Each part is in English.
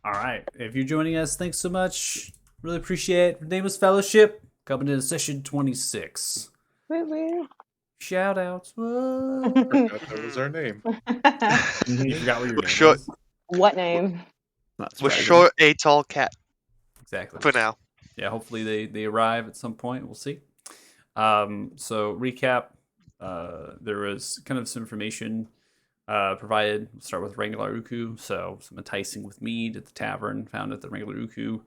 All right. If you're joining us, thanks so much. Really appreciate it. Nameless Fellowship coming into session 26. Woo woo. Shout outs. Forgot Whoa. that was our name. You forgot what your We're name short. was? What name? Not We're surprising. short a tall cat Exactly. for now. Yeah, hopefully they arrive at some point. We'll see. So recap. There was kind of some information provided. We'll start with Wrangler Uku. So some enticing with mead at the tavern found at the Wrangler Uku.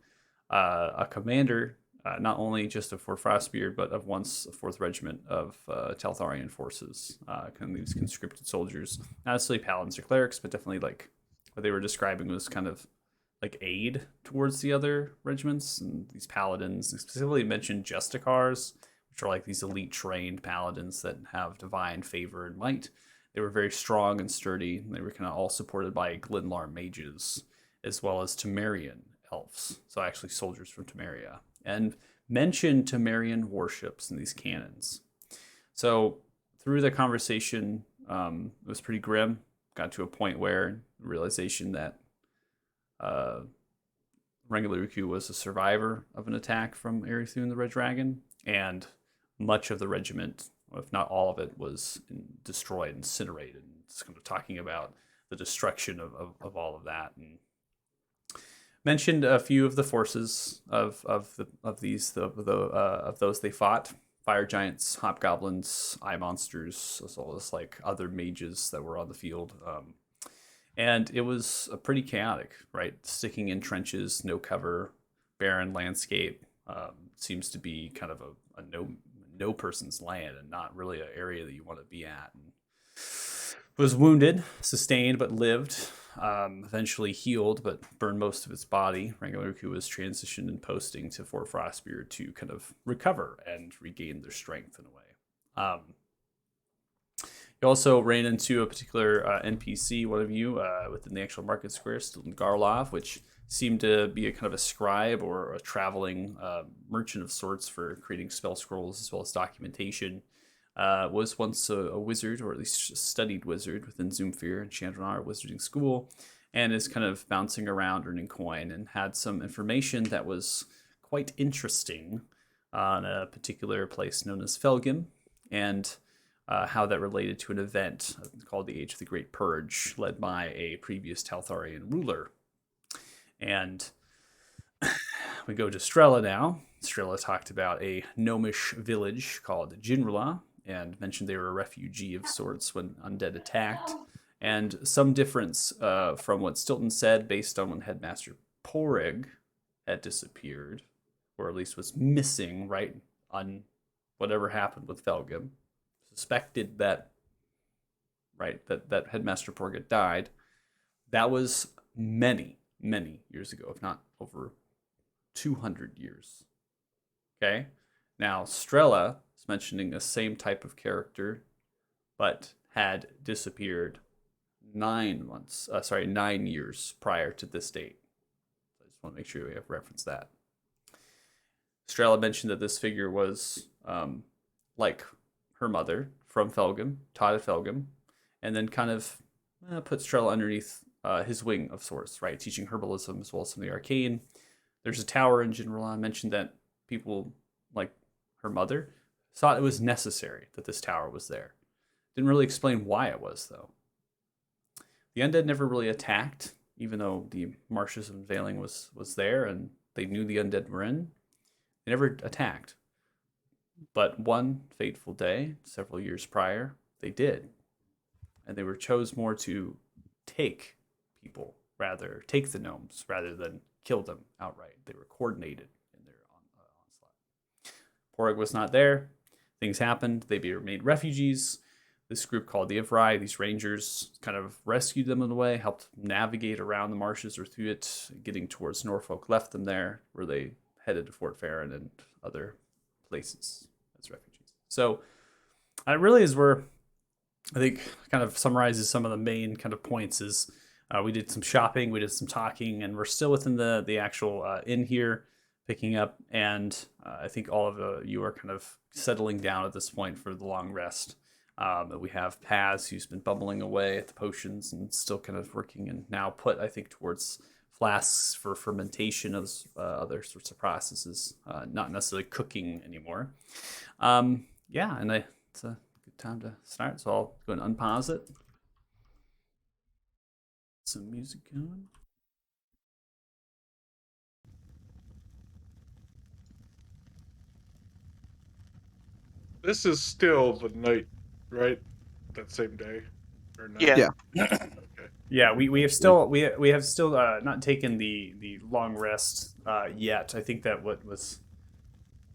A commander, not only just of Fort Frostbeard, but of once a 4th Regiment of Teltharian forces. Kind of these conscripted soldiers. Not necessarily paladins or clerics, but definitely like what they were describing was kind of like aid towards the other regiments. And these paladins, specifically mentioned Justicars, which are like these elite trained paladins that have divine favor and might. They were very strong and sturdy. And they were kind of all supported by Glenlar mages, as well as Temerian elves. So actually soldiers from Temeria. And mentioned Temerian warships in these cannons. So through the conversation, it was pretty grim. Got to a point where realization that Rangaluku was a survivor of an attack from Erithun the Red Dragon, and much of the regiment, if not all of it, was destroyed, incinerated. It's kind of talking about the destruction of all of that, and mentioned a few of the forces of those they fought: fire giants, hobgoblins, eye monsters, as well as like other mages that were on the field. And it was a pretty chaotic, right? Sticking in trenches, no cover, barren landscape. Seems to be kind of a no person's land, and not really an area that you want to be at. And was wounded, sustained, but lived. Eventually healed, but burned most of its body. Rangaluku was transitioned and posting to Fort Frostbeard to kind of recover and regain their strength in a way. You also ran into a particular NPC, one of you, within the actual market square, Stilton Garlov, which seemed to be a kind of a scribe or a traveling merchant of sorts for creating spell scrolls as well as documentation. Was once a wizard, or at least a studied wizard within Zoomfear and Chandronar Wizarding School, and is kind of bouncing around earning coin, and had some information that was quite interesting on a particular place known as Felgin, and how that related to an event called the Age of the Great Purge, led by a previous Teltharian ruler. And we go to Strela now. Strela talked about a gnomish village called Jinrula, and mentioned they were a refugee of sorts when undead attacked. And some difference from what Stilton said, based on when Headmaster Porig had disappeared, or at least was missing, right, on whatever happened with Felgim. Suspected that, right, that Headmaster Porig had died. That was many years ago, if not over 200 years. Okay? Now, Strela is mentioning the same type of character, but had disappeared 9 years prior to this date. I just want to make sure we have referenced that. Strela mentioned that this figure was like her mother from Felgim, taught at Felgim, and then kind of put Strela underneath his wing of sorts, right? Teaching herbalism as well as some of the arcane. There's a tower in Jinrala. Mentioned that people like her mother thought it was necessary that this tower was there. Didn't really explain why it was, though. The undead never really attacked, even though the Marshes of Unveiling was there, and they knew the undead were in. They never attacked. But one fateful day, several years prior, they did. And they were chose more to take people, take the gnomes, rather than kill them outright. They were coordinated in their onslaught. Porig was not there. Things happened. They were made refugees. This group called the Ivrai, these rangers, kind of rescued them in a way, helped navigate around the marshes or through it, getting towards Norfolk, left them there, where they headed to Fort Farron and other places as refugees. So it really is where I think kind of summarizes some of the main kind of points is we did some shopping, we did some talking, and we're still within the actual inn here, picking up, and I think all of you are kind of settling down at this point for the long rest. We have Paz, who's been bubbling away at the potions and still kind of working, and now put, I think, towards flasks for fermentation of other sorts of processes, not necessarily cooking anymore. Yeah, and it's a good time to start. So I'll go and unpause it. Some music going. This is still the night, right? That same day or night? Yeah. Okay. Yeah, we have still we have still not taken the long rest yet. I think that what was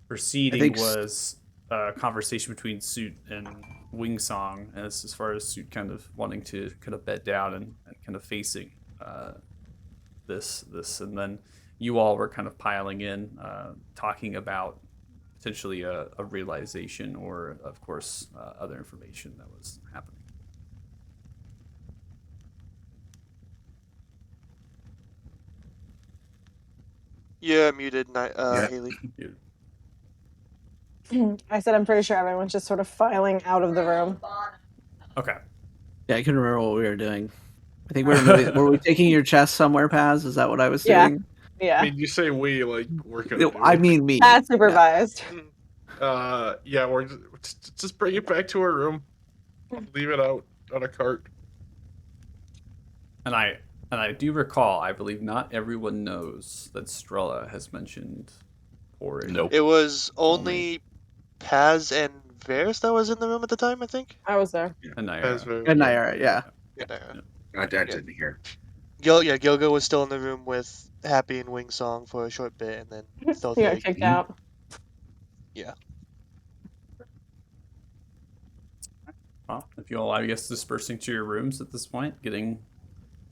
preceding was a conversation between Suit and Wingsong as far as Suit kind of wanting to kind of bed down and kind of facing this, and then you all were kind of piling in, talking about potentially a realization or, of course, other information that was happening. Yeah, muted, Yeah. Haley. I said I'm pretty sure everyone's just sort of filing out of the room. Okay. Yeah, I can remember what we were doing. I think we were moving. Were we taking your chest somewhere, Paz? Is that what I was Yeah. doing? Yeah. I mean, you say we, like, we're gonna do I it. mean me. That's supervised. Yeah, we're just bring it back to our room. Leave it out on a cart. And I do recall, I believe not everyone knows that Strella has mentioned porridge. Nope. It was only Paz and Varys that was in the room at the time, I think. I was there. And As Naira. And Naira, yeah. I didn't hear. Gilgo was still in the room with Happy and Wingsong for a short bit, and then You Thothe. got kicked out. Well, if you all, I guess, dispersing to your rooms at this point, getting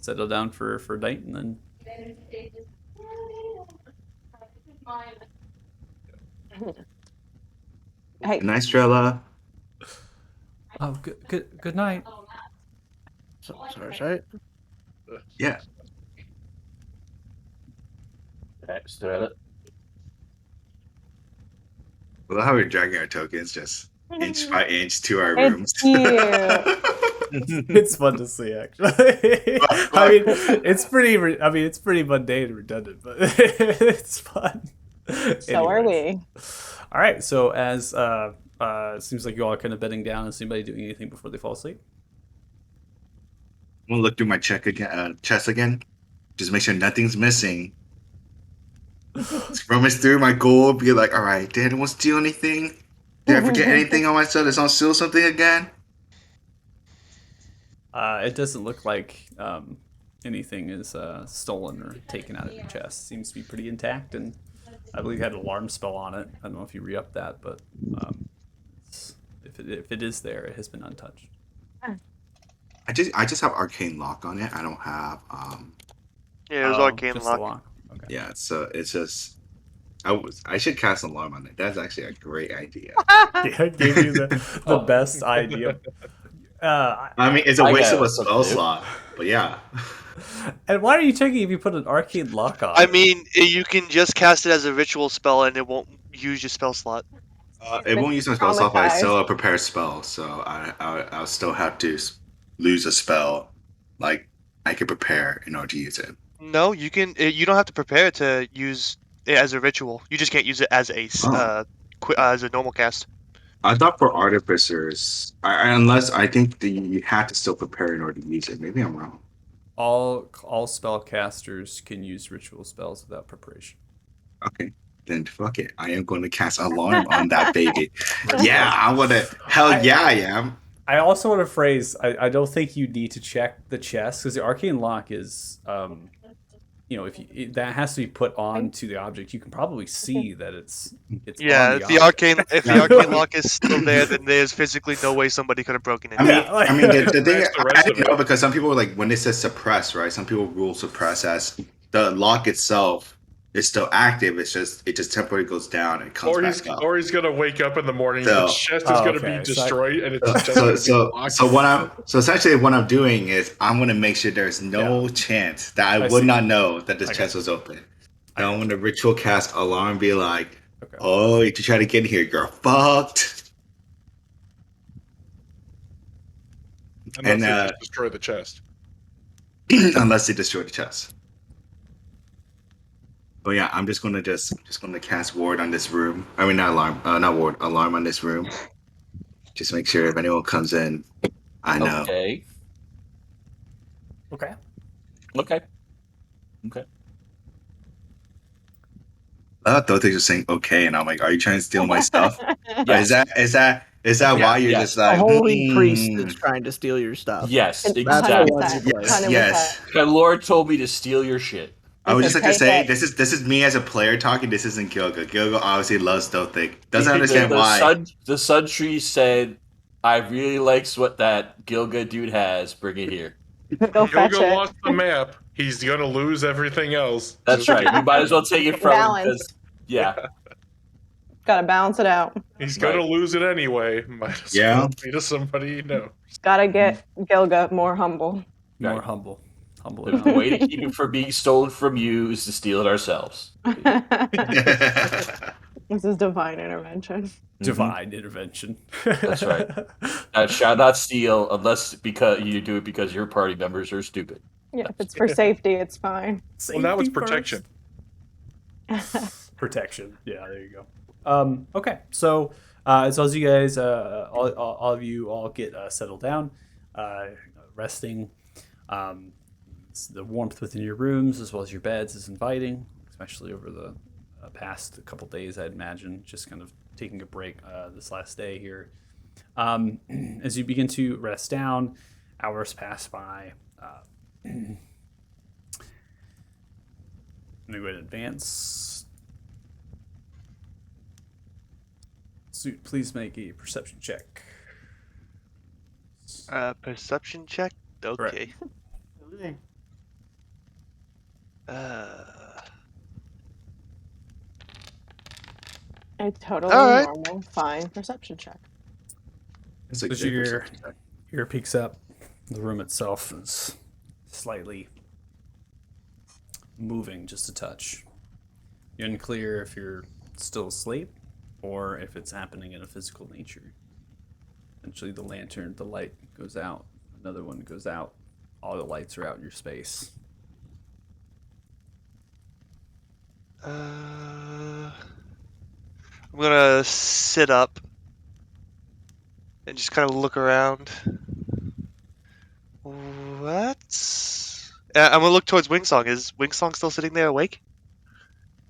settled down for night, and then Hey, Good night, Strella. oh, good night. Sorry, right? Yeah. Still at it. I love how we're dragging our tokens just inch by inch to our It's rooms. cute. It's fun to see, actually. I mean, it's pretty. I mean, it's pretty mundane and redundant, but it's fun. So are Anyways. we. All right. So as it seems like you all are kind of bedding down. Is anybody doing anything before they fall asleep? I'm gonna look through my chest again. Just make sure nothing's missing. Rummage through my gold, be like, all right, did anyone steal anything? Did I forget anything on myself? Did someone steal something again? It doesn't look like anything is stolen or taken out of your chest. Seems to be pretty intact, and I believe you had an alarm spell on it. I don't know if you re-upped that, but if it is there, it has been untouched. I just have arcane lock on it. I don't have Yeah, it was Oh, Arcane just Lock. the lock. Okay. yeah, so it's just I should cast an alarm on it. That's actually a great idea. Yeah, I gave you the best idea. I mean, it's a I waste got of a something spell to do. slot, but yeah. And why are you taking if you put an arcane lock on? I mean, you can just cast it as a ritual spell, and it won't use your spell slot. It won't use my spell slot, but I Traumatized. still a prepared spell, so I'll still have to lose a spell. Like I could prepare in order to use it. No, you can. You don't have to prepare to use it as a ritual. You just can't use it as a as a normal cast. I thought for artificers, unless I think you have to still prepare in order to use it. Maybe I'm wrong. all spellcasters can use ritual spells without preparation. Okay, then fuck it. I am going to cast alarm on that baby. Yeah, I'm gonna. Hell yeah, I am. I also want to phrase. I don't think you need to check the chest because the arcane lock is, if that has to be put onto the object, you can probably see that it's Yeah, on if the the object. arcane lock is still there, then there's physically no way somebody could have broken it. I mean, Yeah, like- I mean, the thing That's the I rest of know it. because some people like when it says suppress, right? Some people rule suppress as the lock itself is still active. It just temporarily goes down and comes back up. Or he's gonna wake up in the morning. So- the chest is Oh, gonna okay. be So destroyed, and it's just gonna be So locked. essentially what I'm doing is I'm gonna make sure there's no chance that I I would see. not know that this I chest got was open. Then I'm gonna ritual cast alarm and be like, Okay. oh, if you try to get in here, you're fucked. Unless and, they just destroy the chest. Unless they destroy the chest. But yeah, I'm just gonna cast ward on this room. I mean, not alarm, not ward, alarm on this room. Just make sure if anyone comes in, I know. Okay. Okay. Okay. Okay. I thought those things were saying okay, and I'm like, are you trying to steal my stuff? Yes. Is that why you're Yes. just The like holy priest is mm, trying to steal your stuff. Yes. It's That's the 100%. one Exactly. you play. yes, 100%. yes. My Lord told me to steal your shit. I He would said, just like to "Take say it." this is me as a player talking. This isn't Gilga. Gilga obviously loves Dothic. Doesn't The, understand the why. sun the sun tree said, "I really likes what that Gilga dude has. Bring it here." Go fetch Yoga it. lost the map. He's gonna lose everything else. That's Just right. You might as well take it from him Balance. because yeah. Gotta balance it out. he's gonna Right. lose it anyway. Might as Yeah. well be to somebody you know. Gotta get Gilga more humble. More Right. humble. Humble The it out. way to keep it from being stolen from you is to steal it ourselves. This is divine intervention. Divine intervention. That's right. Shall not steal unless because you do it because your party members are stupid. Yeah, if it's for safety, it's fine. Well, now it's Safety protection. first. Protection. Yeah, there you go. Okay, so as long as you guys, all of you, all get settled down, resting. The warmth within your rooms as well as your beds is inviting, especially over the past couple days. I'd imagine just kind of taking a break this last day here. As you begin to rest down, hours pass by. I'm gonna go ahead and advance. Suit, please make a perception check. Perception check. Okay. Correct. A totally All right. normal, fine perception check. It's a As good your perception check. ear peeks up, the room itself is slightly moving just a touch. You're unclear if you're still asleep or if it's happening in a physical nature. Eventually, the light goes out, another one goes out. All the lights are out in your space. I'm gonna sit up and just kind of look around. What? I'm gonna look towards Wingsong. Is Wingsong still sitting there awake?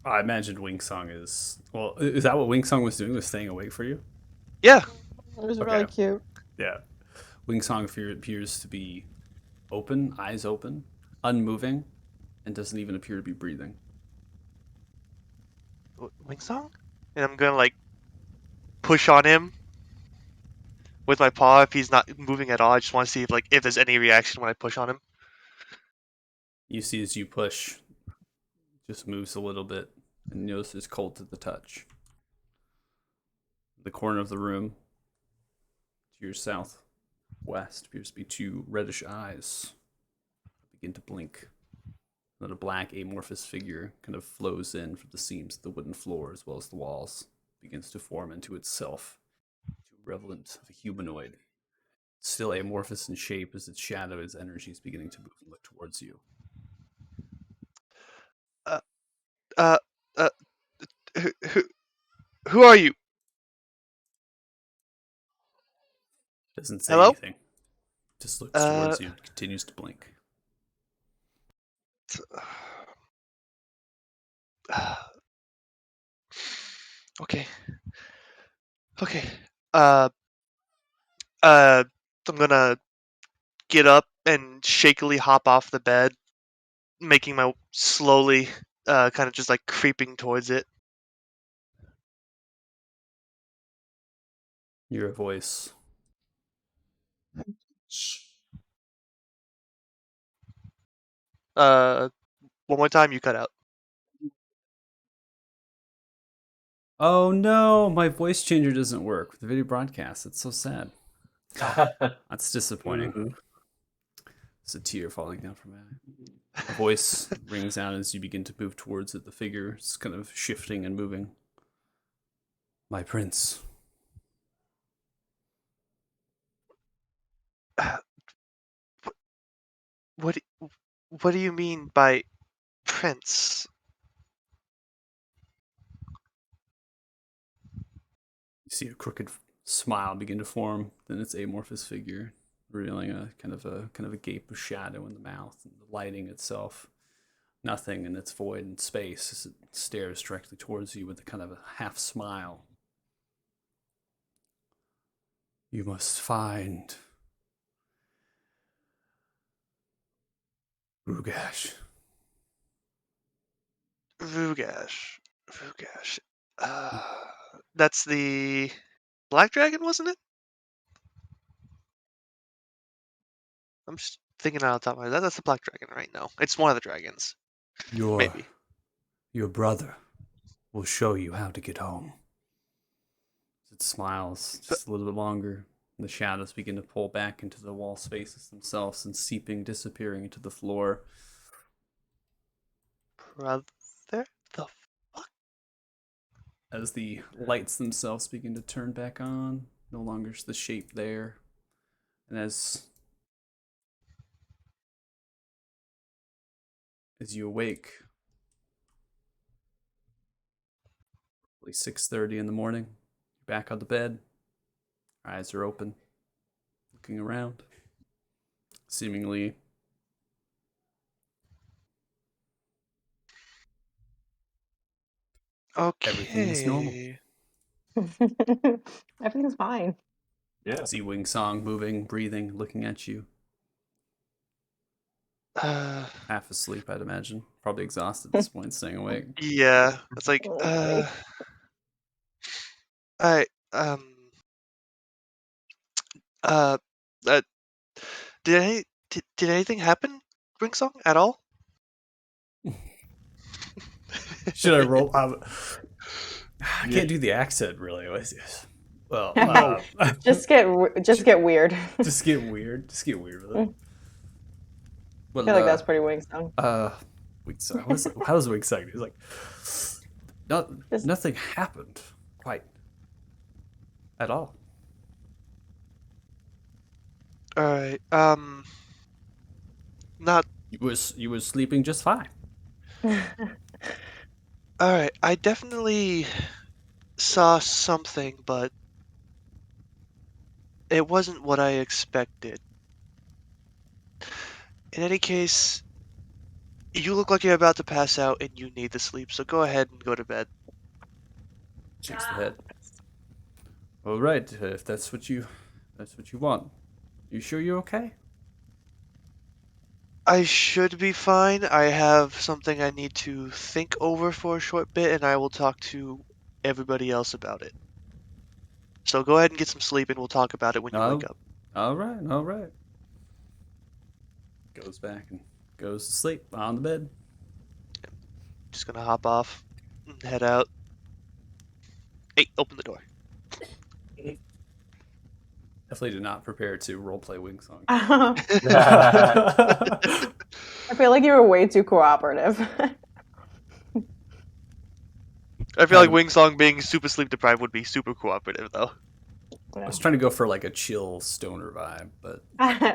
I imagined Wingsong is. Well, is that what Wingsong was doing? Was staying awake for you? Yeah. It was Okay. really cute. Yeah. Wingsong appears to be open, eyes open, unmoving, and doesn't even appear to be breathing. Wingsong? And I'm gonna like push on him with my paw if he's not moving at all. I just want to see if there's any reaction when I push on him. You see as you push, just moves a little bit and notice it's cold to the touch. The corner of the room to your southwest appears to be two reddish eyes begin to blink. Then a black amorphous figure kind of flows in from the seams of the wooden floor as well as the walls, begins to form into itself, too relevant of a humanoid. Still amorphous in shape as its shadow, its energy is beginning to move and look towards you. Uh, uh, uh, who, who, who are you? Doesn't say Hello? anything. Just looks towards you, continues to blink. Okay. Okay. Uh, I'm gonna get up and shakily hop off the bed, making my slowly, kind of just like creeping towards it. Your voice. One more time, you cut out. Oh no, my voice changer doesn't work with the video broadcast. It's so sad. That's disappointing. There's a tear falling down from it. A voice rings out as you begin to move towards it. The figure is kind of shifting and moving. My prince. What? What do you mean by prince? see a crooked smile begin to form in its amorphous figure, revealing a kind of a gape of shadow in the mouth, and the lighting itself. Nothing in its void and space as it stares directly towards you with a kind of a half smile. You must find Rugash. Vugash. Vugash. That's the black dragon, wasn't it? I'm just thinking out of the top of my head. That's the black dragon, right? No, it's one of the dragons. Maybe. Your brother will show you how to get home. It smiles just a little bit longer. The shadows begin to pull back into the wall spaces themselves and disappearing into the floor. Brother? The fuck? As the lights themselves begin to turn back on, no longer is the shape there. And as you awake, at 6:30 in the morning, you're back on the bed. Your eyes are open, looking around. Seemingly everything is normal. Okay. Everything's fine. Yeah. See Wing Song moving, breathing, looking at you. Half asleep, I'd imagine. Probably exhausted at this point, staying awake. Yeah. It's like, Okay. I, uh, uh, did anything happen, Ringsong, at all? Should I roll? I can't do the accent really. Well, No. Just get weird. just get weird. Just get weird with it. I feel like that's pretty Wing Song. Wing Song. How was Wing Song? He's like, nothing happened quite at all. All right. Not. You was sleeping just fine. All right. I definitely saw something, but it wasn't what I expected. In any case, you look like you're about to pass out and you need to sleep, so go ahead and go to bed. Shakes the head. All right, if that's what you want. You sure you're okay? I should be fine. I have something I need to think over for a short bit, and I will talk to everybody else about it. So go ahead and get some sleep, and we'll talk about it when you wake up. All right. Goes back and goes to sleep on the bed. Just gonna hop off and head out. Hey, open the door. Definitely did not prepare to roleplay Wing Song. I feel like you were way too cooperative. I feel like Wing Song being super sleep deprived would be super cooperative, though. I was trying to go for like a chill stoner vibe, but I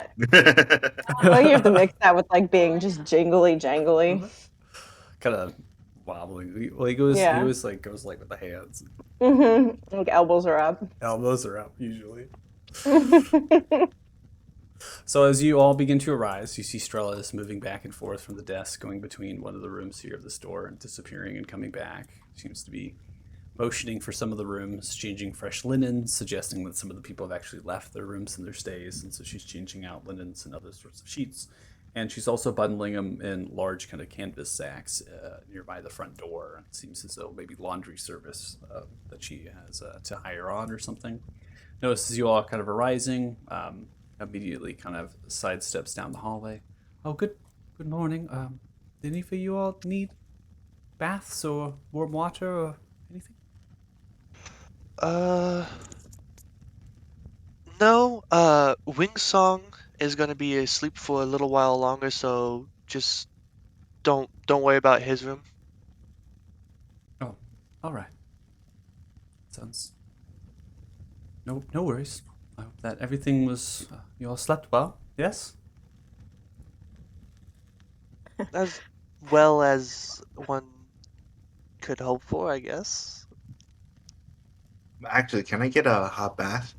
feel like you have to mix that with like being just jangly. kind of wobbly. Well, he goes like with the hands. Like elbows are up. Elbows are up usually. So as you all begin to arise, you see Strelis moving back and forth from the desk, going between one of the rooms here of the store and disappearing and coming back. Seems to be motioning for some of the rooms, changing fresh linens, suggesting that some of the people have actually left their rooms and their stays, and so she's changing out linens and other sorts of sheets. And she's also bundling them in large kind of canvas sacks nearby the front door. It seems as though maybe laundry service that she has to hire on or something. Notices you all kind of arising, immediately kind of sidesteps down the hallway. Oh, good morning. Did any of you all need baths or warm water or anything? No. Wing Song is gonna be asleep for a little while longer, so just don't worry about his room. Oh, all right. Sounds. No worries. I hope that everything was. You all slept well. Yes. As well as one could hope for, I guess. Actually, can I get a hot bath?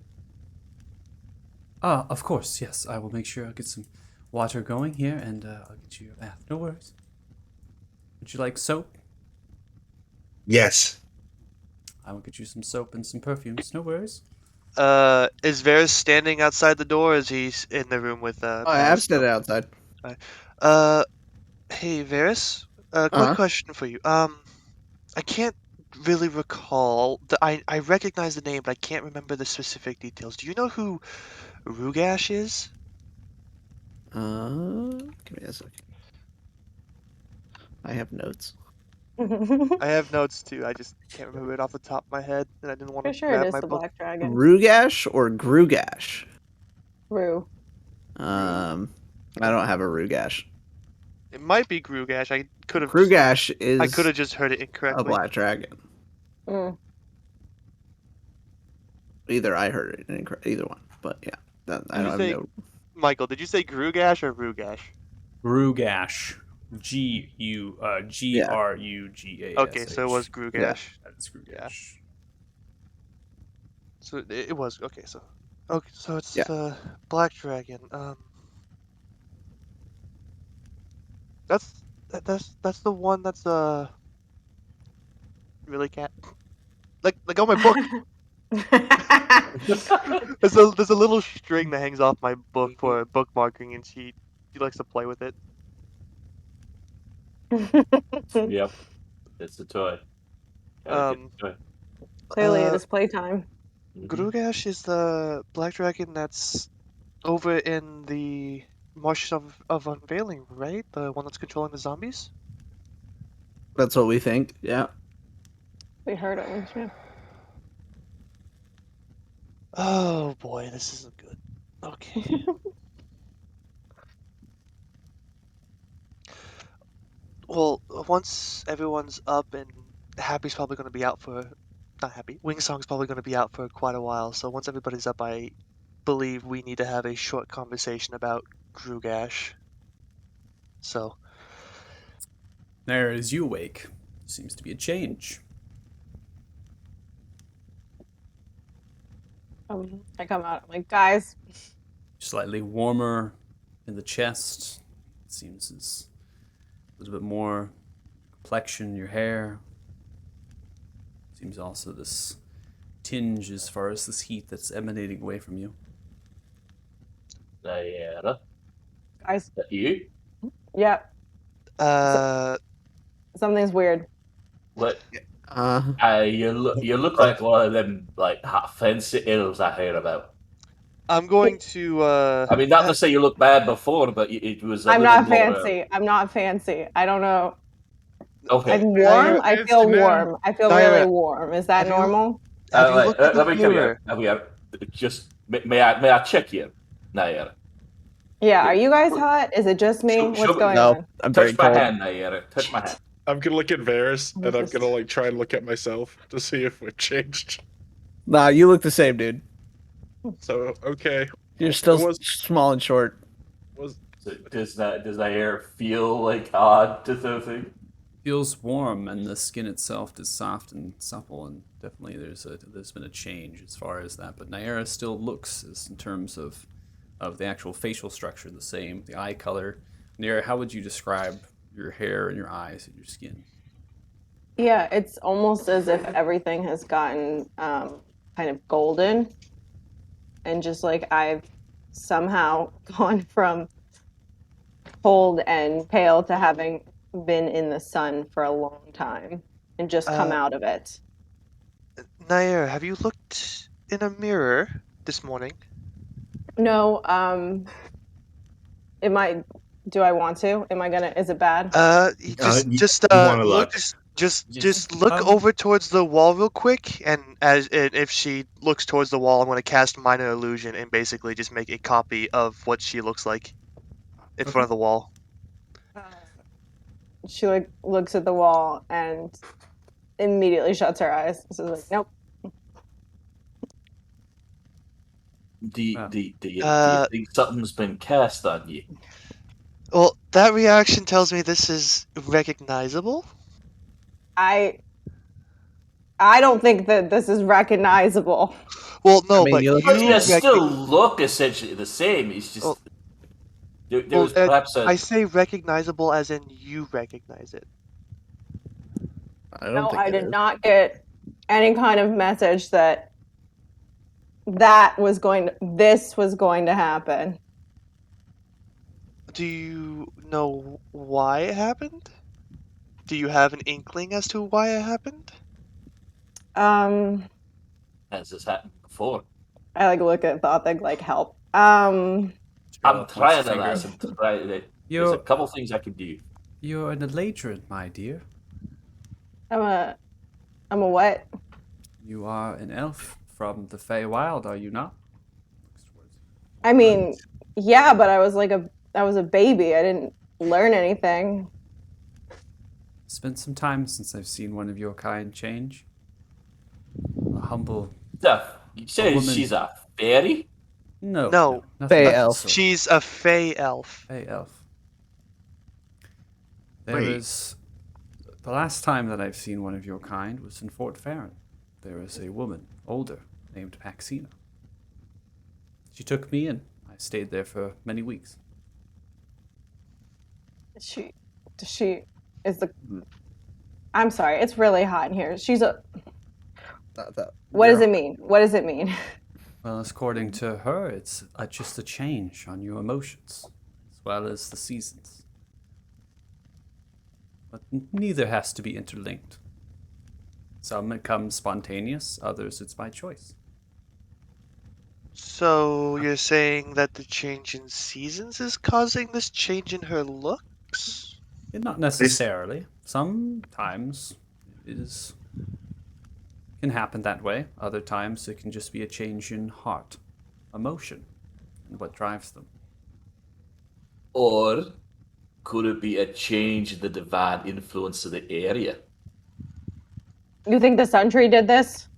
Ah, of course, yes. I will make sure I'll get some water going here, and I'll get you a bath. No worries. Would you like soap? Yes. I will get you some soap and some perfumes. No worries. Is Varys standing outside the door? Or is he in the room with Oh, I have Paz stood still? outside. Hey Varys, quick Uh-huh. question for you. I can't really recall. I recognize the name, but I can't remember the specific details. Do you know who Rugash is? Give me a second. I have notes. I have notes too. I just can't remember it off the top of my head, and I didn't want to For sure, it grab is my the book. Black Dragon. Rugash or Grugash? Rue. I don't have a Rugash. It might be Grugash. I could have Grugash is just heard it a incorrectly. black dragon. Mm. Either I heard it incorrect, either one. But yeah, I Did don't you have say no. Michael? Did you say Grugash or Rugash? Grugash. Yeah, Grugash. Okay, so it was yeah. Grugash. That is Yeah. Grugash. So it was okay. So it's Yeah. the Black Dragon. That's the one that's really cat like on my book. There's a little string that hangs off my book for bookmarking, and she likes to play with it. Yep, it's a toy. Gotta get the toy. Clearly, it is playtime. Mhm. Grugash is the Black Dragon that's over in the Marshes of Unveiling, right? The one that's controlling the zombies. That's what we think. Yeah. We heard it. Yeah. Oh boy, this isn't good. Okay. Well, once everyone's up and Happy's probably going to be out for, not Happy, Wingsong's probably going to be out for quite a while. So once everybody's up, I believe we need to have a short conversation about Grugash. So, There, as you awake, seems to be a change. I come out. I'm like, guys, Slightly warmer in the chest. It seems it's a little bit more complexion in your hair. Seems also this tinge as far as this heat that's emanating away from you. Diana, guys, that you? yeah, uh, something's weird. What? Uh, You look like one of them like fancy elves I heard about. I'm going to, I mean, not to say you look bad before, but it was a I'm little not more. fancy. I'm not fancy. I don't know. Okay. I'm warm. I feel Fancy now. warm. I feel Naira, really warm. Is that have you- normal? have you Wait, looked in the let me come mirror? here. Have you just may I check you, Nayara? Yeah. Are you guys hot? Is it just me? Show What's me- going no, on? I'm very Touch my cold. hand, Nayara. Touch my hand. I'm gonna look at Varys and I'm Just- gonna like try and look at myself to see if it changed. Nah, you look the same, dude. So okay, You're still It was- small and short. was So does Nayara feel like odd to something? Feels warm, and the skin itself is soft and supple, and definitely there's been a change as far as that. But Naira still looks, as in terms of the actual facial structure, the same. The eye color. Naira, how would you describe your hair and your eyes and your skin? Yeah, it's almost as if everything has gotten kind of golden, and just like I've somehow gone from cold and pale to having been in the sun for a long time and just come out of it. Nair, have you looked in a mirror this morning? No, do I want to? Am I gonna, is it bad? You you wanna look, look. just look over towards the wall real quick, and if she looks towards the wall, I'm gonna cast minor illusion and basically just make a copy of what she looks like in front of the wall. She like looks at the wall and immediately shuts her eyes. So like, nope. Do you Uh, think something's been cast on you? Well, that reaction tells me this is recognizable. I I don't think that this is recognizable. Well, no, mean, but you look- But you they still look essentially the same. It's just Oh. there well, was perhaps a I say recognizable as in you recognize it. I don't No, think I it did is. not get any kind of message that this was going to happen. Do you know why it happened? Do you have an inkling as to why it happened? has this happened before. I like look at Thought like help. I'm Points the trying to finger. ask him to try. There's a You're couple things I can do. you're an Eladrin, my dear. I'm a what? You are an elf from the Feywild, are you not? I mean, yeah, but I was a baby. I didn't learn anything. It's been some time since I've seen one of your kind change. A humble. You say woman. she's a fairy? No, No. nothing Fey of the elf. sort. She's a fey elf. Fey elf. There Wait. is. The last time that I've seen one of your kind was in Fort Farron. There is a woman, older, named Paxina. She took me in. I stayed there for many weeks. She is the. I'm sorry. It's really hot in here. She's a. What does it mean? What does it mean? Well, according to her, it's just a change on your emotions, as well as the seasons. But neither has to be interlinked. Some it comes spontaneous, others it's by choice. So you're saying that the change in seasons is causing this change in her looks? Not necessarily. Sometimes it is can happen that way. Other times it can just be a change in heart, emotion, and what drives them. Or could it be a change in the divine influence of the area? You think the Sun Tree did this?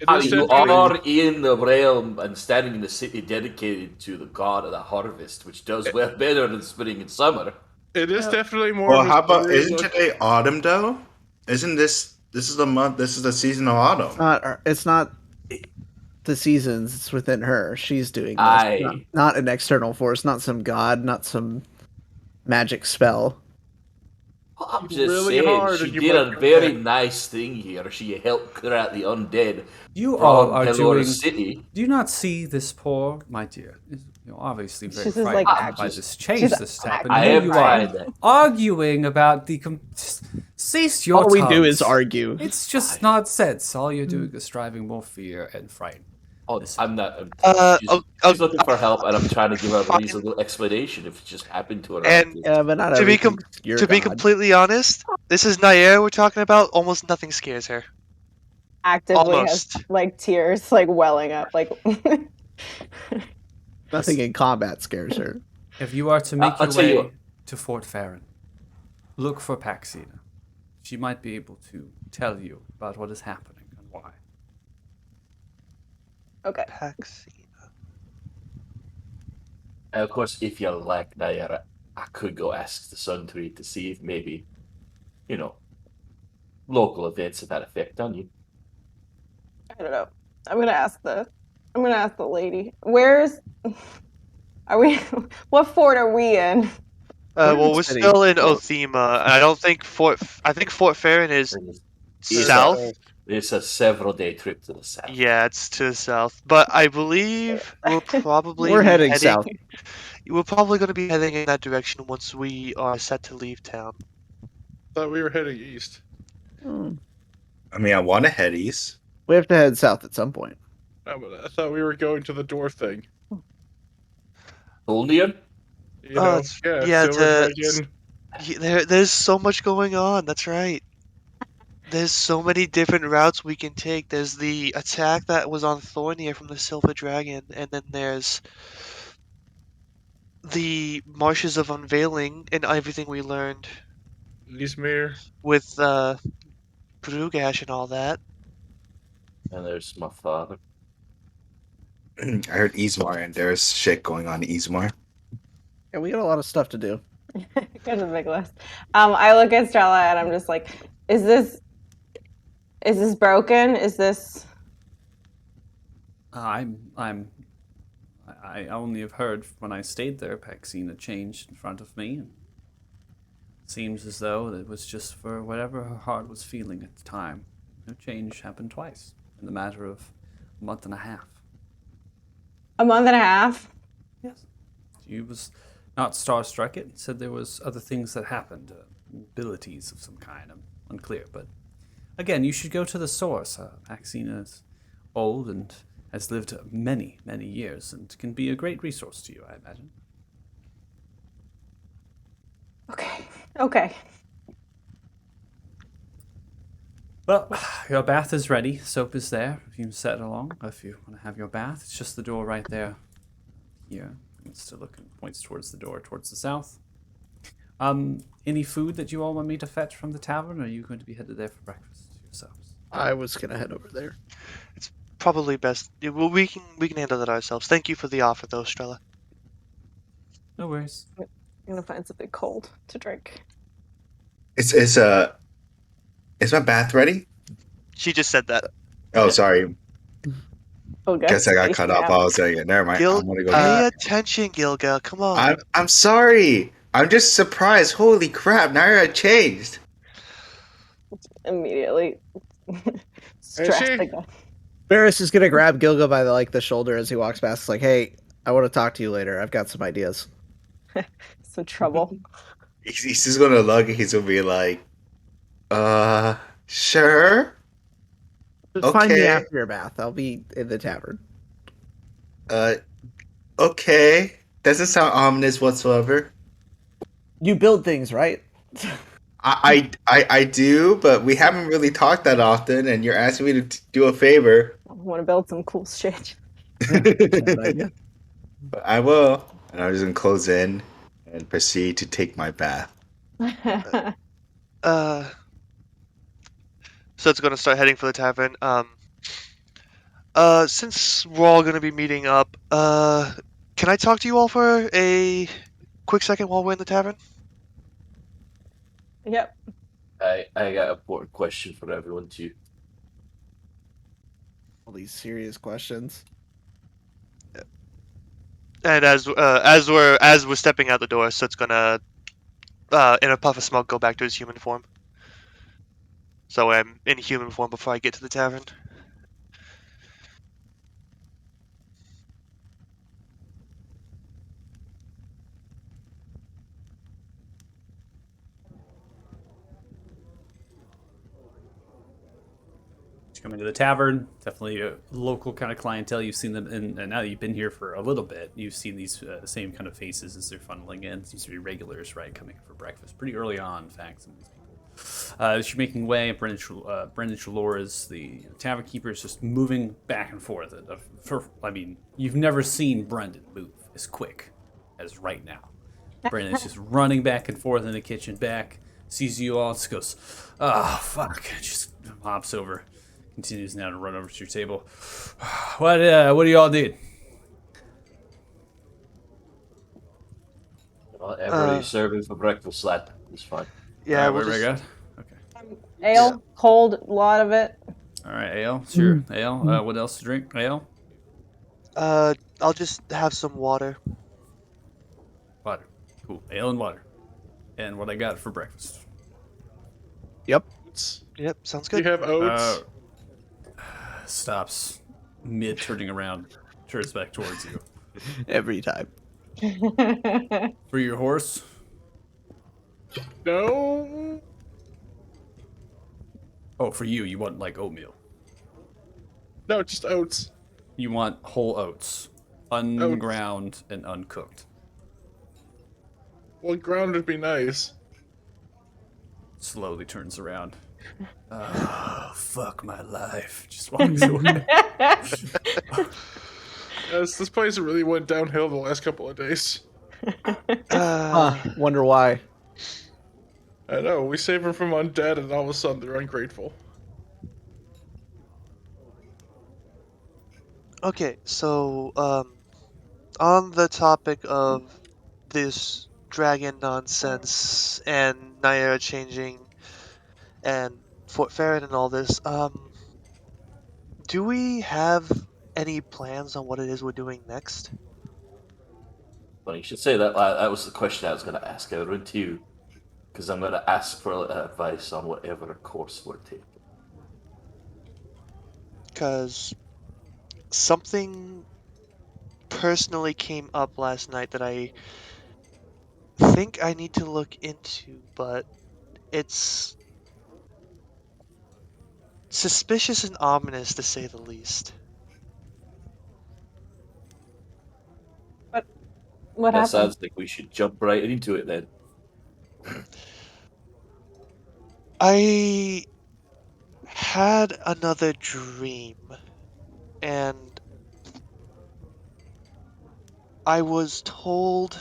It I is mean, you definitely- are in the realm and standing in the city dedicated to the god of the harvest, which does well better than spring and summer. It is definitely more. Well, of a how about story isn't look- today autumn though? Isn't this is the month? This is the season of autumn. It's not the seasons. It's within her. She's doing this. Aye. Not an external force. Not some god. Not some magic spell. Well, I'm It's just really saying, hard she and you did might a very forget. nice thing here. She helped clear out the undead You all from are Pelor doing. City. Do you not see this poor, my dear? You're obviously very She's just, frightened like, by just- this change she's that's happened. I Here am you trying are that. arguing about the. Cease your All we do tongues. is argue. It's just nonsense. All you're doing is driving more fear and fright. Oh, I'm not. She's looking for help, and I'm trying to give her a fine. reasonable explanation if it just happened to her. And- Yeah, but not To be everything's your To be god. completely honest, this is Nair we're talking about. Almost nothing scares her. Actively Almost. has like tears like welling up. Like Nothing in combat scares her. If you are to make I'll your tell you way what. to Fort Farron, look for Paxina. She might be able to tell you about what is happening and why. okay. Paxina. And of course, if you like Naira, I could go ask the Sun Tree to see if maybe, local events have had effect on you. I don't know. I'm gonna ask the lady. Where's are we what fort are we in? Well, we're city. still in Othema. I don't think I think Fort Farron is It's south. It's a several-day trip to the south. Yeah, it's to the south. But I believe we're probably We're heading south. We're probably going to be heading in that direction once we are set to leave town. Thought we were heading east. I mean, I want to head east. We have to head south at some point. I thought we were going to the door thing. Tolnian? You know, yeah, Silver to- Dragon. There's so much going on. That's right. There's so many different routes we can take. There's the attack that was on Thornia from the Silver Dragon, and then there's the Marshes of Unveiling and everything we learned Izmir. with Brugash and all that. And there's my father. I heard Ismar, and there's shit going on in Ismar. Yeah, we got a lot of stuff to do. Got a big list. I look at Stella and I'm just like, is Is this broken? Is this? I only have heard when I stayed there, Paxina changed in front of me, and it seems as though it was just for whatever her heart was feeling at the time. No change happened twice in the matter of a month and a half. A month and a half? Yes. She was not starstruck. It said there was other things that happened, abilities of some kind. I'm unclear, but again, you should go to the source. Paxina is old and has lived many, many years and can be a great resource to you, I imagine. Okay. Well, your bath is ready. Soap is there. If you can set it along, if you want to have your bath, it's just the door right there. Here, it's to look and points towards the door, towards the south. Any food that you all want me to fetch from the tavern, or are you going to be headed there for breakfast yourselves? I was gonna head over there. Probably best. Well, we can handle that ourselves. Thank you for the offer, though, Strella. No worries. I'm gonna find something cold to drink. Is my bath ready? She just said that. Oh, sorry. Okay. Guess I got cut off. I was saying, never mind. Gil, I'm gonna go. pay attention, Gilga. Come on. I'm sorry. I'm just surprised. Holy crap! Naira changed. Immediately stressed she? again. Barris is gonna grab Gilga by the shoulder as he walks past. It's like, hey, I want to talk to you later. I've got some ideas. Some trouble. He's just gonna look. And he's gonna be like, sure. Just find me Okay. after your bath. I'll be in the tavern. Okay. Doesn't sound ominous whatsoever. You build things, right? I do, but we haven't really talked that often, and you're asking me to do a favor. I want to build some cool shit. Good idea. But I will. And I'm just gonna close in and proceed to take my bath. So it's gonna start heading for the tavern. Since we're all gonna be meeting up, can I talk to you all for a quick second while we're in the tavern? Yep. I got an important question for everyone too. All these serious questions. And as we're stepping out the door, so it's gonna, in a puff of smoke, go back to his human form. So I'm in human form before I get to the tavern. Coming to the tavern, definitely a local kind of clientele. You've seen them, and now that you've been here for a little bit, you've seen these same kind of faces as they're funneling in. Seems to be regulars, right, coming for breakfast pretty early on. In fact, some of these people. As you're making way, Brendan Chalores, the tavern keeper, is just moving back and forth. I mean, you've never seen Brendan move as quick as right now. Brendan is just running back and forth in the kitchen, back, sees you all, just goes, "Oh fuck!" Just hops over. Continues now to run over to your table. What do y'all need? Whatever you're serving for breakfast, lad, it's fine. Yeah, we're we'll just, good. Okay. Ale, cold, a lot of it. All right, ale. Sure, ale. What else to drink? Ale. I'll just have some water. Water. Cool. Ale and water. And what I got for breakfast. Yep. Yep, sounds Do you good. have oats? Stops mid turning around, turns back towards you. Every time. For your horse? No. Oh, for you, you want like oatmeal. No, just oats. You want whole oats, unground and uncooked. Well, ground would be nice. Slowly turns around. Oh, fuck my life. Just walks away. Yes, this place really went downhill the last couple of days. Wonder why. I know, we save them from undead and all of a sudden they're ungrateful. Okay, so, on the topic of this dragon nonsense and Naira changing and Fort Farron and all this. Do we have any plans on what it is we're doing next? Well, you should say that. That was the question I was going to ask everyone too, because I'm going to ask for advice on whatever course we're taking. Because something personally came up last night that I think I need to look into, but it's suspicious and ominous to say the least. What That happened? sounds like we should jump right into it then. I had another dream, and I was told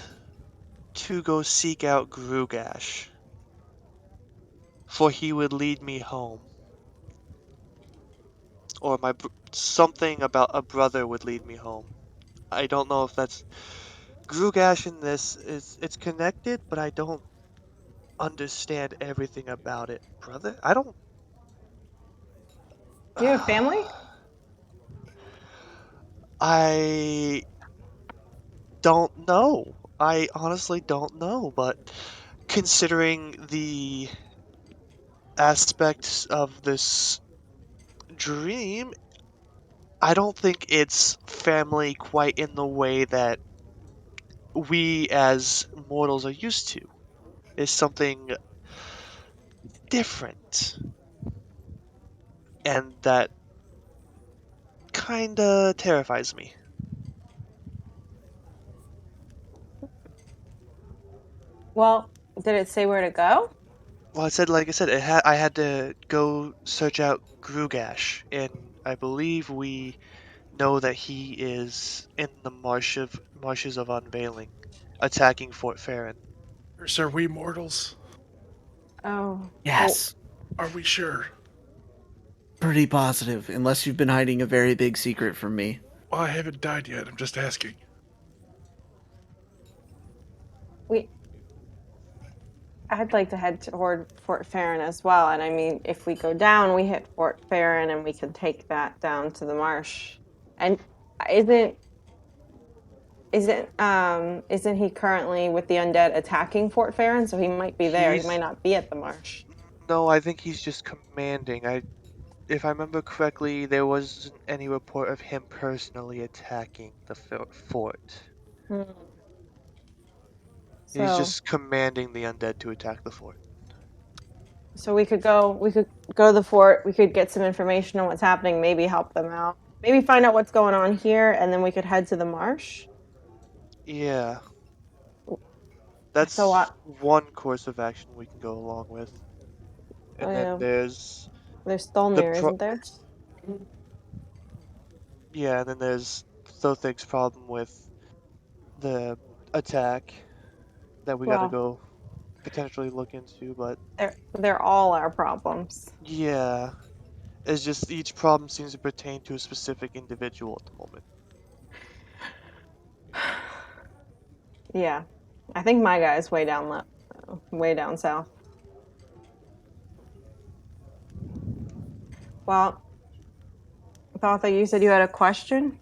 to go seek out Grugash, for he would lead me home. Or something about a brother would lead me home. I don't know if that's Grugash in this is it's connected, but I don't understand everything about it. Brother? I don't Do you have family? I don't know. I honestly don't know, but considering the aspects of this dream, I don't think it's family quite in the way that we as mortals are used to. It's something different. And that kinda terrifies me. Well, did it say where to go? Well, like I said, I had to go search out Grugash, and I believe we know that he is in the marshes of Unveiling, attacking Fort Farron. Are we mortals? Oh, well, Yes. Are we sure? Pretty positive, unless you've been hiding a very big secret from me. Well, I haven't died yet. I'm just asking. we. I'd like to head toward Fort Farron as well. And I mean, if we go down, we hit Fort Farron, and we can take that down to the marsh. And isn't isn't he currently with the undead attacking Fort Farron? So he might be there. He might He's not be at the marsh. no, I think he's just commanding. If I remember correctly, there wasn't any report of him personally attacking the fort. Hmm. He's So just commanding the undead to attack the fort. so we could go to the fort. We could get some information on what's happening. Maybe help them out. Maybe find out what's going on here, and then we could head to the marsh. Yeah, So that's what? one course of action we can go along with. And then there's There's the Stolnir, isn't there? yeah, and then there's Thothig's problem with the attack that we gotta Well, go potentially look into, but they're all our problems. yeah, it's just each problem seems to pertain to a specific individual at the moment. Yeah, I think my guy's way down south. Well, I thought that you said you had a question.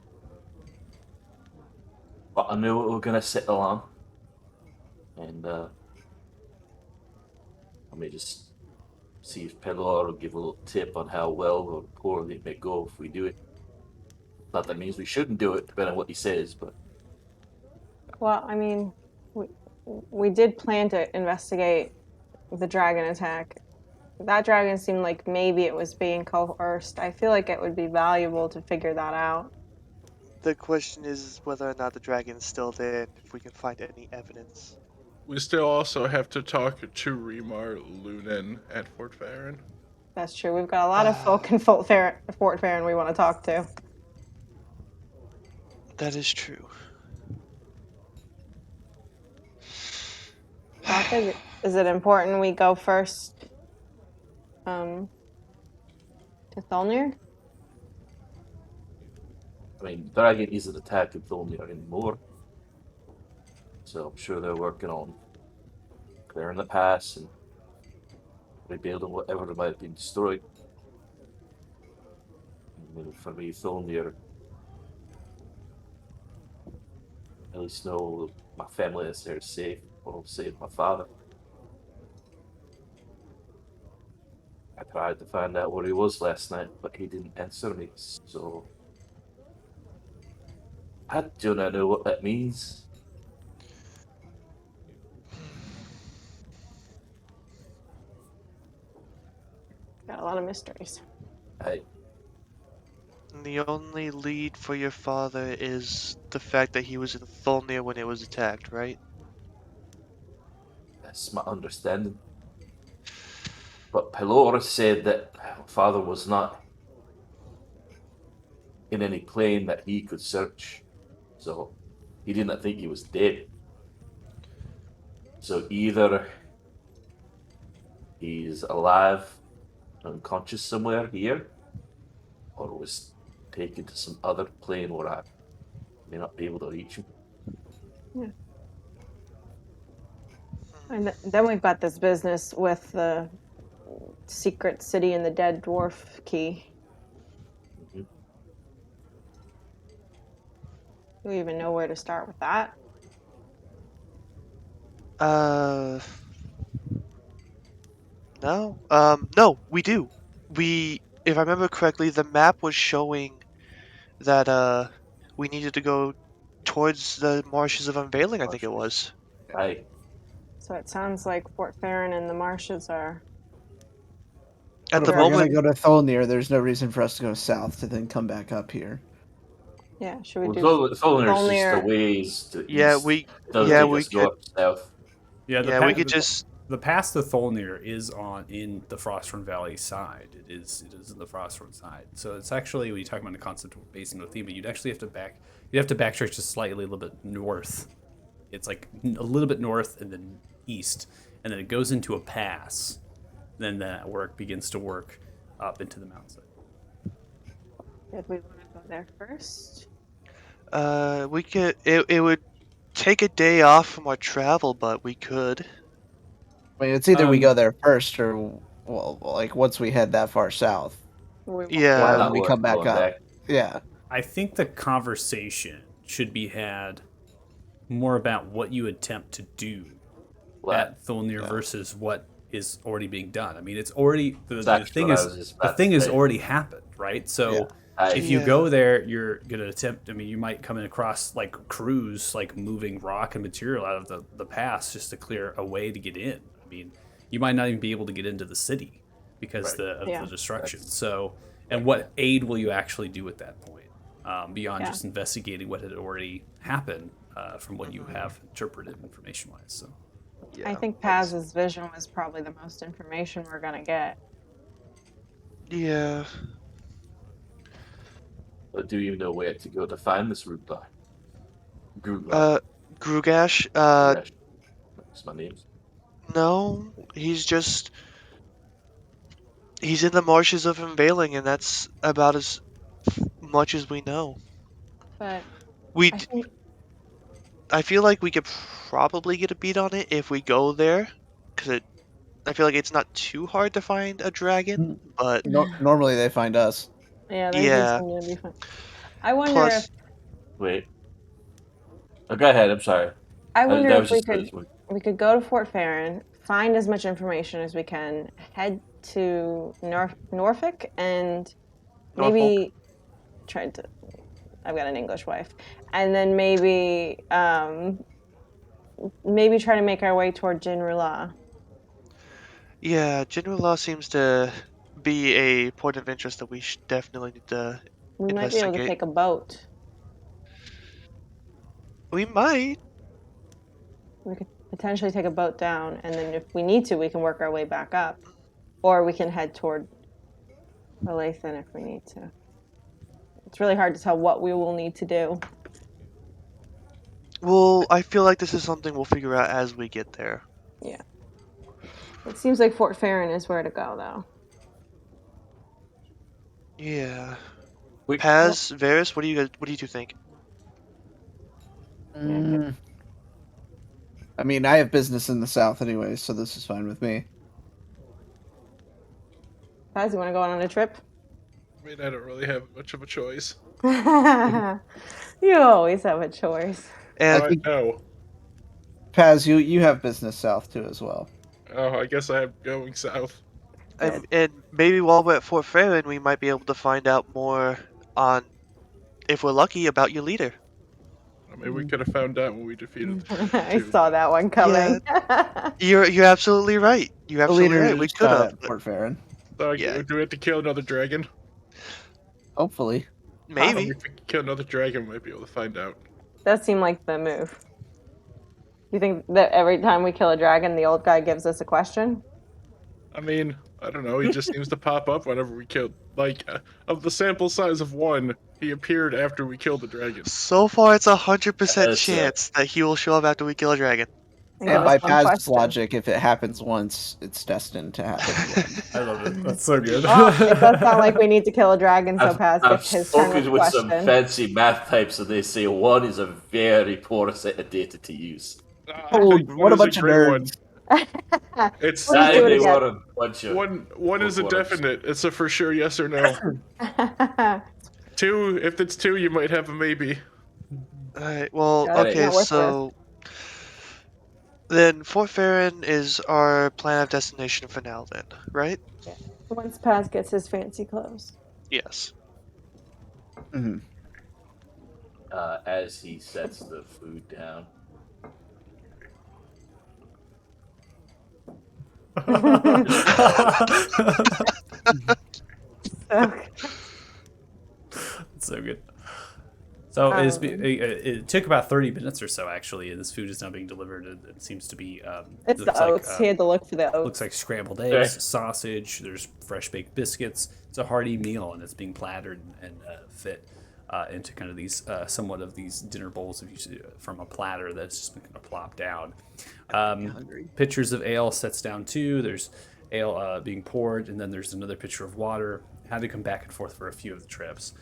But I know we're going to settle on, and I may just see if Pelor will give a little tip on how well or poorly it may go if we do it. Not that means we shouldn't do it, depending on what he says, but Well, I mean, we we did plan to investigate the dragon attack. That dragon seemed like maybe it was being coerced. I feel like it would be valuable to figure that out. The question is whether or not the dragon's still there and if we can find any evidence. We still also have to talk to Remar Lunan at Fort Farron. That's true. We've got a lot of folk in Fort Farron we want to talk to. That is true. Doctor, is it important we go first um, to Tholnir? I mean, the dragon isn't attacking Thulmir anymore, so I'm sure they're working on clearing the pass and rebuilding whatever might have been destroyed. And for me, Thornir, at least know my family is there safe, or save my father. I tried to find out where he was last night, but he didn't answer me, so I do not know what that means. Got a lot of mysteries. I And the only lead for your father is the fact that he was in Tholnir when it was attacked, right? That's my understanding. But Pelor said that my father was not in any plane that he could search, so he didn't think he was dead. So either he's alive, unconscious somewhere here, or was taken to some other plane where I may not be able to reach him. And then we've got this business with the secret city and the dead dwarf key. Mhm. Do we even know where to start with that? No. No, we do. If I remember correctly, the map was showing that we needed to go towards the marshes of Unveiling, I think it was. Aye, So it sounds like Fort Farron and the marshes are. At But the if we're Sure. gonna moment, go to Tholnir, there's no reason for us to go south to then come back up here. Yeah, should we well, do Tholiner's just a Tholnir? ways to yeah, east. we It doesn't yeah, take we us could north south. Yeah, yeah, we could just the pass to Tholnir is in the Frostford Valley side. It is in the Frostford side. So it's actually when you talk about the concept of basin of thema, you'd have to backtrack just slightly a little bit north. It's like a little bit north and then east, and then it goes into a pass. Then that work begins to work up into the mountainside. Did we want to go there first? we could it would take a day off from our travel, but we could. I mean, it's either we Um, go there first or, well, like once we head that far south, We want Yeah, or Yeah. when not we worth come back going up. back. Yeah. I think the conversation should be had more about what you attempt to do Well, at Thulnir Yeah. versus what is already being done. I mean, it's already that's the actually thing what I is was just the about to thing has say. already happened, right? So Aye, if you Yeah. go there, you're gonna attempt. I mean, you might come in across like crews like moving rock and material out of the pass just to clear a way to get in. I mean, you might not even be able to get into the city because Right. of Yeah. the destruction. That's- So, and what aid will you actually do at that point beyond Yeah. just investigating what had already happened from what you have interpreted information wise? So. Yeah. I think Paz's vision was probably the most information we're gonna get. Yeah. But do you know where to go to find this root by? Grugla. Grugash, That's my name. no, he's in the marshes of Unveiling, and that's about as much as we know. But We I d- think I feel like we could probably get a beat on it if we go there, because I feel like it's not too hard to find a dragon, but Normally they find us. yeah, they do yeah. seem to be fun. I wonder if Plus, Wait. Oh, go ahead. I'm sorry. I wonder That if was just this one. we could go to Fort Farron, find as much information as we can, head to Norfolk, and Norfolk. maybe try to. I've got an English wife, and then maybe try to make our way toward Jinrula. Yeah, General Law seems to be a point of interest that we definitely need to We might be able to investigate. take a boat. We might. We could potentially take a boat down, and then if we need to, we can work our way back up, or we can head toward Olathan if we need to. It's really hard to tell what we will need to do. Well, I feel like this is something we'll figure out as we get there. Yeah. It seems like Fort Farron is where to go, though. Yeah. Quick, Paz, Varys, what do you two think? Yeah, Mm, I mean, I have business in the south anyway, so this is fine with me. Paz, you want to go on a trip? I mean, I don't really have much of a choice. You always have a choice. And I think know. Paz, you have business south too as well. Oh, I guess I am going south. and maybe while we're at Fort Farron, we might be able to find out more on, if we're lucky, about your leader. I mean, we could have found out when we defeated. I two. saw that one coming. You're absolutely right. You're The absolutely leader right. We is could have. at Fort Farron. So, Yeah. do we have to kill another dragon? Hopefully. Maybe. If we kill another dragon, we might be able to find out. Does seem like the move. You think that every time we kill a dragon, the old guy gives us a question? I mean, I don't know. He just seems to pop up whenever we kill. Like, of the sample size of one, he appeared after we killed the dragon. So far, it's 100% That's, chance that he will show up after we kill a dragon. And And give by us one Paz's question. logic, if it happens once, it's destined to happen again. I love it. That's so good. Well, it does sound like we need to kill a dragon, so Paz I've gets his turn spoken with with some question. fancy math types, and they say one is a very poor set of data to use. I Oh, think what one a is bunch of great one. nerds. It's We'll just do it They again. were a bunch of one is a bookworms. definite. It's a for sure yes or no. Two, if it's two, you might have a maybe. Alright, well, Yeah, it's okay, not worth so. Then Fort Farron is our plan of destination for now, then, right? Once Paz gets his fancy clothes. Yes. Mhm. As he sets the food down. So good. So it took about 30 minutes or so, actually, and this food is now being delivered. It seems to be. It's looks the oats. He had to look for the oats. Looks like scrambled eggs, Okay. sausage. There's fresh baked biscuits. It's a hearty meal, and it's being plattered and fit into kind of these somewhat of these dinner bowls from a platter that's just been kind of plopped down. Pitchers of ale sets down too. There's ale being poured, and then there's another pitcher of water. Had to come back and forth for a few of the trips.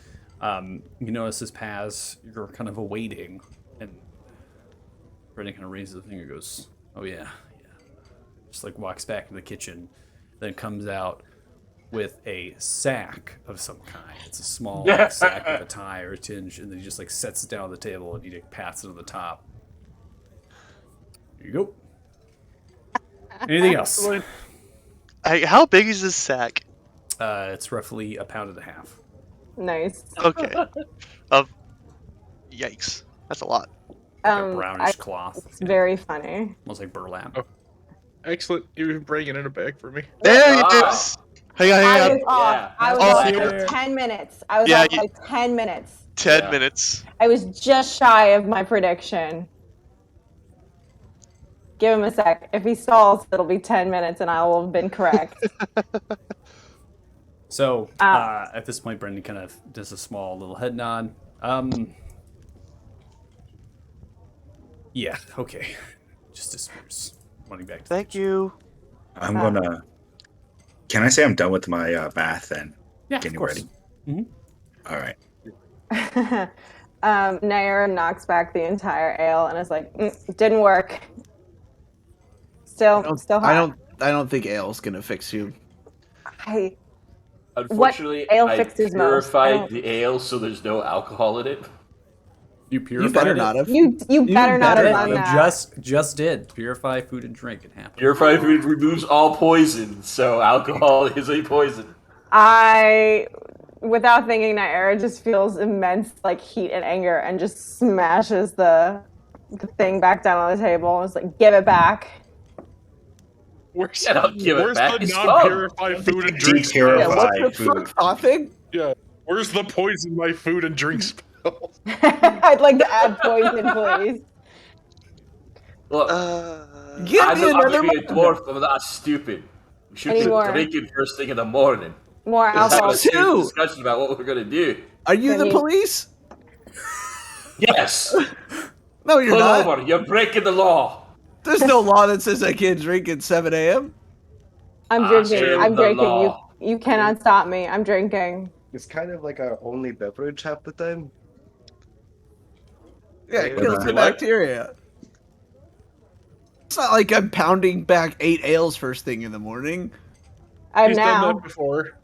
You notice as Paz, you're kind of awaiting, and Brendan kind of raises the finger, goes, "Oh yeah." Just like walks back in the kitchen, then comes out with a sack of some kind. It's a small sack with a tie or a tinge, and then he just like sets it down on the table and he like pats it on the top. Here you go. Anything else? How big is this sack? It's roughly 1.5 pounds. Nice. Okay. Yikes. That's a lot. Like a brownish cloth. It's very funny. Almost like burlap. Oh. Excellent. You even bring it in a bag for me. There it Ah. is! Hang on, I hang on. was off. Yeah. I was Oh, off you- like 10 minutes. I was Yeah, off like 10 minutes. 10 Yeah. minutes. I was just shy of my prediction. Give him a sec. If he stalls, it'll be 10 minutes and I will have been correct. So at this point, Brendan kind of does a small little head nod. Yeah, okay. Just disappears. Running back to the Thank kitchen. you. I'm gonna. Can I say I'm done with my bath then? Yeah, Getting of course. ready. All right. Nair knocks back the entire ale and is like, didn't work. Still hot. I don't think ale's gonna fix you. Unfortunately, ale I fixes most? I purified don't- the ale so there's no alcohol in it. You purified You better it? not have. You better not have better done You that. just did. Purify food and drink. It happened. Purified food removes all poison, so alcohol is a poison. Without thinking, Naira just feels immense like heat and anger and just smashes the thing back down on the table and is like, give it back. Where's, Yeah, don't give it where's back, the it's non-purified food and drink spell? Yeah, what Purified the food. fuck, coughing? Yeah. Where's the poison my food and drink spell? I'd like to add poison, please. Look, Give I'm me not another being a one. dwarf. I'm not stupid. We should be Anymore. drinking first thing in the morning. More Let's have alcohol. a serious Two. discussion about what we're gonna do. Are you the Then police? Yes, No, you're pull not. over. You're breaking the law. There's no law that says I can't drink at 7 a.m. I'm I drinking. share I'm the drinking. law. You cannot stop me. I'm drinking. It's kind of like our only beverage half the time. Yeah, it Yeah. kills the What? bacteria. It's not like I'm pounding back 8 ales first thing in the morning. I'm He's done now. that before.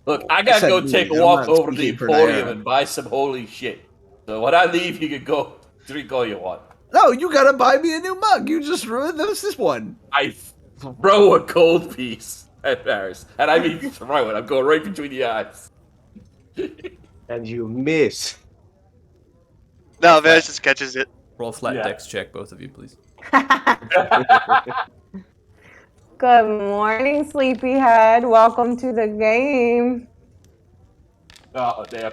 Look, I gotta said go me, take a I'm walk not over to the speaking for Emporium Naira. and buy some holy shit. So when I leave, you can go drink all you want. No, you gotta buy me a new mug. You just ruined this one. I throw a cold piece at Paris, and I mean throw it. I'm going right between the eyes. And you miss. No, Varys just catches it. Roll a flat Yeah. dex check, both of you, please. Good morning, sleepyhead. Welcome to the game. Oh damn!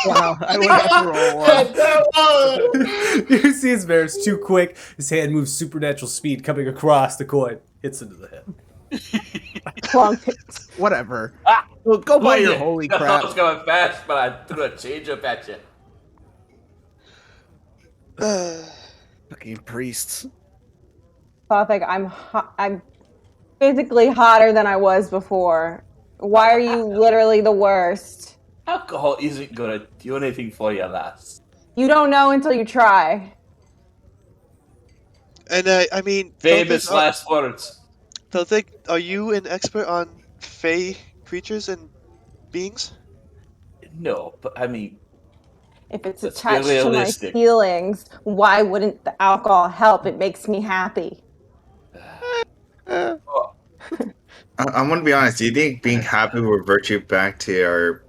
Wow, I would have to roll one. You see his bear is too quick. His hand moves supernatural speed coming across the coin. Hits into the head. Plunk. Whatever. Ah! Well, go buy Fooled your you. holy I thought I crap. was going fast, but I threw a change up at you. Fucking priests. Like I'm physically hotter than I was before. Why are you literally the worst? Alcohol isn't gonna do anything for you, lass. You don't know until you try. And I mean, Famous last words. are you an expert on fey creatures and beings? No, but I mean, If it's let's be attached to my realistic. feelings, why wouldn't the alcohol help? It makes me happy. Oh, I'm gonna be honest. Do you think being happy will revert you back to our,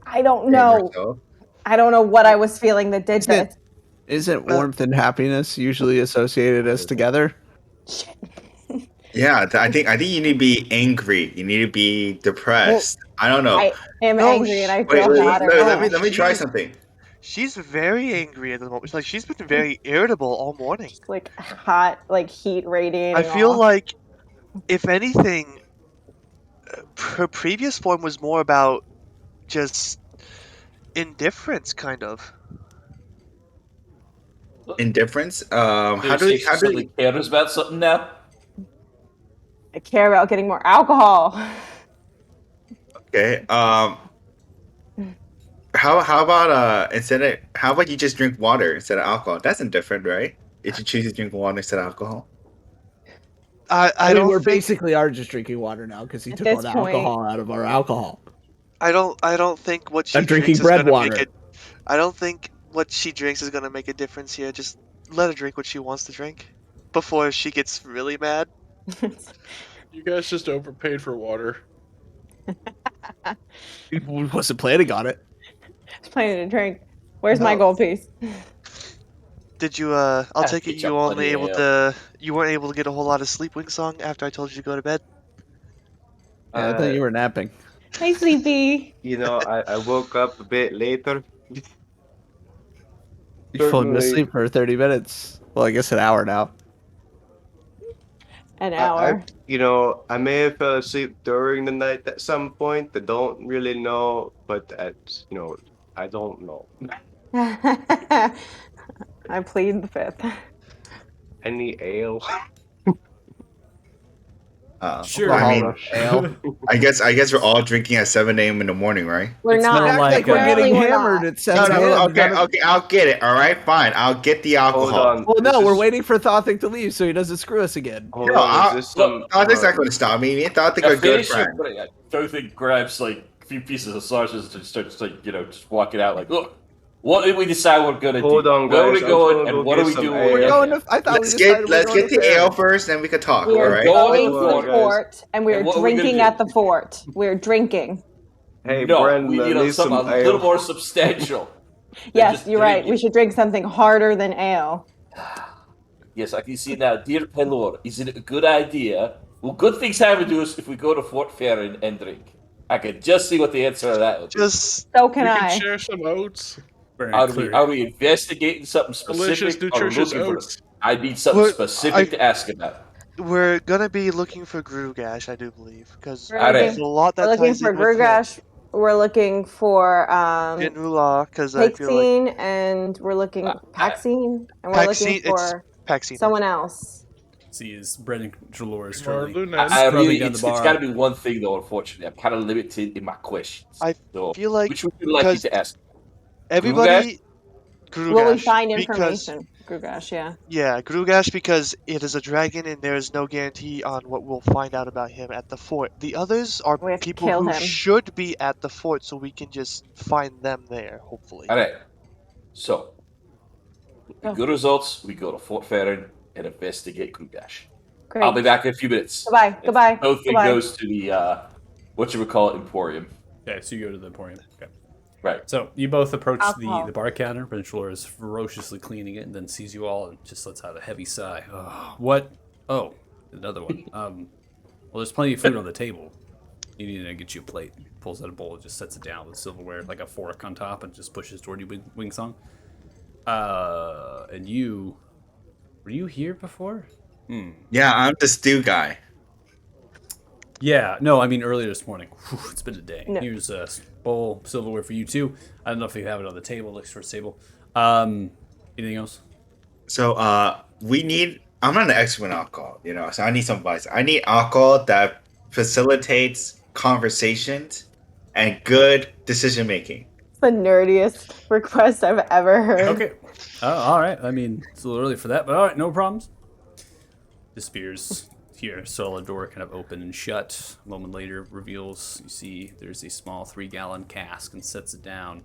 I don't former know. self? I don't know what I was feeling that did this. Isn't warmth and happiness usually associated as together? Shit. Yeah, I think you need to be angry. You need to be depressed. I don't know. I am No, angry and I Wait, feel wait, hotter. let me try She's- something. She's very angry at the moment. Like she's been very irritable all morning. Just like hot, like heat radiating I feel off. like, if anything, her previous form was more about just indifference, kind of. Indifference. How do seriously, we? she How do suddenly we? cares about something now? I care about getting more alcohol. Okay. How about how about you just drink water instead of alcohol? That's indifferent, right? If you choose to drink water instead of alcohol. I I mean, don't we're think basically are just drinking water now because he At took all this the point- alcohol out of our alcohol. I don't think what she I'm drinking drinks is bread gonna water. make it. I don't think what she drinks is gonna make a difference here. Just let her drink what she wants to drink before she gets really mad. You guys just overpaid for water. He wasn't planning on it. Just planning to drink. Where's my No. gold piece? Did you? I'll Ah, take it get you your only bloody able ale. to. You weren't able to get a whole lot of sleep, Wing Song, after I told you to go to bed. Yeah, I thought you were napping. Hey, Sleepy. I woke up a bit later. You fallen Certainly. asleep for 30 minutes. Well, I guess an hour now. An hour. I may have fell asleep during the night at some point. I don't really know, but I don't know. I plead the fifth. Any ale? Sure. I Alcohol mean, ale. I guess we're all drinking at 7 a.m. in the morning, right? We're It's not. not Act like like we're Apparently getting we're hammered not. at 7 No, a.m. okay, I'll get it. All right, fine. I'll get the Hold alcohol. on. Well, this no, we're is- waiting for Thothic to leave so he doesn't screw us again. Hold No, on. Is this some? That's not going to stop me. Me and Thothic are good friends. Tothic grabs like a few pieces of sausages and starts like just walking out like, look, what did we decide we're gonna Hold do? on, Where are guys. we I'm going gonna and go what get are we some doing? ale. when We're we going get to. I thought we Let's decided get we're going the to ale Fair. first, then we could talk. We All are right. going Hold to on, the guys. fort, and we And are what are we gonna drinking do? at the fort. We're drinking. Hey, no, Brendan, we I need need something some a little ale. more substantial. than Yes, just you're right. We drinking. should drink something harder than ale. Yes, I can see now, dear Pelor. Is it a good idea? Will good things happen to us if we go to Fort Fair and drink? I can just see what the answer to that would be. Just So We can can I. share some oats. Very Are clear. we investigating something Delicious, specific or nutritious looking for? oats. I need something Well, specific to ask about. we're gonna be looking for Grugash, I do believe, because We're Alright. there's a lot We're that looking ties for in with him. Grugash. We're looking for Genula, because I feel like Paxine, and we're looking Paxine, and we're looking Paxine. It's for Paxine. someone else. See, as Brendan Jalor is currently Marlon, I scrubbing really, down the it's bar. got to be one thing though. Unfortunately, I'm kind of limited in my questions. I So, feel like which would you like me because to ask? everybody Will we Grugash find because information? Grugash, yeah. Yeah, Grugash, because it is a dragon and there is no guarantee on what we'll find out about him at the fort. The others are We have to people kill who him. should be at the fort, so we can just find them there, hopefully. All right. So, Go. with good results, we go to Fort Farron and investigate Krugash. Great. I'll be back in a few minutes. Goodbye. And Goodbye. Both thing Goodbye. goes to the whatchamacallit Emporium. Okay, so you go to the Emporium. Okay. Right. So you both approach Alcohol. the bar counter. Benchler is ferociously cleaning it and then sees you all and just lets out a heavy sigh. Oh, what? Oh, another one. Well, there's plenty of food on the table. You need to get you a plate. Pulls out a bowl, just sets it down with silverware, like a fork on top, and just pushes toward you, Wing Song. And you, were you here before? Yeah, I'm the stew guy. Yeah, no, I mean earlier this morning. Whew, it's been a day. No. Here's a bowl, silverware for you too. I don't know if you have it on the table. Looks for a table. Anything else? So we need. I'm not an expert in alcohol, so I need some advice. I need alcohol that facilitates conversations and good decision making. It's the nerdiest request I've ever heard. Okay. All right. I mean, it's a little early for that, but all right, no problems. Disappears here. So a door kind of open and shut. A moment later, reveals you see there's a small 3-gallon cask and sets it down.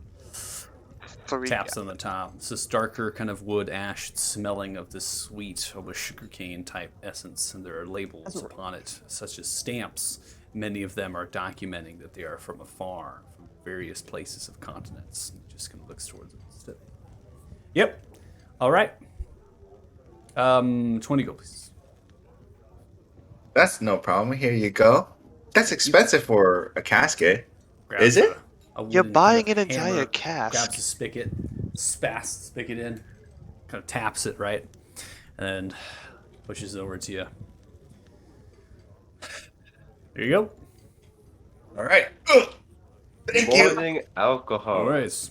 Taps on the top. It's this darker kind of wood ash smelling of this sweet, almost sugarcane type essence, and there are labels upon it, such as stamps. Many of them are documenting that they are from afar, from various places of continents. And just kind of looks towards it. Yep. All right. 20 gold, please. That's no problem. Here you go. That's expensive for a casket. Grabs Is it? a You're wooden buying kind of an entire hammer, cask. Grabs a spigot, spats the spigot in, kind of taps it right, and pushes it over to you. There you go. All right. Ugh. Thank you. Boiling alcohol. All right. Got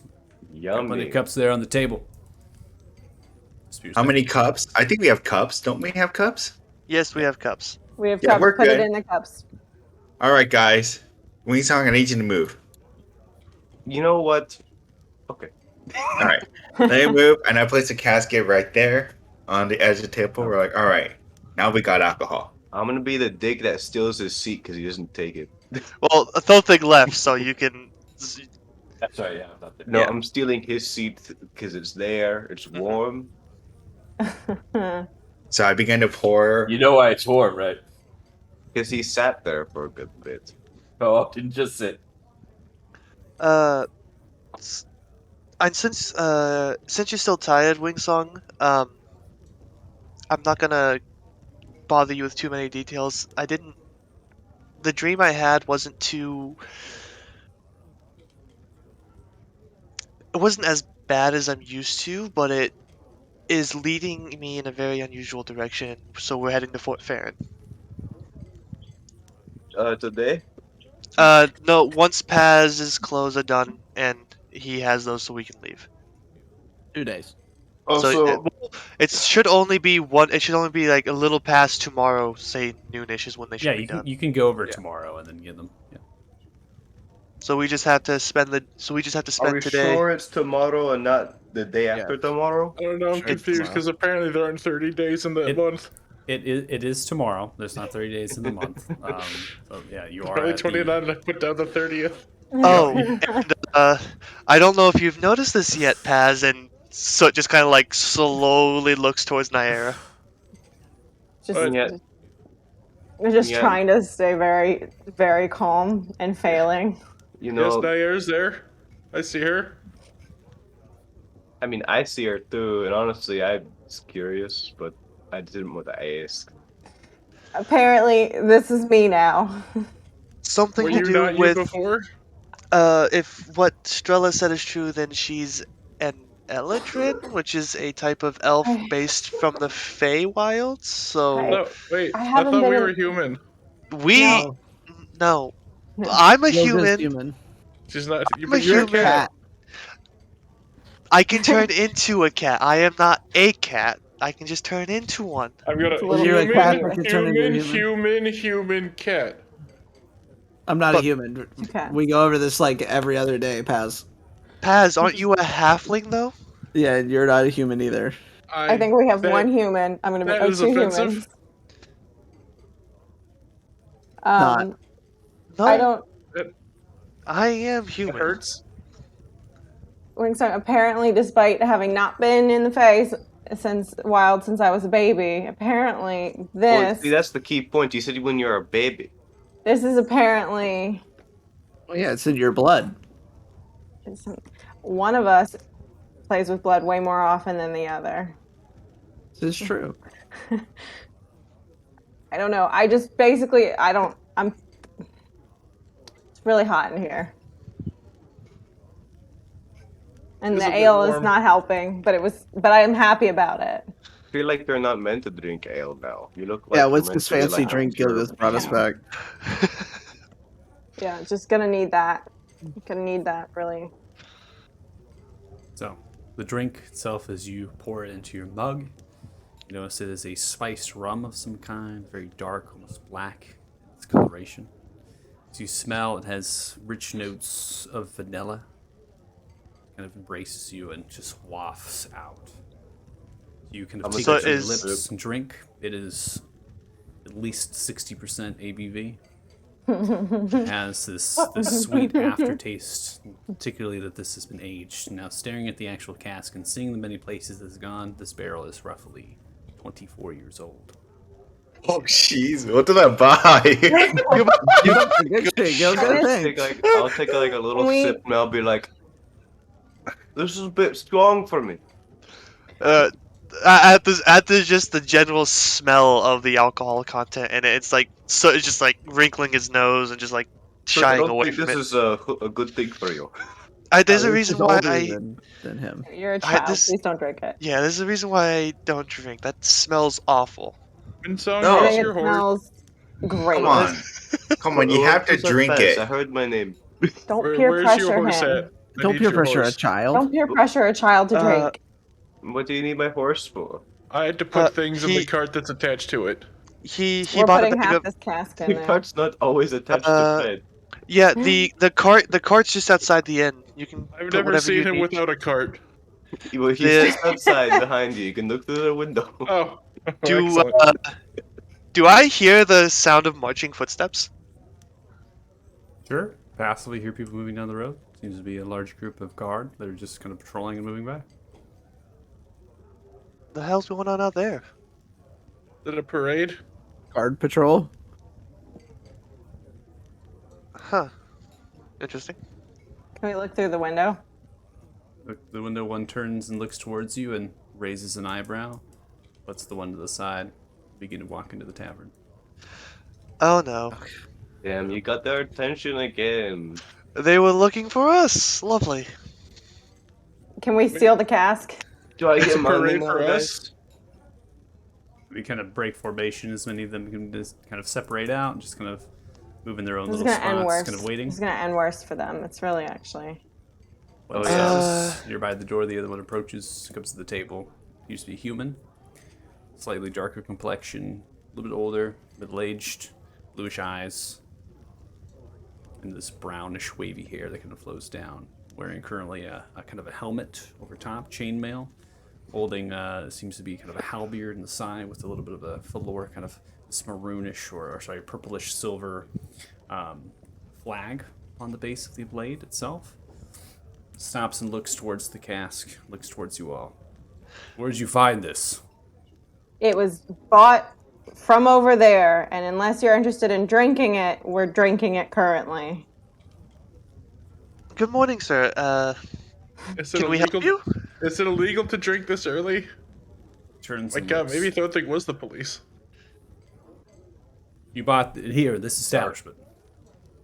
plenty Yummy. of cups there on the table. How many cups? I think we have cups. Don't we have cups? Yes, we have cups. We have Yeah, cups. we're Put good. it in the cups. All right, guys. Wing Song, I need you to move. You know what? Okay. All right. Let me move, and I place a casket right there on the edge of the table. We're like, all right, now we got alcohol. I'm gonna be the dick that steals his seat because he doesn't take it. Well, throw thing left, so you can. Sorry, yeah, I'm not there. No, Yeah. I'm stealing his seat because it's there. It's warm. So I began to pour. You know why it's warm, right? Because he sat there for a good bit. Oh, didn't just sit. And since you're still tired, Wingsong, I'm not gonna bother you with too many details. The dream I had wasn't too. It wasn't as bad as I'm used to, but it is leading me in a very unusual direction. So we're heading to Fort Farron. Today? No, once Paz's clothes are done and he has those, so we can leave. 2 days. So it should only be one. It should only be like a little past tomorrow. Say noonish is when they should Yeah, be you done. can go over tomorrow and then get them. Yeah. So we just have to spend Are we today. sure it's tomorrow and not the day after tomorrow? I don't know. I'm Sure, confused tomorrow. because apparently there aren't 30 days in that It- month. It is tomorrow. There's not 30 days in the month. So yeah, you are Probably at the- 29 and I put down the 30th. Oh, and I don't know if you've noticed this yet, Paz, and so it just kind of like slowly looks towards Nyara. Just, Yeah. we're just Yeah. trying to stay very, very calm and failing. You Yes, know, Nayar's there. I see her. I mean, I see her too, and honestly, I was curious, but I didn't want to ask. Apparently, this is me now. Something Were to you do not with you before? if what Strella said is true, then she's an Eladrin, which is a type of elf based from the Feywild. So No, wait. I I haven't thought been we in- were human. we No. no, No. I'm a Rose is human. human. She's not. I'm But a you're a human. cat. I can turn into a cat. I am not a cat. I can just turn into one. I'm gonna It's a little You're a cat human, that can turn into a human cat. I'm not But- a human. Okay. We go over this like every other day, Paz. Paz, aren't you a halfling though? Yeah, you're not a human either. I think we have that- one human. I'm gonna that or is two offensive. humans. Not. No, I don't. I am It human. hurts. Wingsung, apparently, despite having not been in the face since I was a baby, apparently Well, this see, that's the key point. You said when you're a baby. this is apparently Well, yeah, it's in your blood. one of us plays with blood way more often than the other. This is true. I don't know. I just basically I don't. I'm. It's really hot in here, and It's the a bit ale is warm. not helping. But I am happy about it. I feel like they're not meant to drink ale now. You look like Yeah, you're what's meant this to be fancy like drink pure Gilga's brought us Yeah. back? Yeah, just gonna need that. Gonna need that really. So, the drink itself, as you pour it into your mug, you notice it is a spiced rum of some kind, very dark, almost black in its coloration. As you smell, it has rich notes of vanilla. Kind of embraces you and just wafts out. You kind of take So it to your is- lips and drink. It is at least 60% ABV. Has this sweet aftertaste, particularly that this has been aged. Now, staring at the actual cask and seeing the many places it's gone, this barrel is roughly 24 years old. Oh, jeez. What did I buy? Good shit, Gilga. Thanks. I'll take like a little We- sip and I'll be like, this is a bit strong for me. At the just the general smell of the alcohol content in it, it's like so it's just like wrinkling his nose and just like So I shying don't away think from this it. is a good thing for you. There's a Luke reason is why older I than him. You're a child. this- Please don't drink it. yeah, there's a reason why I don't drink. That smells awful. Winsong, No. I where's think your it horse? smells great. Come on. Come on, you have to Who's that drink fence? it. I heard my name. Don't peer Where's your pressure horse him. at? I Don't need peer your pressure a horse. child. Don't peer pressure a child to drink. What do you need my horse for? I had to put things in the he- cart that's attached to it. He We're bought a putting bag half of this cask in The there. cart's not always attached to bed. yeah the cart's just outside the inn. You can I've put never whatever seen you him need. without a cart. Well, he's The- just outside behind you. You can look through the window. Oh, Do excellent. do I hear the sound of marching footsteps? Sure. Passively hear people moving down the road. Seems to be a large group of guard that are just kind of patrolling and moving by. The hell's going on out there? Is it a parade? Guard patrol. Huh. Interesting. Can we look through the window? The window one turns and looks towards you and raises an eyebrow. Puts the one to the side. Begin to walk into the tavern. Oh no. Damn, you got their attention again. They were looking for us. Lovely. Can we seal the cask? Do I It's get a money parade now, for guys? us. We kind of break formation as many of them can just kind of separate out and just kind of move in their own This is little gonna end spots, worse. kind of waiting. This is gonna end worse for them. It's really actually. One Oh, yeah. stops nearby the door, the other one approaches, comes to the table. Used to be human. Slightly darker complexion, a little bit older, middle-aged, bluish eyes, and this brownish wavy hair that kind of flows down. Wearing currently a kind of a helmet over top, chainmail. Holding seems to be kind of a halberd in the side with a little bit of a velour, kind of this maroonish or sorry, purplish silver flag on the base of the blade itself. Stops and looks towards the cask, looks towards you all. Where'd you find this? It was bought from over there, and unless you're interested in drinking it, we're drinking it currently. Good morning, sir. Is it Can we help illegal? you? Is it illegal to drink this early? Turns My and God, looks. maybe thought it was the police. You bought it here, this establishment.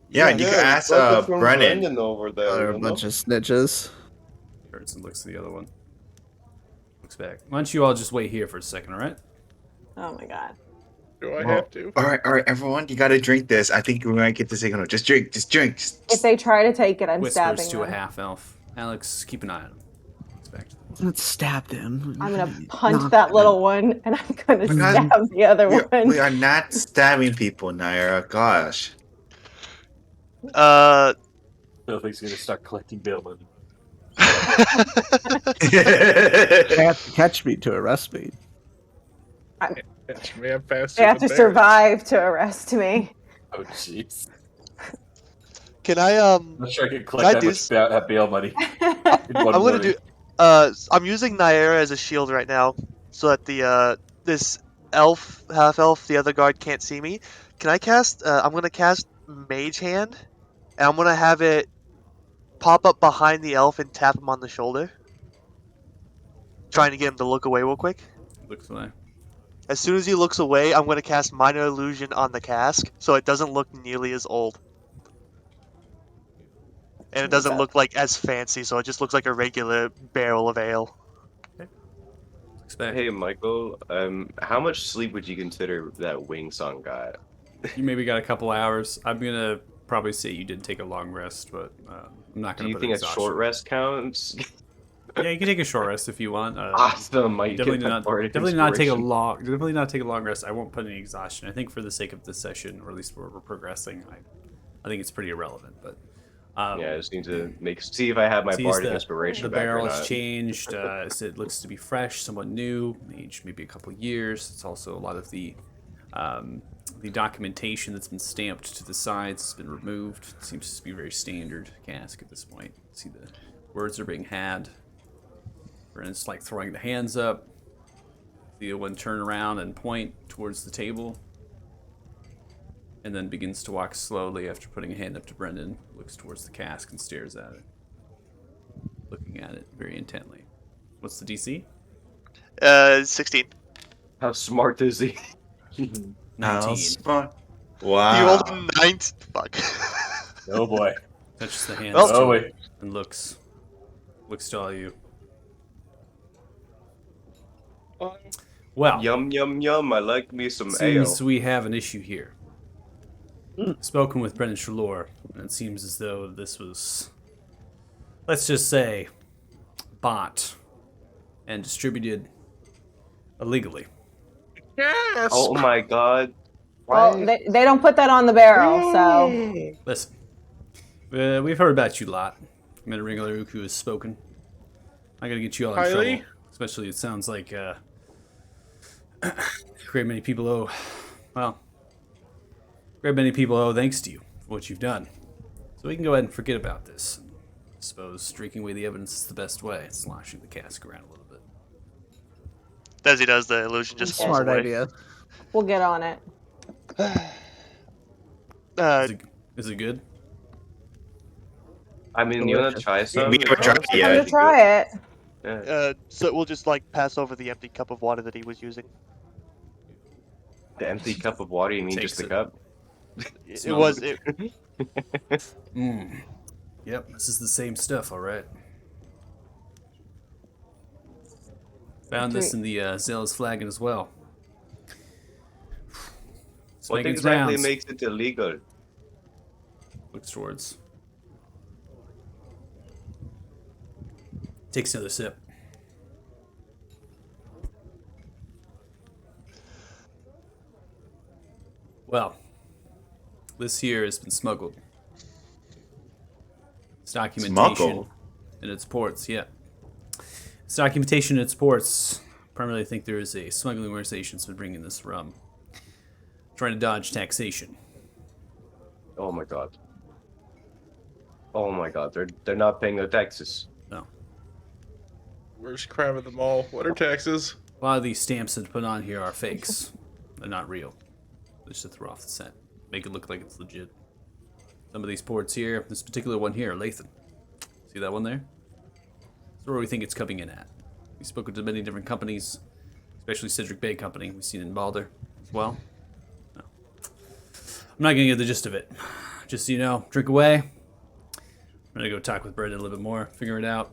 Yeah, you can ask got it from Brennan. over there. They're you a know? bunch of snitches. Turns and looks to the other one. Looks back. Why don't you all just wait here for a second, alright? Oh my god. Do I Well, have to? all right, everyone, you gotta drink this. I think we might get the signal. Just drink. If they try to take it, I'm Whispers stabbing to them. a half elf. Alex, keep an eye on him. Looks back to the Let's stab them. I'm gonna punch Knock that them. little one, and I'm gonna We're not- stab the other one. we are not stabbing people, Naira. Gosh. I don't think he's gonna start collecting bail money. They have to catch me to arrest me. Catch me up faster They have than to bears. survive to arrest me. Oh jeez. Can I I'm not sure I can collect I that do much bail money in one I'm gonna morning. do. I'm using Nyera as a shield right now, so that the this elf, half elf, the other guard can't see me. Can I cast? I'm gonna cast Mage Hand, and I'm gonna have it pop up behind the elf and tap him on the shoulder, trying to get him to look away real quick. Looks away. As soon as he looks away, I'm gonna cast Minor Illusion on the cask, so it doesn't look nearly as old, and it doesn't look like as fancy. So it just looks like a regular barrel of ale. Expect. Hey, Michael. How much sleep would you consider that wing song got? You maybe got a couple hours. I'm gonna probably say you did take a long rest, but I'm not Do gonna you put think a exhaustion. short rest counts? Yeah, you can take a short rest if you want. Awesome. Might Definitely get that not. bardic Definitely not take a inspiration. long. Definitely not take a long rest. I won't put any exhaustion. I think for the sake of this session, or at least where we're progressing, I think it's pretty irrelevant. But Yeah, I just need to see if I have my sees bardic inspiration the back or barrel has not. changed. So it looks to be fresh, somewhat new, aged maybe a couple of years. It's also a lot of the documentation that's been stamped to the sides has been removed. It seems to be very standard cask at this point. See the words are being had. Brennan's like throwing the hands up. The one turn around and point towards the table. And then begins to walk slowly after putting a hand up to Brendan. Looks towards the cask and stares at it. Looking at it very intently. What's the DC? 16. How smart is he? 19. Smart. You rolled a Wow. 9. Fuck. Oh boy. Touches the hands Well- to Oh it wait. and looks to all you. Well, Yum yum yum. I like me some ale. seems we have an issue here. Spoken with Brendan Shalor, and it seems as though this was, let's just say, bought and distributed illegally. Yes. Oh my god. Well, Why? they don't put that on the barrel, so Listen, we've heard about you a lot. Minaringalu who has spoken. I'm gonna get you all in Kylie? trouble. Especially, it sounds like great many people owe. Well, great many people owe thanks to you for what you've done. So we can go ahead and forget about this. I suppose drinking away the evidence is the best way. Sloshing the cask around a little bit. As he does, the illusion just falls Smart away. idea. we'll get on it. Is it good? I mean, you wanna Delicious. try some? We haven't tried it I'm yet. gonna try it. Yeah. So we'll just like pass over the empty cup of water that he was using. The empty cup of water. You mean Takes just the it. cup? It Smells was. It, Yep, this is the same stuff, all right. Found this in the Zealous flagon as well. It's What making its exactly rounds. makes it illegal? Looks towards. Takes another sip. Well, this here has been smuggled. It's documentation Smuggled? in its ports, yeah. It's documentation in its ports. Primarily think there is a smuggling organization that's been bringing this rum. Trying to dodge taxation. Oh my god. Oh my god. They're not paying their taxes. No. Worst crime of them all. What are taxes? A lot of these stamps that put on here are fakes. They're not real. Just to throw off the scent. Make it look like it's legit. Some of these ports here, this particular one here, Lathan. See that one there? That's where we think it's coming in at. We've spoken to many different companies, especially Cedric Bay Company. We've seen it in Balder as well. No. I'm not gonna get the gist of it. Just so you know, drink away. I'm gonna go talk with Brendan a little bit more, figure it out.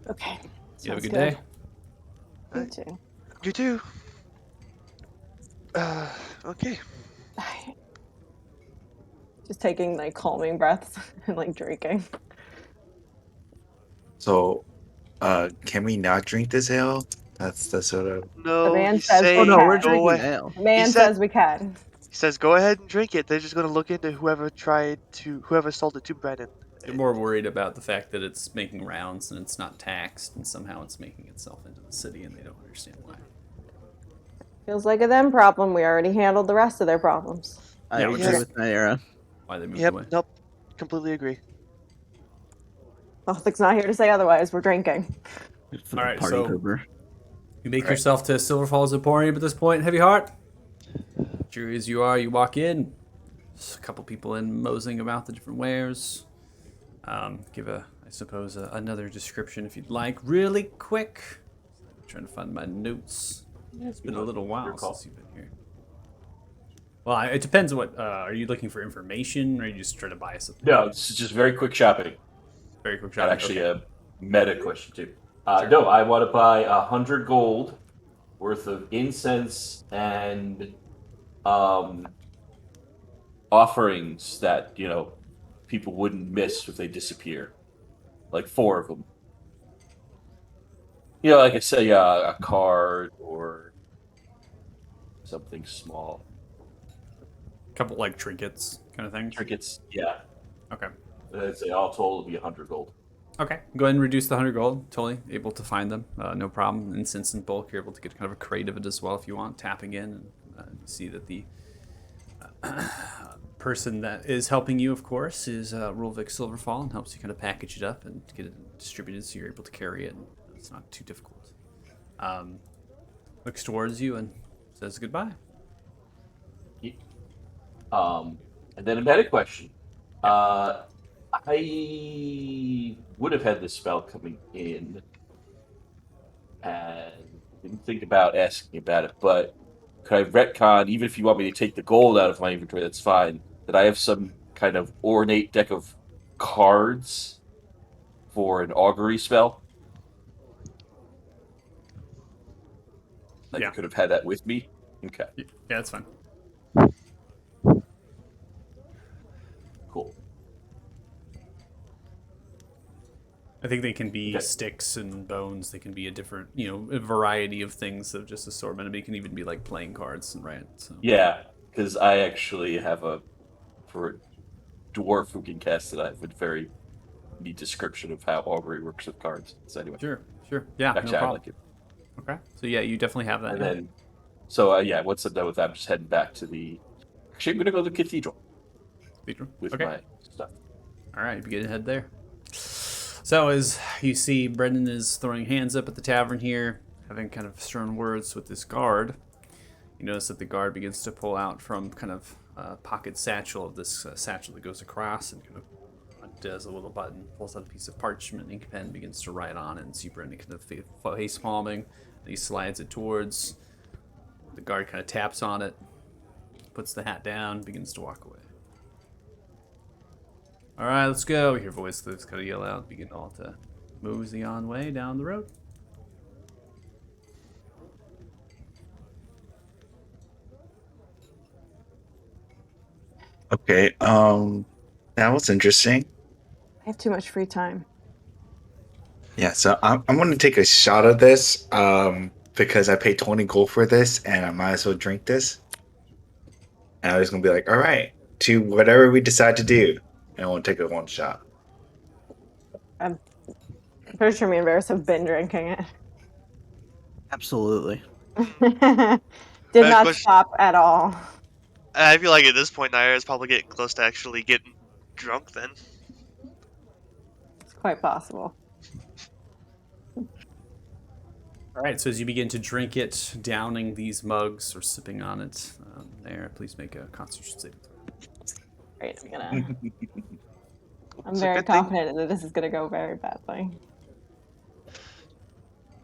Okay. You have a Sounds good day. You too. you too. Okay. Just taking like calming breaths and like drinking. So, can we not drink this ale? That's the sort of. No, The man he's says saying Oh no, we're Okay. go drinking ahead. ale. The man He said- says we can. He says, "Go ahead and drink it." They're just gonna look into whoever sold it to Brennan, They're more worried about the fact that it's making rounds and it's not taxed, and somehow it's making itself into the city, and they don't understand why. Feels like a them problem. We already handled the rest of their problems. I Yeah, agree which is with Naira. why they moved Yep. away. Nope. Completely agree. Balthic's not here to say otherwise. We're drinking. It's All a right, party so pooper. you make Right. yourself to Silver Falls Emporium at this point, Heavy Heart. Sure as you are, you walk in. There's a couple people in moseying about the different wares. Give I suppose, another description if you'd like, really quick. I'm trying to find my notes. It's been a little while since you've been here. Well, it depends. What are you looking for information, or are you just trying to buy something? No, it's just very quick shopping. Very quick And shopping. actually Okay. a meta question too. Sure. No, I want to buy 100 gold worth of incense and offerings that people wouldn't miss if they disappear. Like 4 of them. Like I say, a card or something small. Couple like trinkets, kind of thing. Trinkets, yeah. Okay. I'd say all told it'll be 100 gold. Okay. Go ahead and reduce the 100 gold. Totally able to find them. No problem. Incense in bulk. You're able to get kind of a crate of it as well if you want. Tapping in and see that the person that is helping you, of course, is Rulvik Silverfall, and helps you kind of package it up and get it distributed so you're able to carry it. And it's not too difficult. Looks towards you and says goodbye. And then a meta question. I would have had this spell coming in and didn't think about asking about it, but could I retcon, even if you want me to take the gold out of my inventory, that's fine, that I have some kind of ornate deck of cards for an augury spell? Like I Yeah. could have had that with me? Okay, Yeah, that's fine. cool. I think they can be Okay. sticks and bones. They can be a different, a variety of things of just assortment. And they can even be like playing cards, right? So. Yeah, because I actually have for a dwarf who can cast it, I have a very neat description of how augury works with cards. So anyway, Sure. Yeah, actually, no I problem. like it. Okay. So yeah, you definitely have that. And yeah. then, so once I'm done with that, I'm just heading back to the. Actually, I'm gonna go to the cathedral with Okay. my stuff. All right, you begin to head there. So as you see, Brendan is throwing hands up at the tavern here, having kind of stern words with this guard. You notice that the guard begins to pull out from kind of pocket satchel of this satchel that goes across and kind of does a little button, pulls out a piece of parchment, ink pen, begins to write on it, and see Brendan kind of face palming. And he slides it towards. The guard kind of taps on it, puts the hat down, begins to walk away. All right, let's go. You hear voice that's kind of yell out, begin all to mosey on way down the road. Okay. That was interesting. I have too much free time. Yeah. So I'm going to take a shot of this. Because I paid 20 gold for this, and I might as well drink this. And I'm just going to be like, all right, to whatever we decide to do, and I want to take a one shot. I'm pretty sure me and Varys have been drinking it. Absolutely. Did not question- stop at all. I feel like at this point, Naira is probably getting close to actually getting drunk then. It's quite possible. All right, so as you begin to drink it, downing these mugs or sipping on it, please make a Constitution saving throw. Great, I'm It's a very good thing- confident that this is going to go very badly.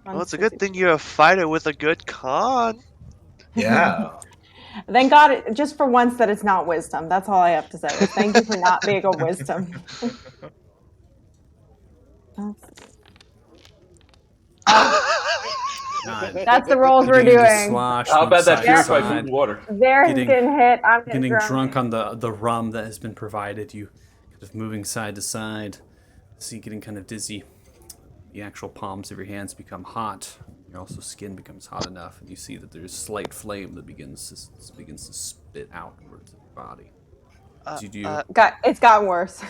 Well, it's a good thing you're a fighter with a good con. Yeah. Thank God, just for once, that it's not wisdom. That's all I have to say. Thank you for not being a wisdom. That's the rolls we're Beginning to doing. slosh How from about that side to purified side. food and water? Varys Getting- getting hit. I'm Getting getting drunk on the rum that has been provided, you kind of moving side to side, see getting kind of dizzy. The actual palms of your hands become hot. Your also skin becomes hot enough, and you see that there's slight flame that begins to spit outwards of your body. As you do, It's gotten worse.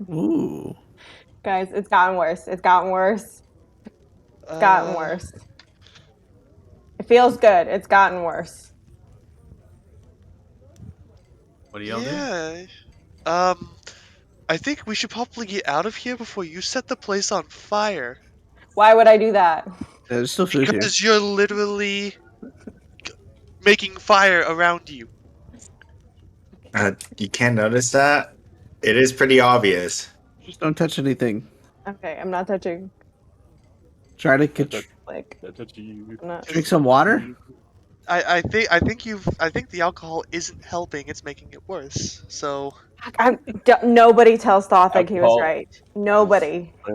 Ooh. Guys, it's gotten worse. It's gotten worse. It's gotten worse. It feels good. It's gotten worse. What do y'all do? Yeah. I think we should probably get out of here before you set the place on fire. Why would I do that? There's still food here. Because you're literally making fire around you. You can't notice that? It is pretty obvious. Just don't touch anything. Okay, I'm not touching. Try to get, Like, I'm not. drink some water. I think the alcohol isn't helping. It's making it worse. So Nobody tells Thothic he was Alcohol right.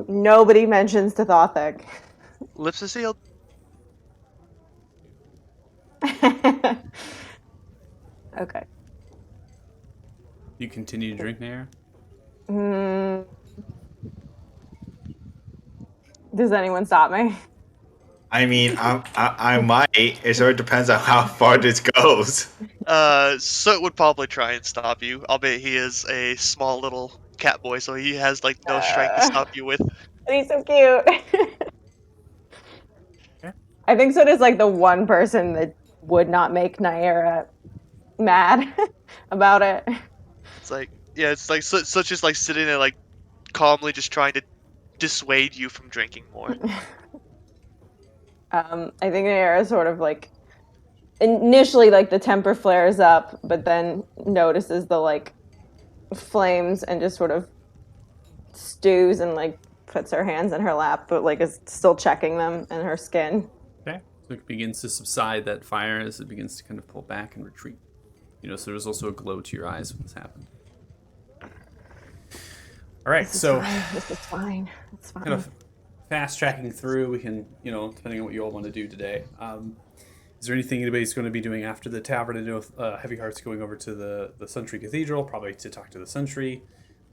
Nobody mentions to Thothic. lips are sealed. Okay. You continue to drink, Nair? Mm. Does anyone stop me? I mean, I might. It sort of depends on how far this goes. Soot would probably try and stop you. Albeit he is a small little cat boy, so he has like no strength to stop you with. He's so cute. Okay. I think Soot is like the one person that would not make Naira mad about it. It's like it's like Soot's just like sitting there like calmly just trying to dissuade you from drinking more. I think Naira is sort of like initially like the temper flares up, but then notices the like flames and just sort of stews and like puts her hands in her lap, but like is still checking them in her skin. Okay. So it begins to subside, that fire, as it begins to kind of pull back and retreat. You know, so there's also a glow to your eyes when this happened. All right, so This is fine. It's fine. kind of fast tracking through, we can, you know, depending on what you all want to do today. Is there anything anybody's going to be doing after the tavern? I know Heavy Heart's going over to the Sentry Cathedral, probably to talk to the Sentry,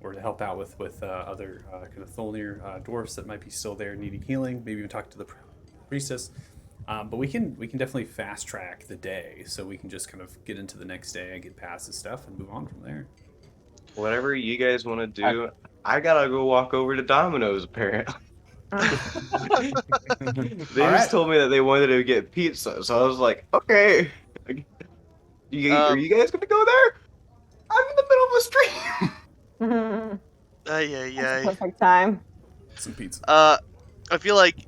or to help out with other kind of Tholnir dwarfs that might be still there needing healing. Maybe even talk to the priestess. But we can definitely fast track the day, so we can just kind of get into the next day and get past this stuff and move on from there. Whatever you guys want to do, I gotta go walk over to Domino's. Apparently, they just told me that they wanted to get pizza, so I was like, okay. Are you guys gonna go there? I'm in the middle of a stream. Yeah. Perfect time. Some pizza. I feel like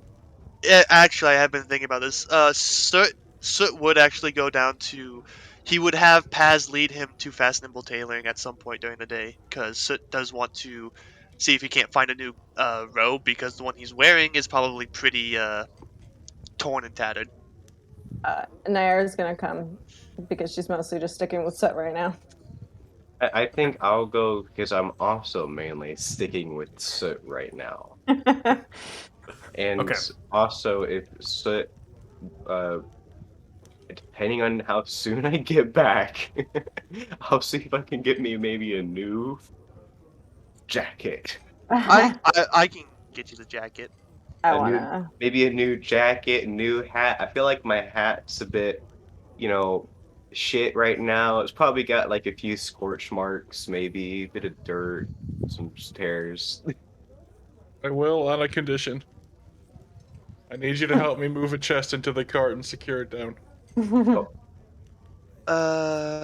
actually I have been thinking about this. Soot would actually go down to. He would have Paz lead him to Fast Nimble Tailoring at some point during the day, because Soot does want to see if he can't find a new robe, because the one he's wearing is probably pretty torn and tattered. Naira's gonna come because she's mostly just sticking with Soot right now. I think I'll go because I'm also mainly sticking with Soot right now. And Okay. also, if Soot, depending on how soon I get back, I'll see if I can get me maybe a new jacket. I can get you the jacket. I wanna. Maybe a new jacket, a new hat. I feel like my hat's a bit, shit right now. It's probably got like a few scorch marks, maybe a bit of dirt, some tears. I will on a condition. I need you to help me move a chest into the cart and secure it down.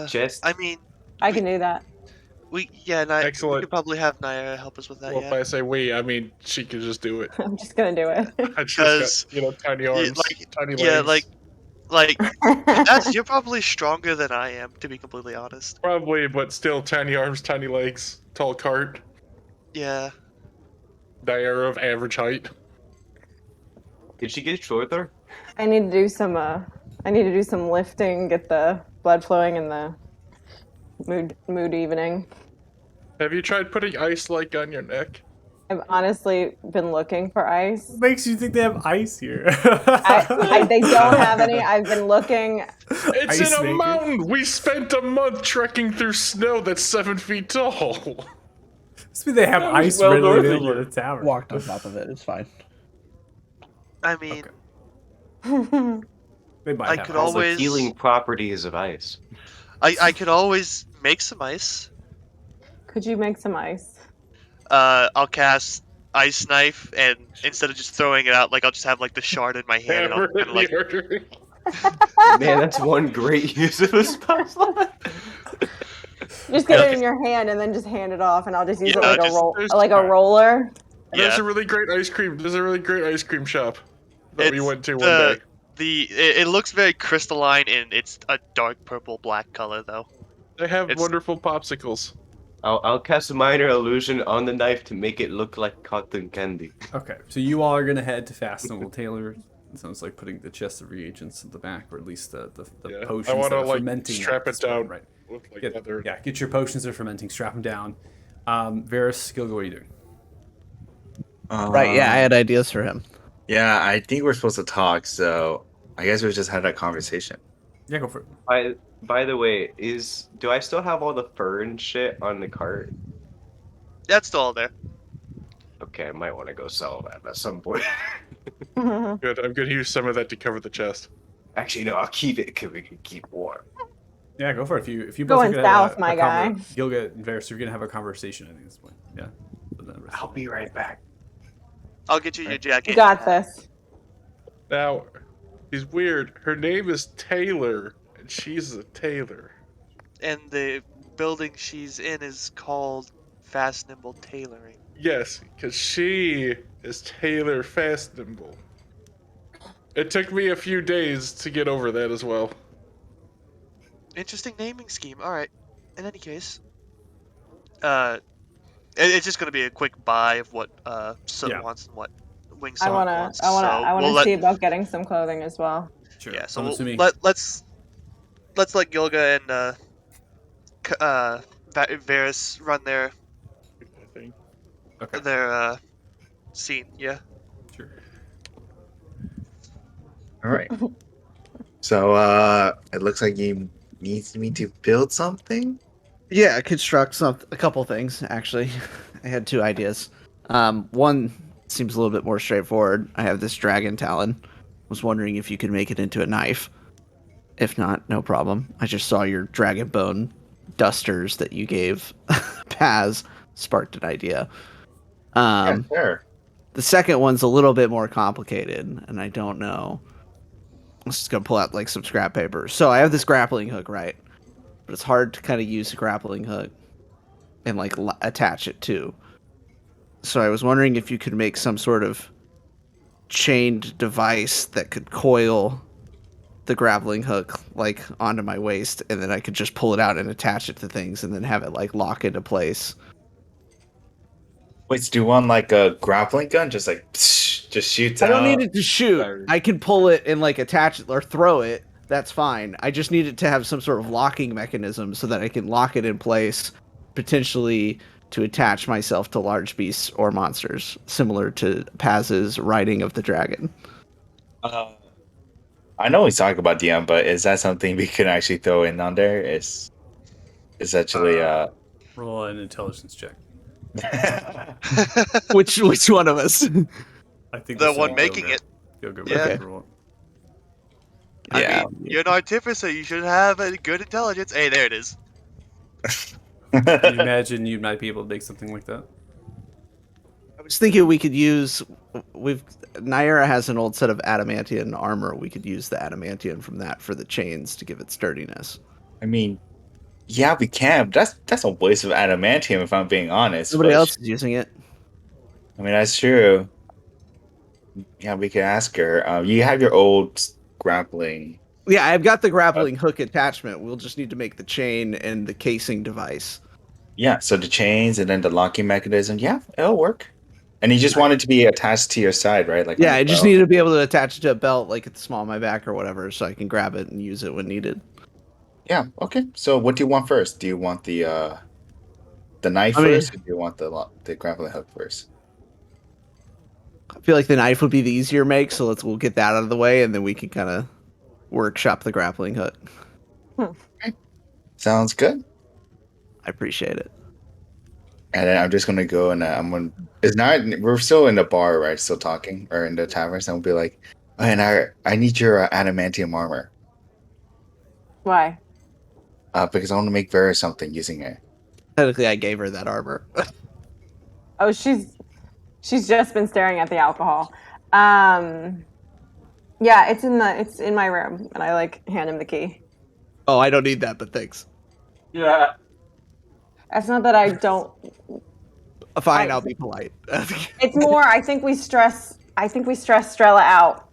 Chest. I mean, I can do that. we Excellent. could probably have Naira help us with that. Well, if I say we, I mean she could just do it. I'm just gonna do it. She's got, tiny arms, tiny legs. Yeah, like you're probably stronger than I am, to be completely honest. Probably, but still tiny arms, tiny legs, tall cart. Yeah. Naira of average height. Did she get shorter? I need to do some. I need to do some lifting, get the blood flowing, and the mood evening. Have you tried putting ice like on your neck? I've honestly been looking for ice. What makes you think they have ice here? They don't have any. I've been looking. It's Ice in a maker? mountain. We spent a month trekking through snow that's 7 feet tall. Must be they have That was ice well readily north of available you. at the tavern. Walked on top of it. It's fine. I mean, They might I have could ice. Also, always- healing properties of ice. I could always make some ice. Could you make some ice? I'll cast Ice Knife, and instead of just throwing it out, like I'll just have like the shard in my hand, and I'll Hammer kind in of like the artery. Man, that's one great use of a spell slot. Just get Okay. it in your hand and then just hand it off, and I'll just use it Yeah, like a just- like a roller. There's yeah. a really great ice cream. There's a really great ice cream shop that we It's went to one day. it looks very crystalline, and it's a dark purple black color though. They have It's- wonderful popsicles. I'll cast a minor illusion on the knife to make it look like cotton candy. Okay, so you all are gonna head to Fashionable Tailor. It sounds like putting the chest of reagents at the back, or at least the Yeah, potions I want that to are like fermenting. strap at it this point, down right? with like Get, leather. yeah, get your potions that are fermenting. Strap them down. Varys, Gilgo, what are you doing? Right, yeah, I had ideas for him. Yeah, I think we're supposed to talk, so I guess we just had that conversation. Yeah, go for it. By the way, do I still have all the fur and shit on the cart? That's still all there. Okay, I might want to go sell that at some point. Good. I'm gonna use some of that to cover the chest. Actually, no, I'll keep it because we can keep warm. Yeah, go for it. If you both Going are gonna have south, my guy. Gilga and Varys, you're gonna have a conversation. I think at this point. Yeah. But then the rest I'll of be right back. I'll get you your jacket. You got this. Now, she's weird. Her name is Taylor, and she's a tailor. And the building she's in is called Fast Nimble Tailoring. Yes, because she is Taylor Fashionable. It took me a few days to get over that as well. Interesting naming scheme. All right. In any case, it's just gonna be a quick buy of what Soot Yeah. wants and what I Wingstop wanna, wants. I wanna, so I wanna we'll see let, about getting some clothing as well. Sure. yeah. So I'm assuming. let's let Gilga and Varys run their I think. Okay. scene. Yeah. Sure. All right. So it looks like you needs me to build something. Yeah, construct a couple things actually. I had two ideas. One seems a little bit more straightforward. I have this dragon talon. Was wondering if you could make it into a knife. If not, no problem. I just saw your dragon bone dusters that you gave Paz sparked an idea. Yeah, sure. The second one's a little bit more complicated, and I don't know. I'm just gonna pull out like some scrap paper. So I have this grappling hook, right? But it's hard to kind of use a grappling hook and like attach it to. So I was wondering if you could make some sort of chained device that could coil the grappling hook like onto my waist, and then I could just pull it out and attach it to things, and then have it like lock into place. Wait, so do you want like a grappling gun? Just like just shoots I out. don't need it to shoot. Or- I can pull it and like attach it or throw it. That's fine. I just need it to have some sort of locking mechanism so that I can lock it in place, potentially to attach myself to large beasts or monsters, similar to Paz's riding of the dragon. I know he's talking about DM, but is that something we can actually throw in on there? Is actually Roll an intelligence check. Which one of us? I think The this would one be making Gilga. it. Gilga, Yeah. okay. Roll. I Yeah. mean, you're an artificer. You should have a good intelligence. Hey, there it is. Can you imagine you might be able to make something like that? I was thinking we could use. Naira has an old set of adamantium armor. We could use the adamantium from that for the chains to give it sturdiness. I mean, yeah, we can. But that's a waste of adamantium, if I'm being honest. Nobody But else is using it. I mean, that's true. Yeah, we can ask her. You have your old grappling. Yeah, I've got the grappling hook attachment. We'll just need to make the chain and the casing device. Yeah, so the chains and then the locking mechanism. Yeah, it'll work. And you just want it to be attached to your side, right? Like Yeah, on I your just belt. need to be able to attach it to a belt, like at the small of my back or whatever, so I can grab it and use it when needed. Yeah. Okay. So, what do you want first? Do you want the knife I mean- first, or do you want the grappling hook first? I feel like the knife would be the easier make, so we'll get that out of the way, and then we can kind of workshop the grappling hook. Sounds good. I appreciate it. And then I'm just gonna go and I'm gonna. It's not. We're still in the bar, right? Still talking, or in the tavern. So I'll be like, oh, and I need your adamantium armor, Why? because I want to make Vera something using it. Technically, I gave her that armor. Oh, she's just been staring at the alcohol. Yeah, it's in my room, and I like hand him the key. Oh, I don't need that, but thanks. Yeah. It's not that I don't. Fine, I'll be polite. It's more. I think we stress Strella out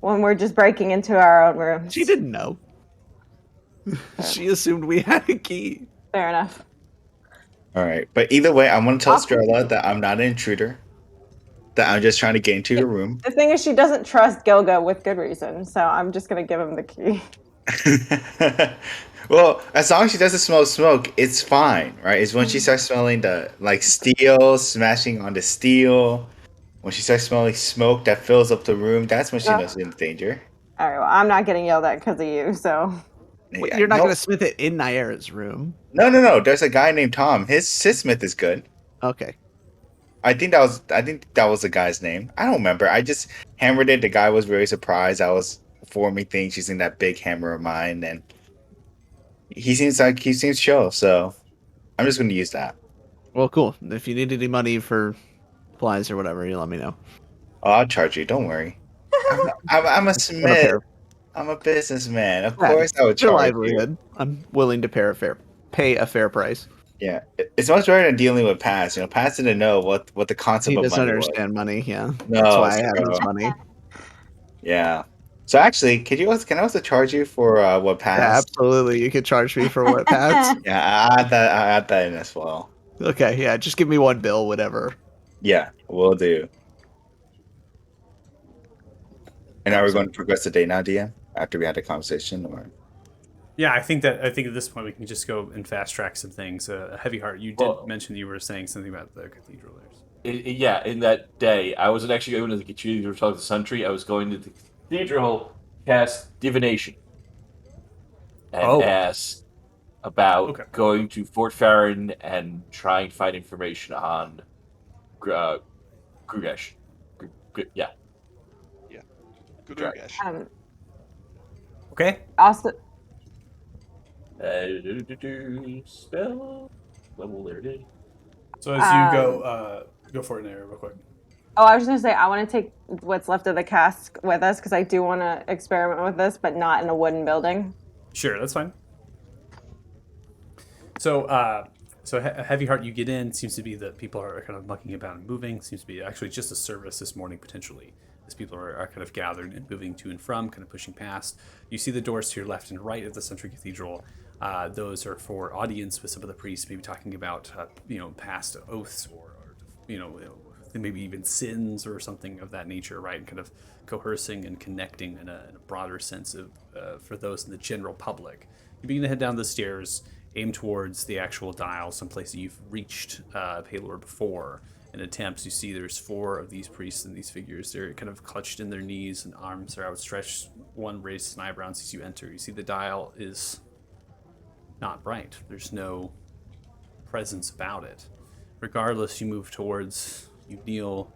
when we're just breaking into our own rooms. She didn't know. She assumed we had a key. Fair enough. All right, but either way, I want to tell Awkward. Strella that I'm not an intruder. That I'm just trying to get into your room. The thing is, she doesn't trust Gilga with good reason, so I'm just gonna give him the key. Well, as long as she doesn't smell smoke, it's fine, right? It's when she starts smelling the steel smashing on the steel. When she starts smelling smoke that fills up the room, that's when she knows she's in danger. All right. Well, I'm not getting yelled at because of you, so. Wait, Yeah, you're not no, going to smith it in Nyera's room? no. There's a guy named Tom. His smith is good. Okay. I think that was the guy's name. I don't remember. I just hammered it. The guy was very surprised. I was forming things using that big hammer of mine, and he seems chill. So I'm just going to use that. Well, cool. If you need any money for supplies or whatever, you let me know. Oh, I'll charge you. Don't worry. I'm a What a smith. pair. I'm a businessman. Of Yeah, course, I would it's your charge you. livelihood. I'm willing to pay a fair price. Yeah, it's much better than dealing with Paz. Paz didn't know what the concept He of doesn't money was. understand money. Yeah, No, that's why I have so, this money. yeah. So actually, can I also charge you for what Yeah, Paz? absolutely. You could charge me for what, Pats? Yeah, I add that in as well. Okay, yeah, just give me one bill, whatever. Yeah, we'll do. And are we going to progress the day now, DM? After we had the conversation, or? Yeah, I think at this point we can just go and fast track some things. Heavy Heart, you did mention you were saying something about the cathedral there. Yeah, in that day, I wasn't actually going to the cathedral to talk to Sentry. I was going to the cathedral cast divination and ask about going to Fort Farron and trying to find information on Grugesh. Yeah. Yeah. Grugesh. Okay. Also, Spell level there it is. So as you go for it in there real quick. Oh, I was just gonna say I want to take what's left of the cask with us because I do want to experiment with this, but not in a wooden building. Sure, that's fine. So, Heavy Heart, you get in. Seems to be that people are kind of mucking about and moving. Seems to be actually just a service this morning potentially, as people are kind of gathered and moving to and from, kind of pushing past. You see the doors to your left and right of the Central Cathedral. Those are for audience with some of the priests, maybe talking about past oaths or maybe even sins or something of that nature, right? And kind of coercing and connecting in a broader sense of for those in the general public. You begin to head down the stairs, aim towards the actual dial, someplace that you've reached Palor before. In attempts, you see there's 4 of these priests and these figures. They're kind of clutched in their knees and arms are outstretched. One raises an eyebrow and sees you enter. You see the dial is not bright. There's no presence about it. Regardless, you move towards, you kneel,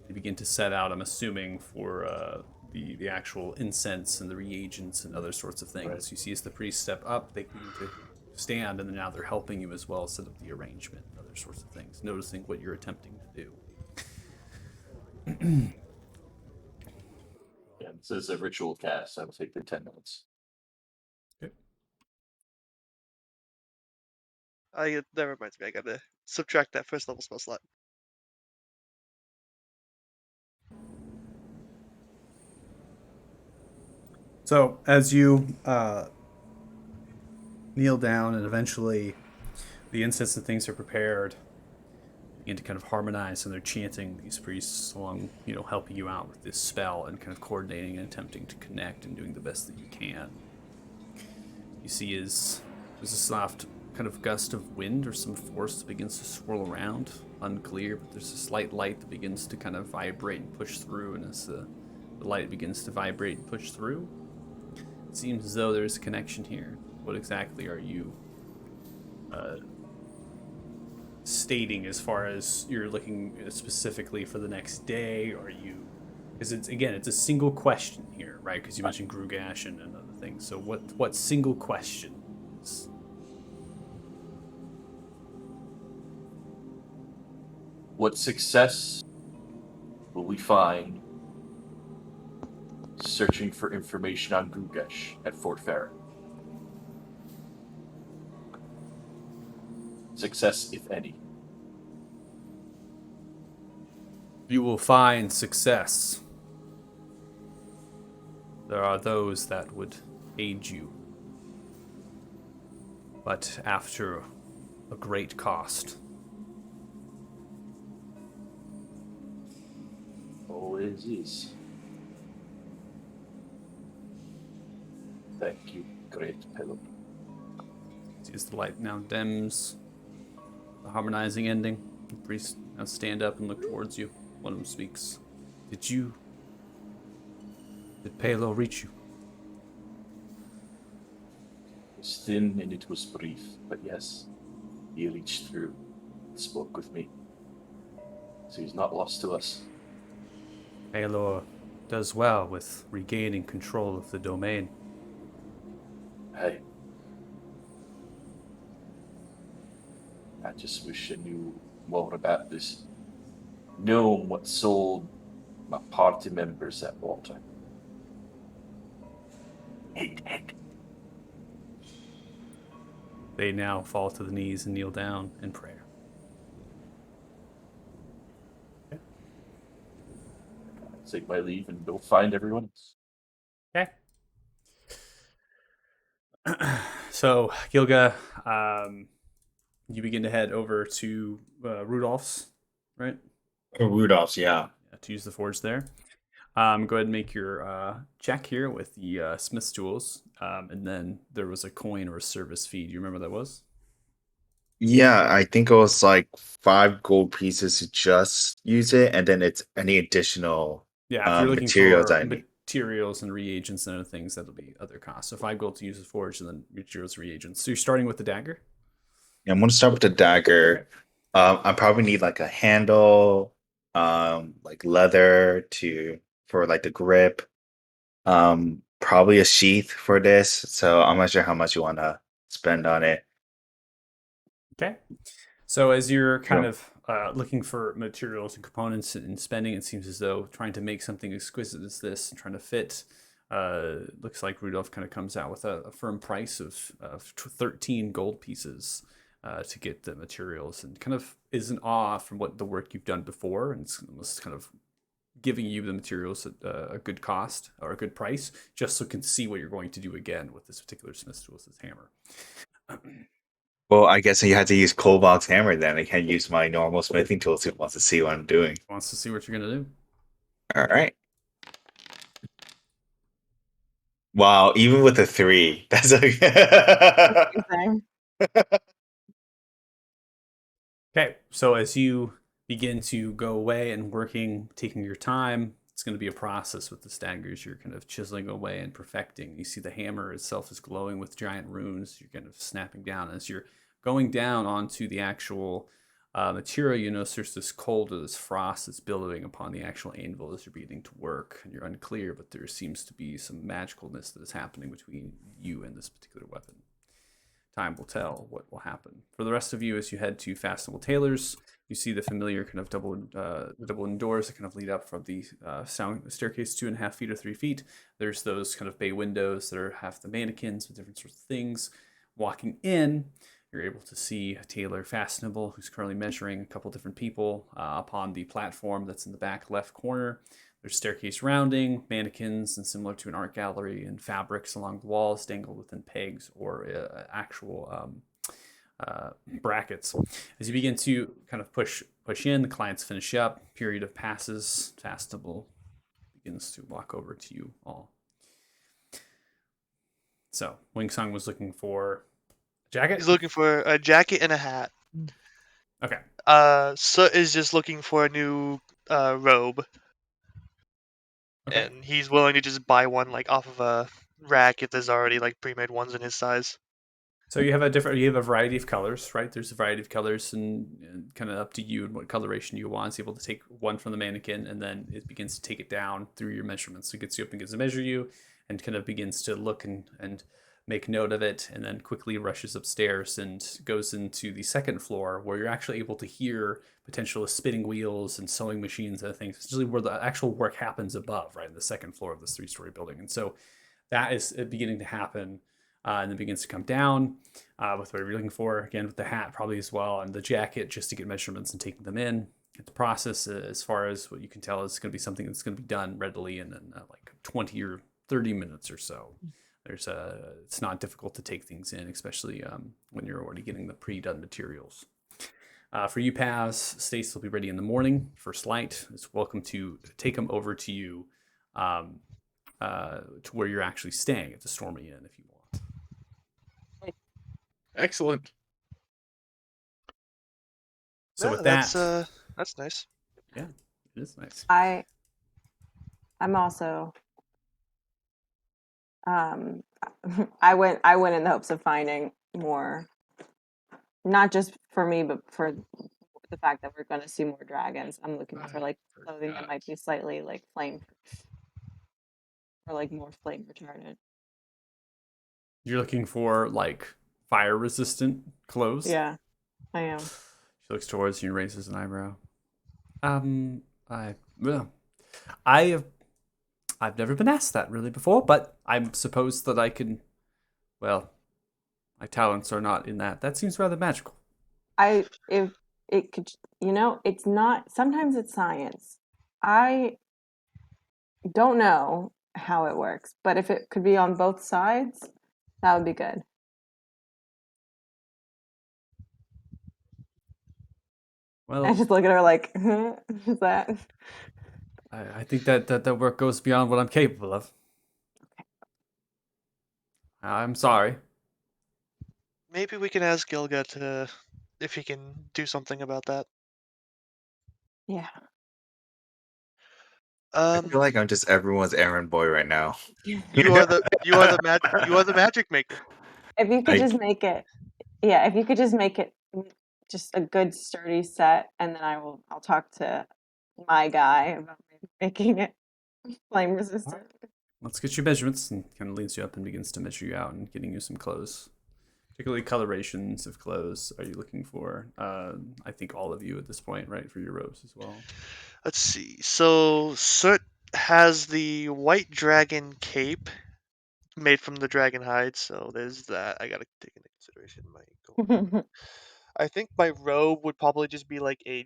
you begin to set out, I'm assuming, for the actual incense and the reagents and other sorts of things. Right. You see as the priests step up, they begin to stand, and then now they're helping you as well set up the arrangement and other sorts of things, noticing what you're attempting to do. Yeah, this is a ritual cast. I will take the 10 minutes. That reminds me, I gotta subtract that first level spell slot. So as you kneel down and eventually the incense and things are prepared, begin to kind of harmonize, and they're chanting, these priests along, helping you out with this spell and kind of coordinating and attempting to connect and doing the best that you can. You see there's a soft kind of gust of wind or some force that begins to swirl around, unclear, but there's a slight light that begins to kind of vibrate and push through, and as the light begins to vibrate and push through, it seems as though there's a connection here. What exactly are you stating as far as you're looking specifically for the next day? Are you, because it's a single question here, right? Because you mentioned Grugash and other things. So what single question? What success will we find searching for information on Gugesh at Fort Farron? Success, if any. You will find success. There are those that would aid you, but after a great cost. Always is. Thank you, great pillow. As the light now dims, the harmonizing ending. The priests now stand up and look towards you. One of them speaks. Did Palo reach you? It was thin and it was brief, but yes, he reached through and spoke with me. So he's not lost to us. Palo does well with regaining control of the domain. Hey. I just wish I knew more about this gnome what sold my party members that water. Head. They now fall to the knees and kneel down in prayer. Take my leave and go find everyone else. Okay. So, Gilga, you begin to head over to Rudolph's, right? Rudolph's, yeah. To use the forge there. Go ahead and make your check here with the Smith's tools. And then there was a coin or a service fee. Do you remember what that was? Yeah, I think it was like 5 gold pieces to just use it, and then it's any additional Yeah, if you're looking materials for I need. materials and reagents and other things, that'll be other costs. So 5 gold to use the forge and then materials, reagents. So you're starting with the dagger? Yeah, I'm gonna start with the dagger. I probably need like a handle, like leather for like the grip. Probably a sheath for this. So I'm not sure how much you want to spend on it. Okay. So as you're kind Sure. of looking for materials and components and spending, it seems as though trying to make something exquisite as this and trying to fit, looks like Rudolph kind of comes out with a firm price of 13 gold pieces to get the materials, and kind of is in awe from what the work you've done before, and it's almost kind of giving you the materials at a good cost or a good price, just so you can see what you're going to do again with this particular smith's tools, this hammer. Well, I guess you had to use Koval's hammer then. I can't use my normal smithing tools if it wants to see what I'm doing. Wants to see what you're gonna do. All right. Wow, even with a 3, that's like Amazing. Okay, so as you begin to go away and working, taking your time, it's going to be a process with the daggers. You're kind of chiseling away and perfecting. You see the hammer itself is glowing with giant runes. You're kind of snapping down. As you're going down onto the actual material, you notice there's this cold or this frost that's billowing upon the actual anvil as you're beginning to work. And you're unclear, but there seems to be some magicalness that is happening between you and this particular weapon. Time will tell what will happen. For the rest of you, as you head to Fashionable Tailors, you see the familiar kind of double doors that kind of lead up from the sound staircase 2.5 feet or 3 feet. There's those kind of bay windows that are half the mannequins with different sorts of things. Walking in, you're able to see a tailor Fashionable who's currently measuring a couple different people upon the platform that's in the back left corner. There's staircase rounding, mannequins, and similar to an art gallery, and fabrics along the walls dangled within pegs or actual brackets. As you begin to kind of push in, the clients finish up. Period of passes. Fashionable begins to walk over to you all. So Wing Sung was looking for a jacket. He's looking for a jacket and a hat. Okay. Soot is just looking for a new robe. Okay. And he's willing to just buy one like off of a rack if there's already like pre-made ones in his size. So you have a variety of colors, right? There's a variety of colors, and kind of up to you and what coloration you want. It's able to take one from the mannequin, and then it begins to take it down through your measurements. So it gets you up and begins to measure you, and kind of begins to look and make note of it, and then quickly rushes upstairs and goes into the second floor where you're actually able to hear potential spinning wheels and sewing machines and things. It's usually where the actual work happens above, right, in the second floor of this 3-story building. And so that is beginning to happen. And then begins to come down with whatever you're looking for. Again, with the hat probably as well, and the jacket just to get measurements and taking them in. The process, as far as what you can tell, is going to be something that's going to be done readily in like 20 or 30 minutes or so. It's not difficult to take things in, especially when you're already getting the pre-done materials. For you, Paz, Stace will be ready in the morning. First light is welcome to take them over to you to where you're actually staying at the Stormy Inn if you want. Excellent. So Yeah, with that, that's nice. yeah, it is nice. I'm also I went in the hopes of finding more, not just for me, but for the fact that we're going to see more dragons. I'm looking for like clothing that might be slightly like flame or like more flame retardant. You're looking for like fire resistant clothes. Yeah, I am. She looks towards you and raises an eyebrow. Well, I I've never been asked that really before, but I suppose that I can. Well, my talents are not in that. That seems rather magical. If it could, it's not. Sometimes it's science. I don't know how it works, but if it could be on both sides, that would be good. Well, I just look at her like, is that? I think that work goes beyond what I'm capable of. I'm sorry. Maybe we can ask Gilga to if he can do something about that. Yeah. I feel like I'm just everyone's errand boy right now. You are the magic maker. If you could I, just make it, yeah, if you could just make it just a good sturdy set, and then I'll talk to my guy about making it flame resistant. Let's get your measurements, and kind of leads you up and begins to measure you out and getting you some clothes. Particularly colorations of clothes are you looking for? I think all of you at this point, right, for your robes as well. Let's see. So Soot has the white dragon cape made from the dragon hide, so there's that. I gotta take into consideration my gold. I think my robe would probably just be like a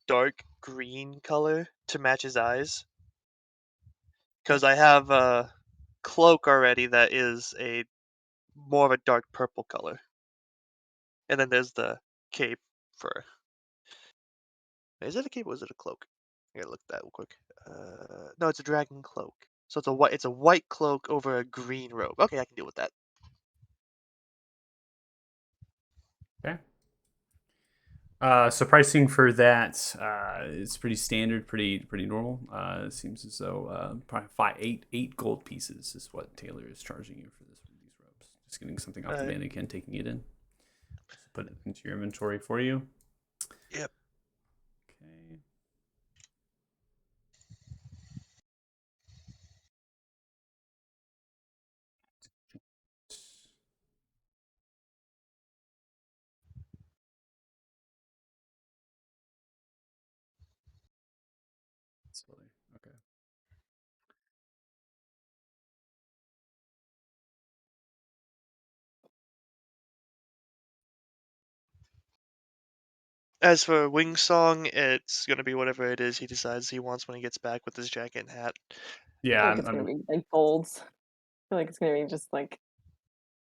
dark green color to match his eyes. Because I have a cloak already that is a more of a dark purple color. And then there's the cape for. Is it a cape or is it a cloak? I gotta look at that real quick. No, it's a dragon cloak. So it's a white cloak over a green robe. Okay, I can deal with that. Okay. So pricing for that is pretty standard, pretty normal. It seems as though probably eight gold pieces is what Taylor is charging you for these robes. Just getting something off the mannequin, taking it in. Just put it into your inventory for you. Yep. Okay. Okay. As for Wing Song, it's gonna be whatever it is he decides he wants when he gets back with his jacket and hat. Yeah, I feel like it's gonna be like golds. I feel like it's gonna be just like.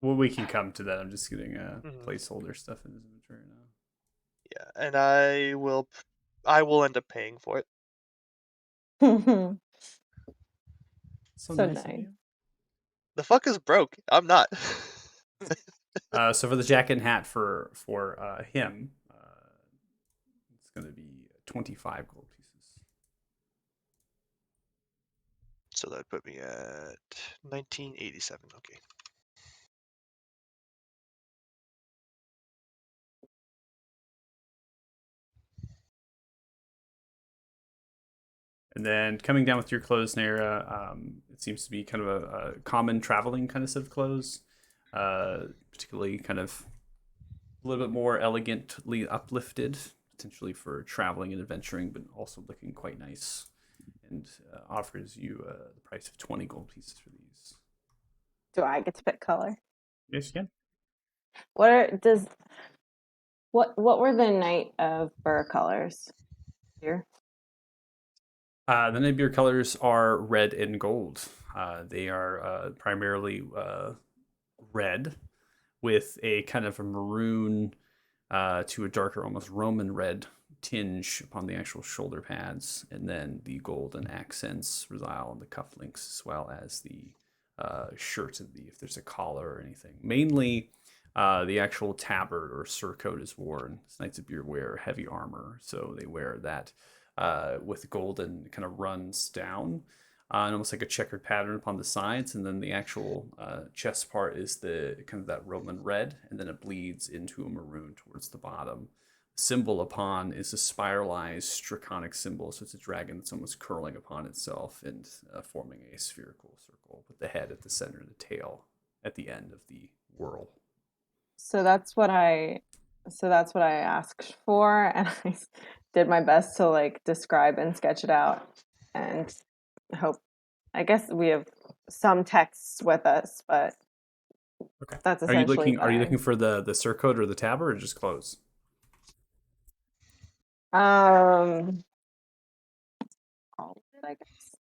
well, we can come to that. I'm just getting Mhm. placeholder stuff in his inventory now. Yeah, and I will end up paying for it. So So nice of nice. you. The fuck is broke. I'm not. So for the jacket and hat for him, it's going to be 25 gold pieces. So that put me at 1987. Okay. And then coming down with your clothes, Naira, it seems to be kind of a common traveling kind of set of clothes. particularly kind of a little bit more elegantly uplifted, potentially for traveling and adventuring, but also looking quite nice. And offers you the price of 20 gold pieces for these. Do I get to pick color? Yes, you can. What were the Knight of Fur colors here? The Nibiru colors are red and gold. They are primarily red with a kind of a maroon to a darker, almost Roman red tinge upon the actual shoulder pads, and then the golden accents reside on the cufflinks as well as the shirt and if there's a collar or anything. Mainly, the actual tabard or surcoat is worn. Knights of Beer wear heavy armor, so they wear that with golden kind of runs down. And almost like a checkered pattern upon the sides, and then the actual chest part is the kind of that Roman red, and then it bleeds into a maroon towards the bottom. The symbol upon is a spiralized draconic symbol, so it's a dragon that's almost curling upon itself and forming a spherical circle with the head at the center and the tail at the end of the whirl. So that's what I asked for, and I did my best to like describe and sketch it out, and hope. I guess we have some texts with us, but Okay. that's Are you essentially looking? Are you looking fine. for the surcoat or the tabard, or just clothes? All of it, I guess.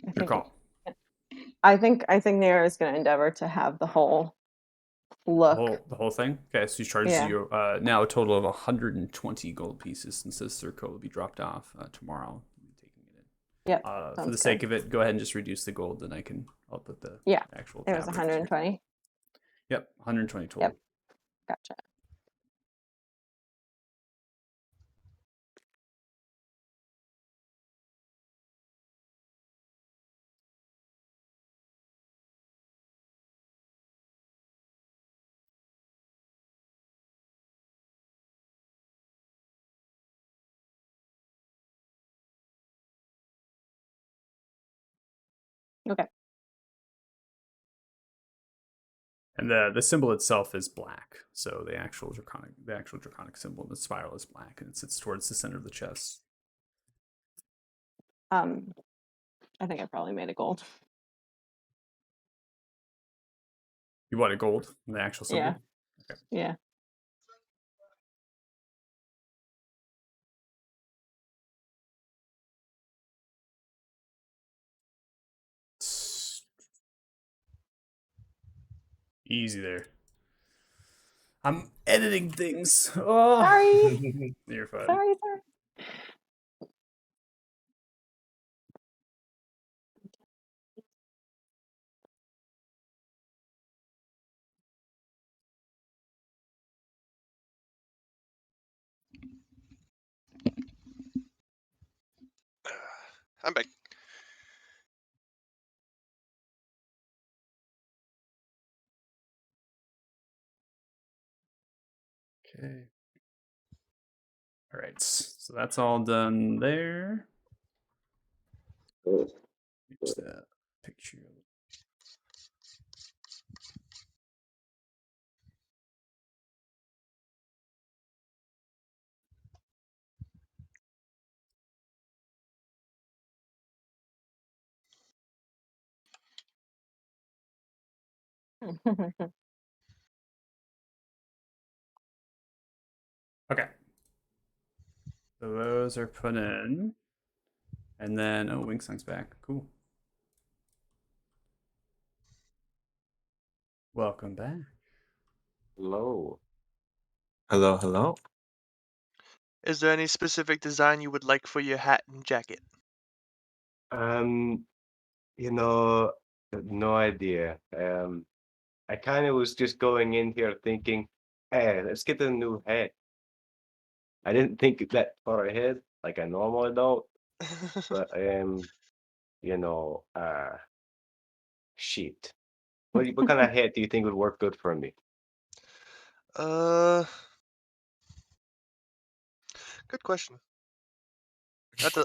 I Your think call. I think Nero is going to endeavor to have the whole look. The whole thing. Okay, so he charges Yeah. you now a total of 120 gold pieces, since this surcoat will be dropped off tomorrow. Taking it in. Yep. For Sounds the sake good. of it, go ahead and just reduce the gold, then I'll put the Yeah. actual It was tabard. 120. Yep, 120 total. Yep. Gotcha. Okay. And the symbol itself is black. So the actual draconic symbol in the spiral is black, and it sits towards the center of the chest. I think I probably made it gold. You want a gold in the actual symbol? Yeah. Okay. Yeah. Easy there. I'm editing things. Oh, Sorry. you're fine. Sorry. I'm back. Okay. All right. So that's all done there. Here's that picture. Sorry. Okay. So those are put in. And then, oh, Wingsung's back. Cool. Welcome back. Hello. Hello, hello. Is there any specific design you would like for your hat and jacket? Um, no idea. I kind of was just going in here thinking, hey, let's get a new hat. I didn't think that far ahead, like I normally don't. But you know, uh, shit. What kind of hat do you think would work good for me? uh, Good question.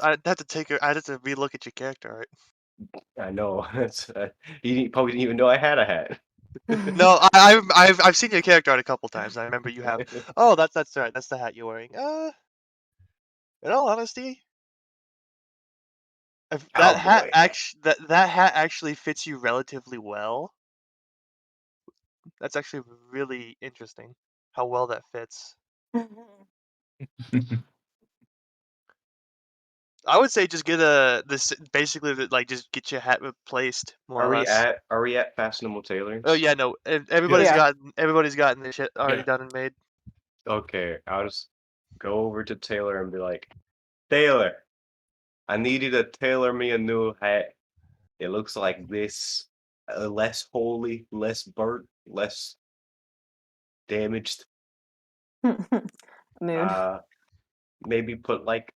I'd have to take I'd have to relook at your character art. I know. That's you probably didn't even know I had a hat. No, I've seen your character art a couple times. I remember you have. Oh, that's right. That's the hat you're wearing. In all honesty, if that hat Cowboy hat. that hat actually fits you relatively well. That's actually really interesting. How well that fits. I would say just get basically like just get your hat replaced more Are or we less. at fashionable tailors? Oh yeah, no, Yeah. everybody's gotten their shit already Yeah. done and made. Okay, I'll just go over to Taylor and be like, Taylor, I need you to tailor me a new hat. It looks like this, less holy, less burnt, less damaged. Mood. Maybe put like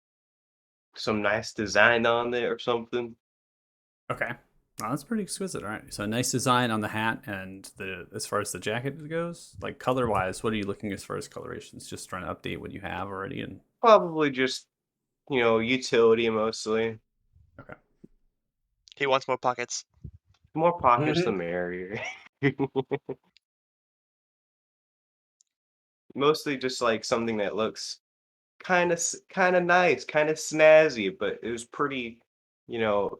some nice design on it or something. Okay. Oh, that's pretty exquisite. All right. So nice design on the hat and as far as the jacket goes, like color wise, what are you looking as far as colorations? Just trying to update what you have already and Probably just, utility mostly. okay. He wants more pockets. More pockets the merrier. Mostly just like something that looks kind of nice, kind of snazzy, but it was pretty,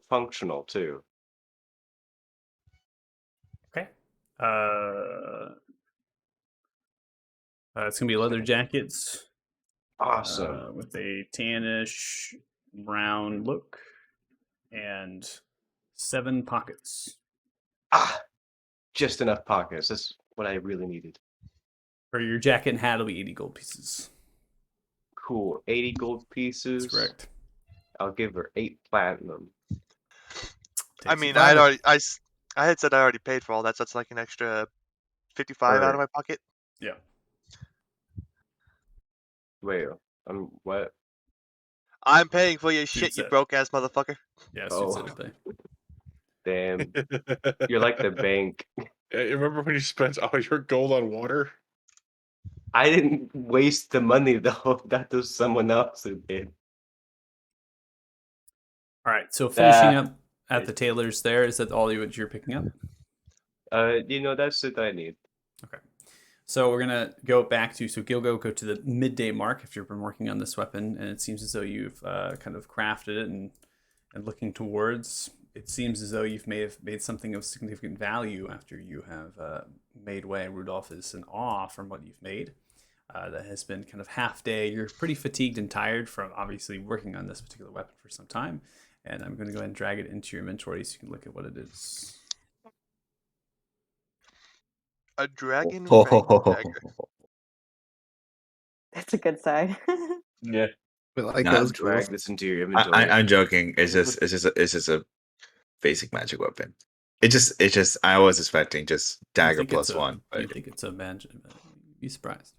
functional too. Okay. It's gonna be leather jackets Awesome. with a tannish brown look and 7 pockets. Ah, just enough pockets. That's what I really needed. For your jacket and hat, it'll be 80 gold pieces. Cool. 80 gold That's pieces. correct. I'll give her 8 platinum. I Takes you mean, I had 5. already I had said I already paid for all that, so that's like an extra 55 out of For my pocket. Yeah. wait, what? I'm paying for your Suit shit, you set. broke ass motherfucker. Yeah, suit set Oh, will pay. damn. You're like the bank. Yeah, you remember when you spent all your gold on water? I didn't waste the money though. That was someone else who did. All right. So finishing Nah. up at the tailor's there, is that all you're picking up? That's it I need. Okay. So we're gonna go back to Gilgo, go to the midday mark if you've been working on this weapon, and it seems as though you've kind of crafted it and looking towards. It seems as though you've made something of significant value after you have made way. Rudolph is in awe from what you've made. That has been kind of half day. You're pretty fatigued and tired from obviously working on this particular weapon for some time. And I'm going to go ahead and drag it into your inventory so you can look at what it is. A dragon fang Oh, dagger. That's a good side. Yeah. We like No, those Drag tools. this into your inventory. I'm joking. It's just a basic magic weapon. It's just I was expecting just dagger plus 1. You But think it's a magic? You'd be surprised.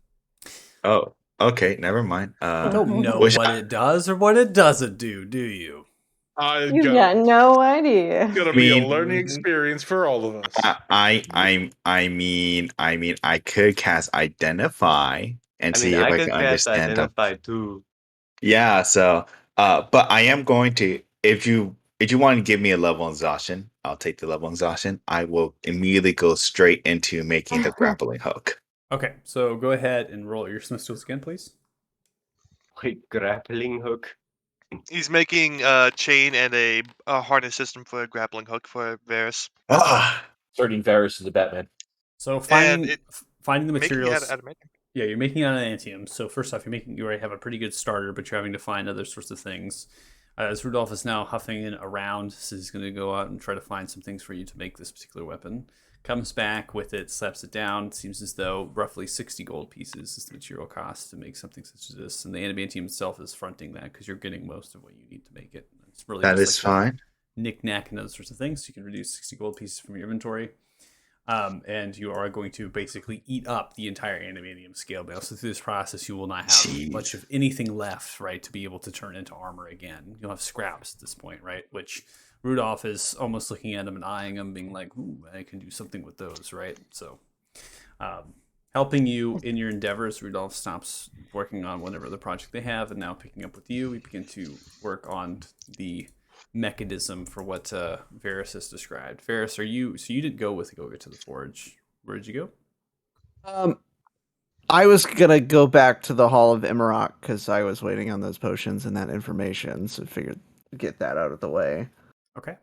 oh, okay, never mind. You don't know Wish what it does or what it doesn't do you? You've got no idea. Gonna I be a mean, learning experience for all of us. I mean, I could cast identify and I mean, see if I I could can cast understand them. identify too. Yeah, so but I am going to if you want to give me a level exhaustion, I'll take the level exhaustion. I will immediately go straight into making the grappling hook. Okay, so go ahead and roll your smith tools again, please. Wait, grappling hook. He's making a chain and a harness system for a grappling hook for Varys. Ah, Starting Varys as a Batman. So And finding the making it out materials. of adamantium. Yeah, you're making it out of adamantium. So first off, you already have a pretty good starter, but you're having to find other sorts of things. As Rudolph is now huffing in around, so he's going to go out and try to find some things for you to make this particular weapon. Comes back with it, slaps it down. It seems as though roughly 60 gold pieces is the material cost to make something such as this. And the adamantium itself is fronting that because you're getting most of what you need to make it. It's really that just is like fine. knick-knack and other sorts of things. So you can reduce 60 gold pieces from your inventory. And you are going to basically eat up the entire adamantium scale mail. So through this process, you will not have Jeez. much of anything left, right, to be able to turn into armor again. You'll have scraps at this point, right? Which Rudolph is almost looking at him and eyeing him, being like, "Ooh, I can do something with those," right? So Helping you in your endeavors, Rudolph stops working on whatever the project they have, and now picking up with you, we begin to work on the mechanism for what Varys has described. Varys, are you? So you didn't go with Goga to the forge. Where did you go? I was gonna go back to the Hall of Imarok because I was waiting on those potions and that information, so figured get that out of the way Okay.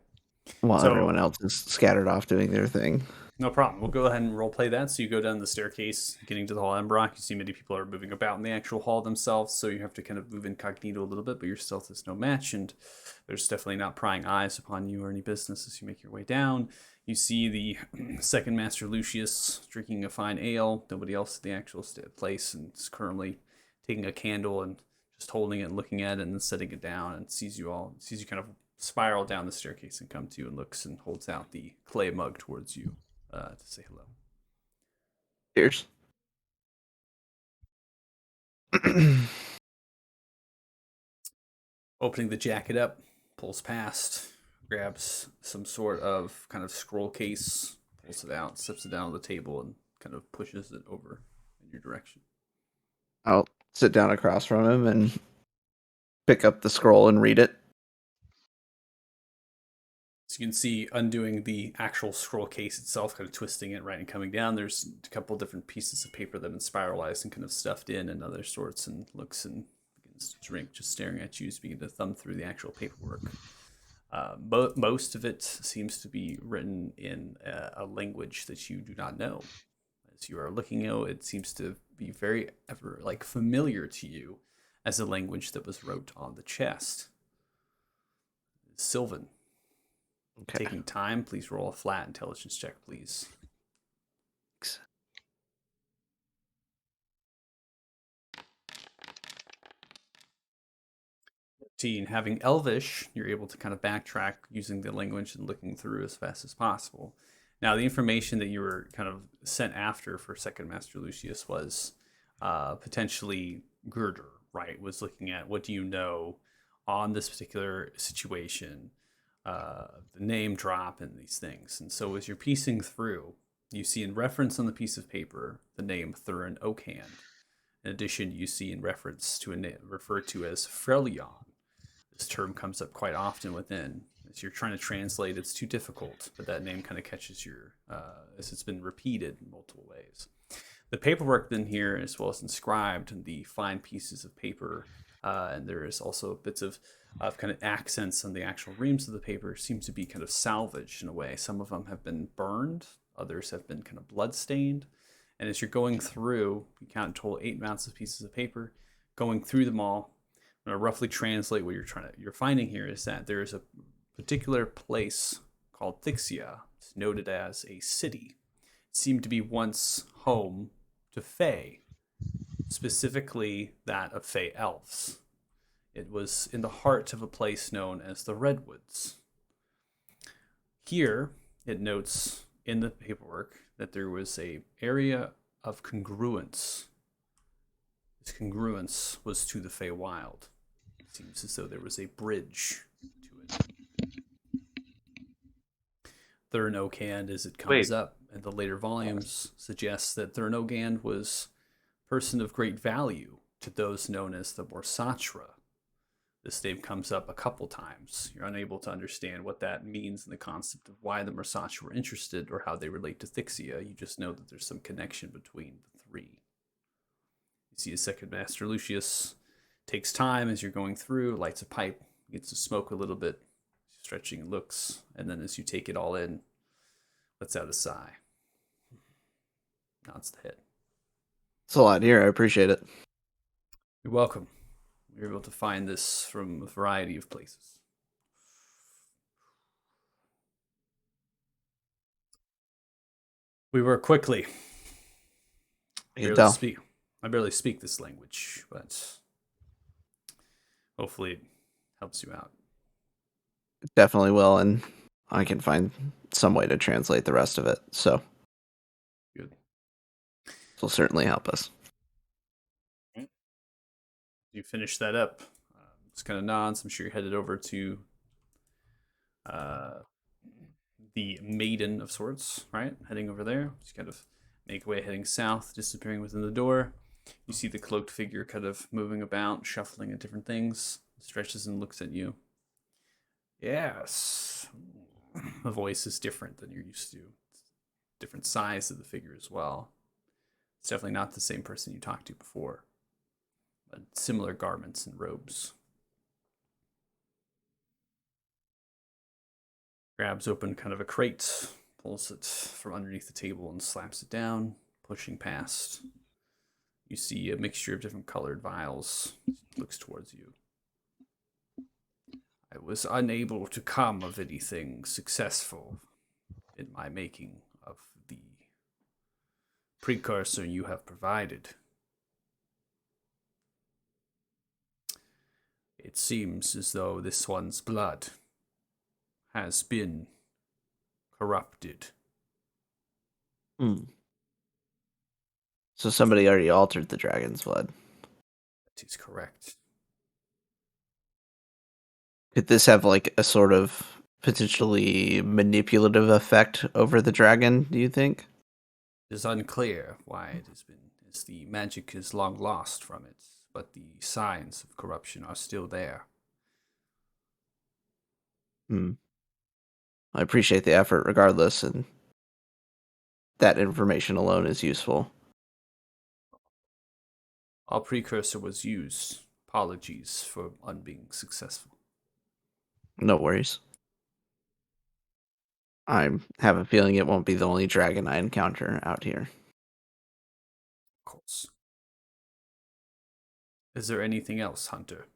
while So everyone else is scattered off doing their thing. no problem. We'll go ahead and role play that. So you go down the staircase, getting to the Hall of Emberock. You see many people are moving about in the actual hall themselves, so you have to kind of move incognito a little bit, but your stealth is no match, and there's definitely not prying eyes upon you or any business as you make your way down. You see the second Master Lucius drinking a fine ale. Nobody else at the actual place, and is currently taking a candle and just holding it and looking at it and then setting it down, and sees you kind of spiral down the staircase and come to you and looks and holds out the clay mug towards you to say hello. Cheers. Opening the jacket up, pulls past, grabs some sort of kind of scroll case, pulls it out, sets it down on the table, and kind of pushes it over in your direction. I'll sit down across from him and pick up the scroll and read it. So you can see undoing the actual scroll case itself, kind of twisting it right and coming down. There's a couple different pieces of paper that have been spiralized and kind of stuffed in and other sorts, and looks and begins to drink, just staring at you as you begin to thumb through the actual paperwork. Most of it seems to be written in a language that you do not know. As you are looking at it, seems to be very ever like familiar to you as a language that was wrote on the chest. Sylvan. Okay. Taking time, please roll a flat intelligence check, please. Having Elvish, you're able to kind of backtrack using the language and looking through as fast as possible. Now, the information that you were kind of sent after for Second Master Lucius was potentially Girder, right? Was looking at what do you know on this particular situation, the name drop, and these things. And so, as you're piecing through, you see in reference on the piece of paper the name Thurin Oakhand. In addition, you see in reference to a name referred to as Freljon. This term comes up quite often within. As you're trying to translate, it's too difficult, but that name kind of catches your, as it's been repeated in multiple ways. The paperwork then here, as well as inscribed in the fine pieces of paper, and there is also bits of kind of accents on the actual reams of the paper, seem to be kind of salvaged in a way. Some of them have been burned, others have been kind of bloodstained. And as you're going through, you count in total 8 mounts of pieces of paper, going through them all. I'm going to roughly translate what you're finding here is that there is a particular place called Thixia. It's noted as a city. It seemed to be once home to Fae, specifically that of Fae elves. It was in the heart of a place known as the Redwoods. Here, it notes in the paperwork that there was a area of congruence. This congruence was to the Feywild. It seems as though there was a bridge to it. Thurin Oakhand, as it comes up in the later volumes, suggests that Thurin Oakhand was a person of great value to those known as the Morsachra. This name comes up a couple times. You're unable to understand what that means in the concept of why the Morsachra were interested or how they relate to Thixia. You just know that there's some connection between the three. You see a second Master Lucius takes time as you're going through, lights a pipe, gets to smoke a little bit, stretching looks, and then as you take it all in, lets out a sigh. Nods the head. It's a lot here. I appreciate it. You're welcome. You're able to find this from a variety of places. We work quickly. You can tell. I barely speak this language, but hopefully it helps you out. Definitely will, and I can find some way to translate the rest of it. So Good. this will certainly help us. You finish that up. Just kind of nods. I'm sure you're headed over to the Maiden of sorts, right? Heading over there. Just kind of make way heading south, disappearing within the door. You see the cloaked figure kind of moving about, shuffling at different things, stretches and looks at you. Yes. The voice is different than you're used to. Different size of the figure as well. It's definitely not the same person you talked to before, but similar garments and robes. Grabs open kind of a crate, pulls it from underneath the table and slaps it down, pushing past. You see a mixture of different colored vials. Looks towards you. I was unable to come of anything successful in my making of the precursor you have provided. It seems as though this one's blood has been corrupted. So somebody already altered the dragon's blood. That is correct. Could this have like a sort of potentially manipulative effect over the dragon, do you think? It is unclear why it has been, as the magic is long lost from it, but the signs of corruption are still there. I appreciate the effort regardless, and that information alone is useful. Our precursor was used. Apologies for unbeing successful. No worries. I have a feeling it won't be the only dragon I encounter out here. Of course. Is there anything else, Hunter?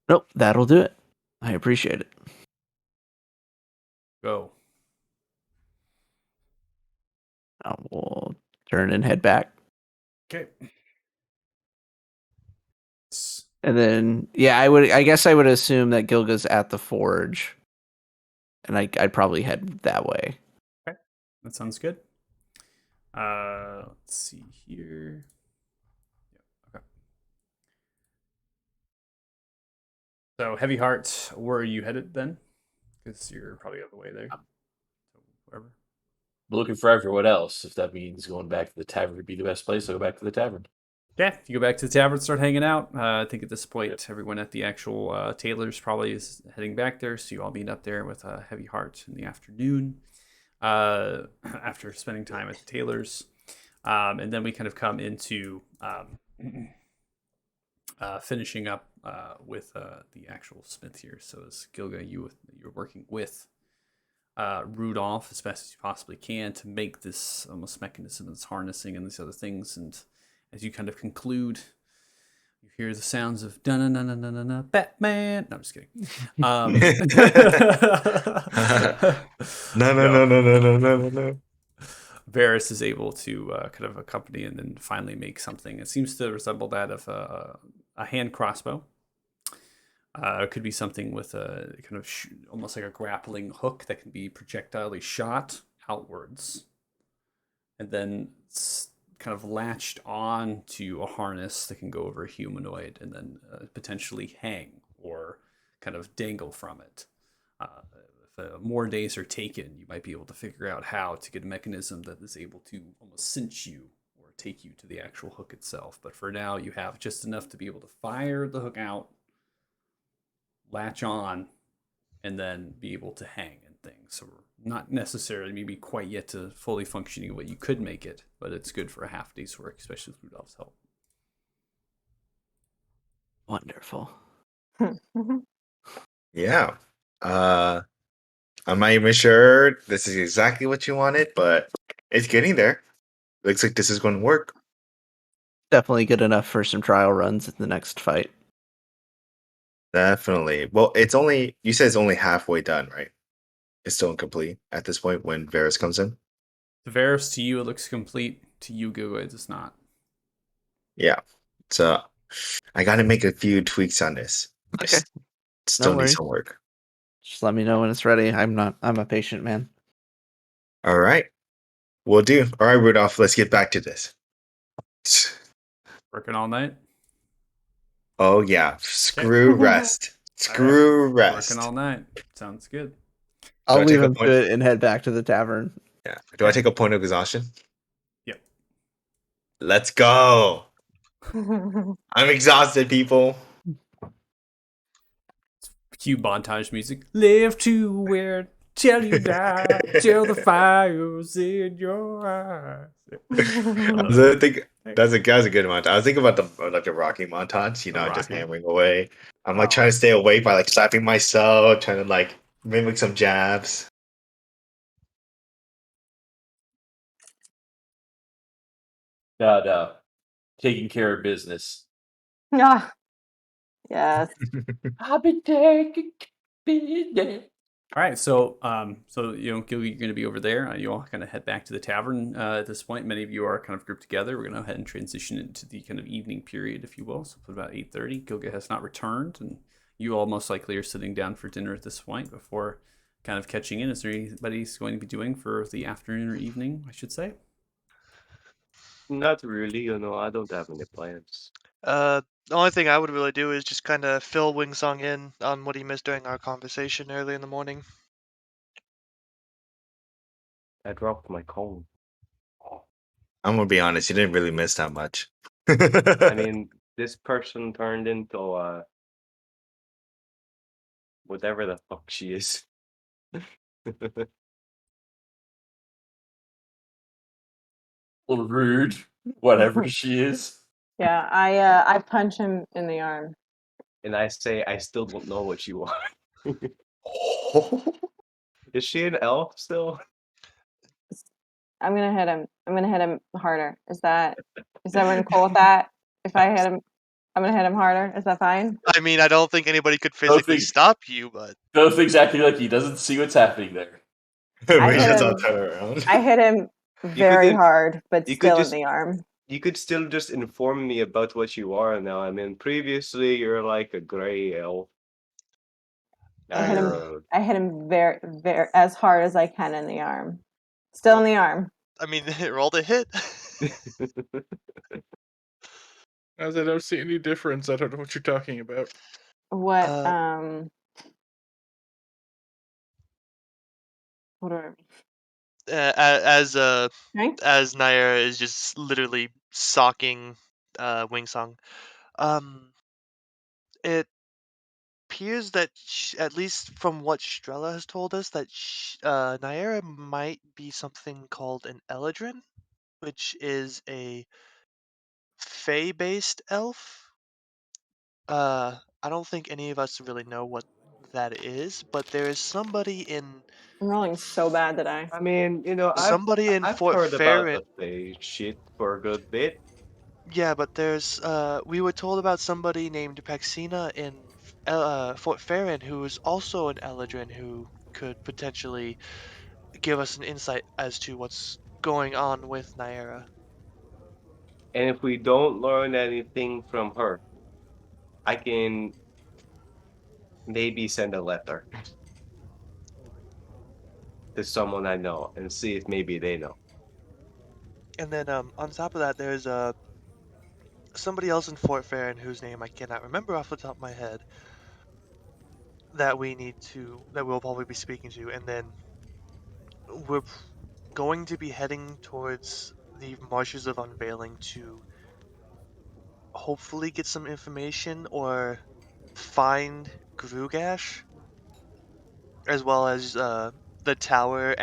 Nope, that'll do it. I appreciate it. Go. I will turn and head back. Okay. And then, yeah, I guess I would assume that Gilga's at the forge, and I'd probably head that way. Okay, that sounds good. Let's see here. Yep, okay. So, Heavy Heart, where are you headed then? Because you're probably out of the way there. So, wherever. But looking for everyone else. If that means going back to the tavern would be the best place, I'll go back to the tavern. Yeah, you go back to the tavern, start hanging out. I think at this point, everyone at the actual tailor's probably is heading back there, so you all meet up there with a Heavy Heart in the afternoon. After spending time at the tailor's, and then we kind of come into finishing up with the actual smith here. So as Gilga, you're working with Rudolph as best as you possibly can to make this almost mechanism that's harnessing and these other things. And as you kind of conclude, you hear the sounds of da na na na na na Batman. No, I'm just kidding. No. Varys is able to kind of accompany and then finally make something. It seems to resemble that of a hand crossbow. It could be something with a kind of almost like a grappling hook that can be projectilely shot outwards and then kind of latched on to a harness that can go over a humanoid and then potentially hang or kind of dangle from it. If more days are taken, you might be able to figure out how to get a mechanism that is able to almost cinch you or take you to the actual hook itself. But for now, you have just enough to be able to fire the hook out, latch on, and then be able to hang and things. So we're not necessarily maybe quite yet to fully functioning what you could make it, but it's good for a half day's work, especially with Rudolph's help. Wonderful. Yeah. I'm not even sure this is exactly what you wanted, but it's getting there. Looks like this is going to work. Definitely good enough for some trial runs in the next fight. Definitely. Well, you said it's only halfway done, right? It's still incomplete at this point when Varys comes in. To Varys, to you, it looks complete. To you, Guga, it does not. Yeah. So I got to make a few tweaks on this. Okay. Still need worries. some work. Just let me know when it's ready. I'm a patient man. All right. Will do. All right, Rudolph, let's get back to this. Working all night? Oh, yeah. Screw rest. Screw rest. Working all night. Sounds good. I'll I leave take a him point? to it and head back to the tavern. Yeah. Do I take a point of exhaustion? Let's go. I'm exhausted, people. Cue montage music. Live to where till you die, till the fire's in your eyes. I think that's a good montage. I was thinking about the Rocky montage, just Rocky. hammering away. I'm like Oh. trying to stay awake by like slapping myself, trying to like mimic some jabs. No. Taking care of business. Ah, yes. I've been taking business. All right, so Gil, you're going to be over there. You all kind of head back to the tavern at this point. Many of you are kind of grouped together. We're going to go ahead and transition into the kind of evening period, if you will. So for about 8:30, Gilga has not returned, and you all most likely are sitting down for dinner at this point before kind of catching in. Is there anybody's going to be doing for the afternoon or evening, I should say? Not really, I don't have any plans. The only thing I would really do is just kind of fill Wingsong in on what he missed during our conversation early in the morning. I dropped my cone. I'm gonna be honest, you didn't really miss that much. I mean, this person turned into whatever the fuck she is. Little rude, whatever she is. Yeah, I punch him in the arm. And I say I still don't know what you want. Is she an elf still? I'm gonna hit him. I'm gonna hit him harder. Is everyone cool with that? If I hit him, I'm gonna hit him harder. Is that fine? I mean, I don't think anybody could physically stop you, but Both exactly like he doesn't see what's happening there. I We hit just all him. turn around. I hit him You could very then- hard, but you could still in just- the arm. You could still just inform me about what you are now. I mean, previously you're like a gray elf. Now you're I hit him very, very as hard as I can in the arm. Still in the arm. I mean, roll to hit. As I don't see any difference, I don't know what you're talking about. What Uh, what do I mean? as Strength? as Naira is just literally socking Wingsong, it appears that at least from what Strella has told us, that Naira might be something called an Eladrin, which is a Fey-based elf. I don't think any of us really know what that is, but there is somebody in I'm rolling so bad today. I mean, I've Fort heard about Farron. the Fae shit for a good bit. Yeah, but there's we were told about somebody named Paxina in Fort Farron who is also an Eladrin who could potentially give us an insight as to what's going on with Naira. And if we don't learn anything from her, I can maybe send a letter to someone I know and see if maybe they know. And then on top of that, there's somebody else in Fort Farron whose name I cannot remember off the top of my head that we'll probably be speaking to, and then we're going to be heading towards the marshes of Unveiling to hopefully get some information or find Grugash, as well as the tower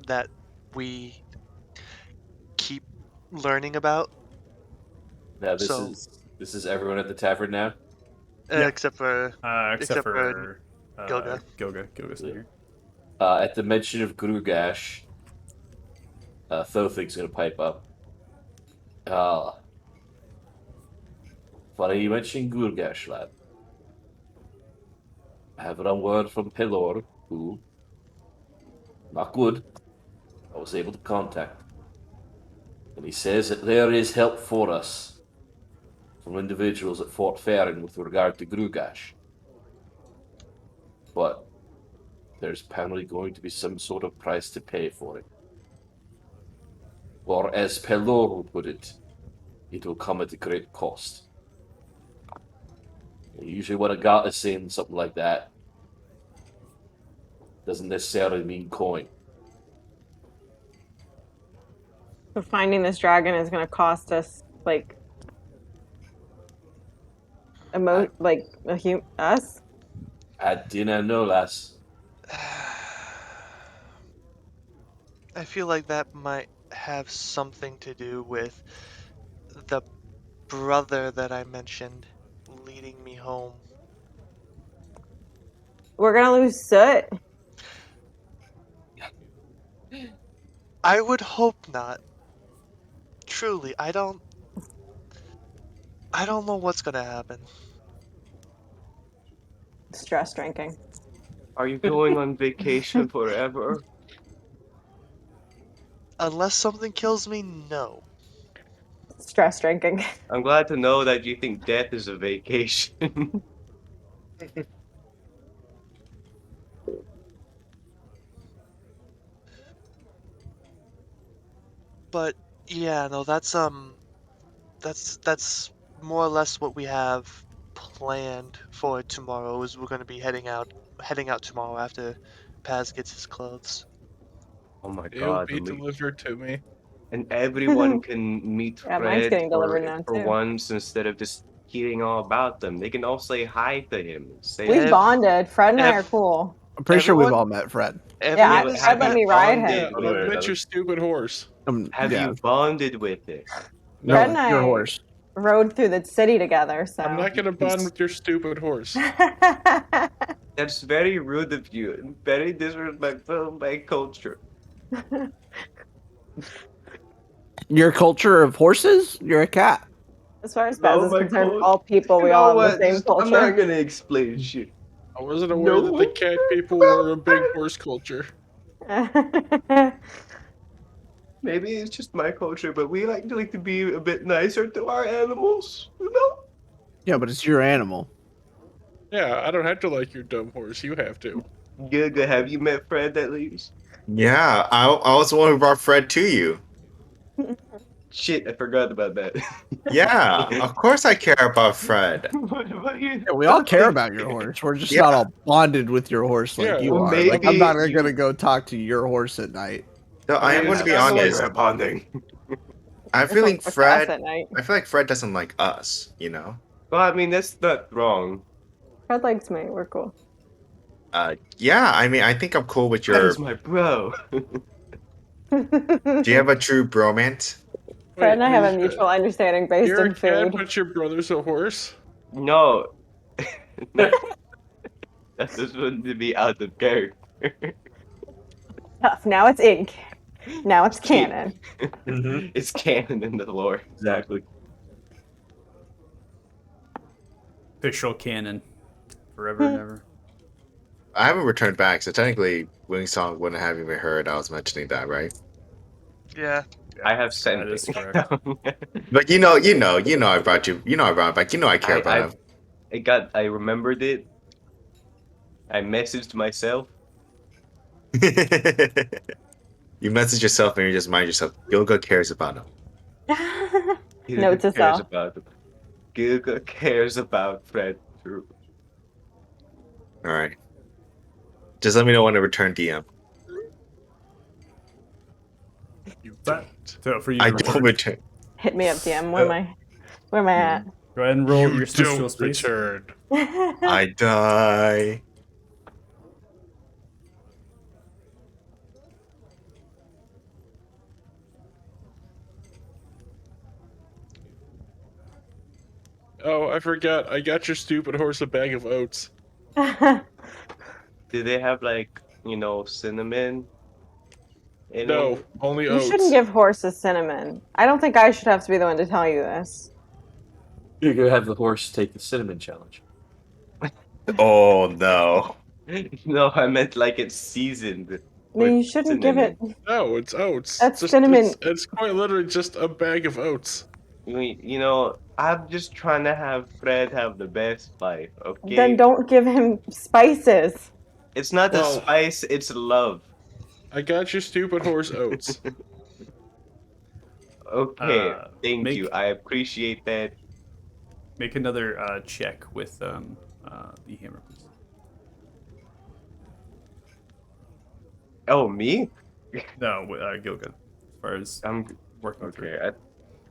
that we keep learning about. Now this So, is everyone at the tavern now. Yeah. except for Except except for for Gilga. Gilga's in here. At the mention of Grugash, Thothig's gonna pipe up. Funny you mentioned Grugash, lad. I have it on word from Pelor, who, not good, I was able to contact. And he says that there is help for us from individuals at Fort Farron with regard to Grugash. But there's apparently going to be some sort of price to pay for it. Or as Pelor would put it, it will come at a great cost. Usually when a god is saying something like that, doesn't necessarily mean coin. So finding this dragon is going to cost us like us. I didn't know, lass. I feel like that might have something to do with the brother that I mentioned leading me home. We're going to lose Soot. I would hope not. Truly, I don't know what's gonna happen. Stress drinking. Are you going on vacation forever? Unless something kills me, no. Stress drinking. I'm glad to know that you think death is a vacation. But yeah, no, that's more or less what we have planned for tomorrow. Is we're gonna be heading out tomorrow after Paz gets his clothes. Oh my It'll god, be delivered to me. and everyone can meet Yeah, mine's Fred getting delivered now for too. once instead of just hearing all about them. They can all say hi to him. Say, We Ev- bonded. Fred and I are ev- cool. I'm pretty sure we've everyone, all met Fred. Yeah, everyone yeah, but has Fred have let you met. me ride bonded him. Yeah, Oh, no, with I've wait, met it? your stupid horse. Have Yeah. you bonded with it? Fred No, and your I horse. rode through the city together, I'm so. not gonna bond with your stupid horse. That's very rude of you and very disrespectful of my culture. Your culture of horses? You're a cat. As far as Baz No, is my concerned, culture. all people, You we all know have the what? same Just, I'm not culture. gonna explain shit. I wasn't aware that the No. cat people were a big horse culture. Maybe it's just my culture, but we like to be a bit nicer to our animals, you know? Yeah, but it's your animal. Yeah, I don't have to like your dumb horse. You have to. Good. Have you met Fred at least? Yeah, I was the one who brought Fred to you. Shit, I forgot about that. Yeah, of course I care about Fred. What about you? Yeah, we all care about your horse. We're just Yeah. not all bonded with your horse like Yeah, you Well, are. Like I'm maybe not gonna go talk to your horse at night. So I Okay, am going it's to be time to honest. we're bonding. I Or feel someone like talk to us Fred. at night. I feel like Fred doesn't like us. You know. Well, I mean, that's not wrong. Fred likes me. We're cool. Yeah. I mean, I think I'm cool with Fred your. is my bro. Do you have a true bromance? Fred and wait. I have a mutual understanding based You're in a cat, food. but your brother's a horse. No. That just wouldn't be out of character. Tough. Now it's ink. Now it's Shit. canon. It's canon in the lore. Exactly. Official canon. Forever and ever. I haven't returned back, so technically, Wingsong wouldn't have even heard I was mentioning that, right? Yeah. I have sent That is it. correct. But I brought you. I brought it back. I care about him. I remembered it. I messaged myself. You message yourself and you just mind yourself. Yoga cares about him. Note to cares self. about it. Guga cares about Fred. True. All right. Just let me know when to return DM. You But don't. so for you I to don't return, return. Hit me up, DM. Where am I at? go ahead and roll You your stitch don't skills, please. return. I die. Oh, I forgot. I got your stupid horse a bag of oats. Do they have cinnamon in No, it? only You oats. shouldn't give horses cinnamon. I don't think I should have to be the one to tell you this. You're gonna have the horse take the cinnamon challenge. Oh no. No, I meant like it's seasoned No, with you shouldn't give it. cinnamon. No, it's oats. That's Just cinnamon. it's quite literally just a bag of oats. I'm just trying to have Fred have the best life, Then okay? don't give him spices. It's not the Well, spice, it's love. I got your stupid horse oats. Okay, thank Make you. I appreciate that. make another check with the hammer, please. Oh, me? No, Gilgan. As far as working through. Okay,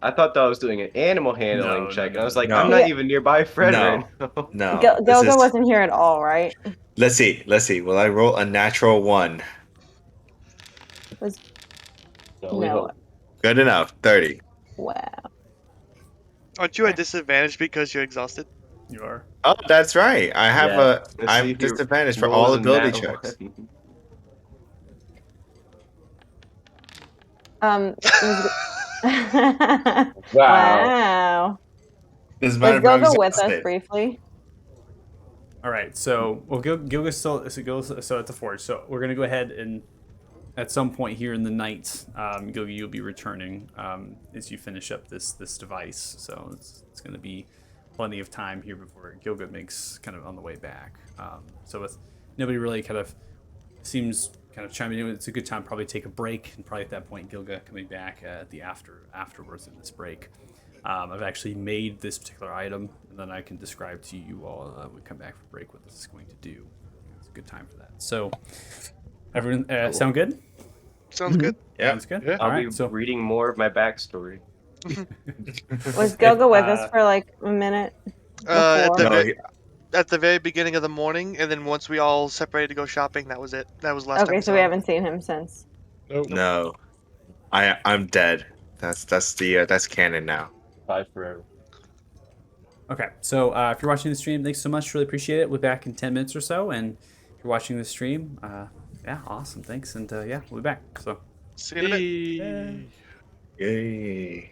I thought that I was doing an animal handling No, no, check, and no, I was no, like, no. I'm No. not Yeah. even nearby Fred right No. now. No. This Gilga is. wasn't here at all, right? Let's see. Let's see. Will I roll a natural 1? Was So we no. hope. Good enough. 30. Wow. Aren't you at disadvantage because you're exhausted? You are. Oh, that's right. I have Yeah. a. Let's see I'm if he disadvantaged for all rolls a ability nat checks. one. Was Wow. wow. This is Was about I'm Gilga with us exhausted. briefly? All right. So, well, Gilga's still so at the forge. So we're gonna go ahead and at some point here in the night, Gilga, you'll be returning as you finish up this device. So it's gonna be plenty of time here before Gilga makes kind of on the way back. So with nobody really kind of seems kind of chiming in, it's a good time to probably take a break, and probably at that point Gilga coming back at the afterwards in this break. I've actually made this particular item, and then I can describe to you all we come back from break what this is going to do. It's a good time for that. So, everyone, sound good? Sounds good. Yeah. Sounds good. Yeah. All I'll right. be So, reading more of my backstory. Was if Gilga with us for like a minute At the before? No. at the very beginning of the morning, and then once we all separated to go shopping, that was it. That was the last time Okay, we so saw we him. haven't seen him since. Nope. No. I'm dead. That's canon now. Bye forever. okay, so if you're watching the stream, thanks so much. Really appreciate it. We'll be back in 10 minutes or so, and if you're watching the stream, yeah, awesome. Thanks, and yeah, we'll be back. So. See you in a bit. Yay. Yay.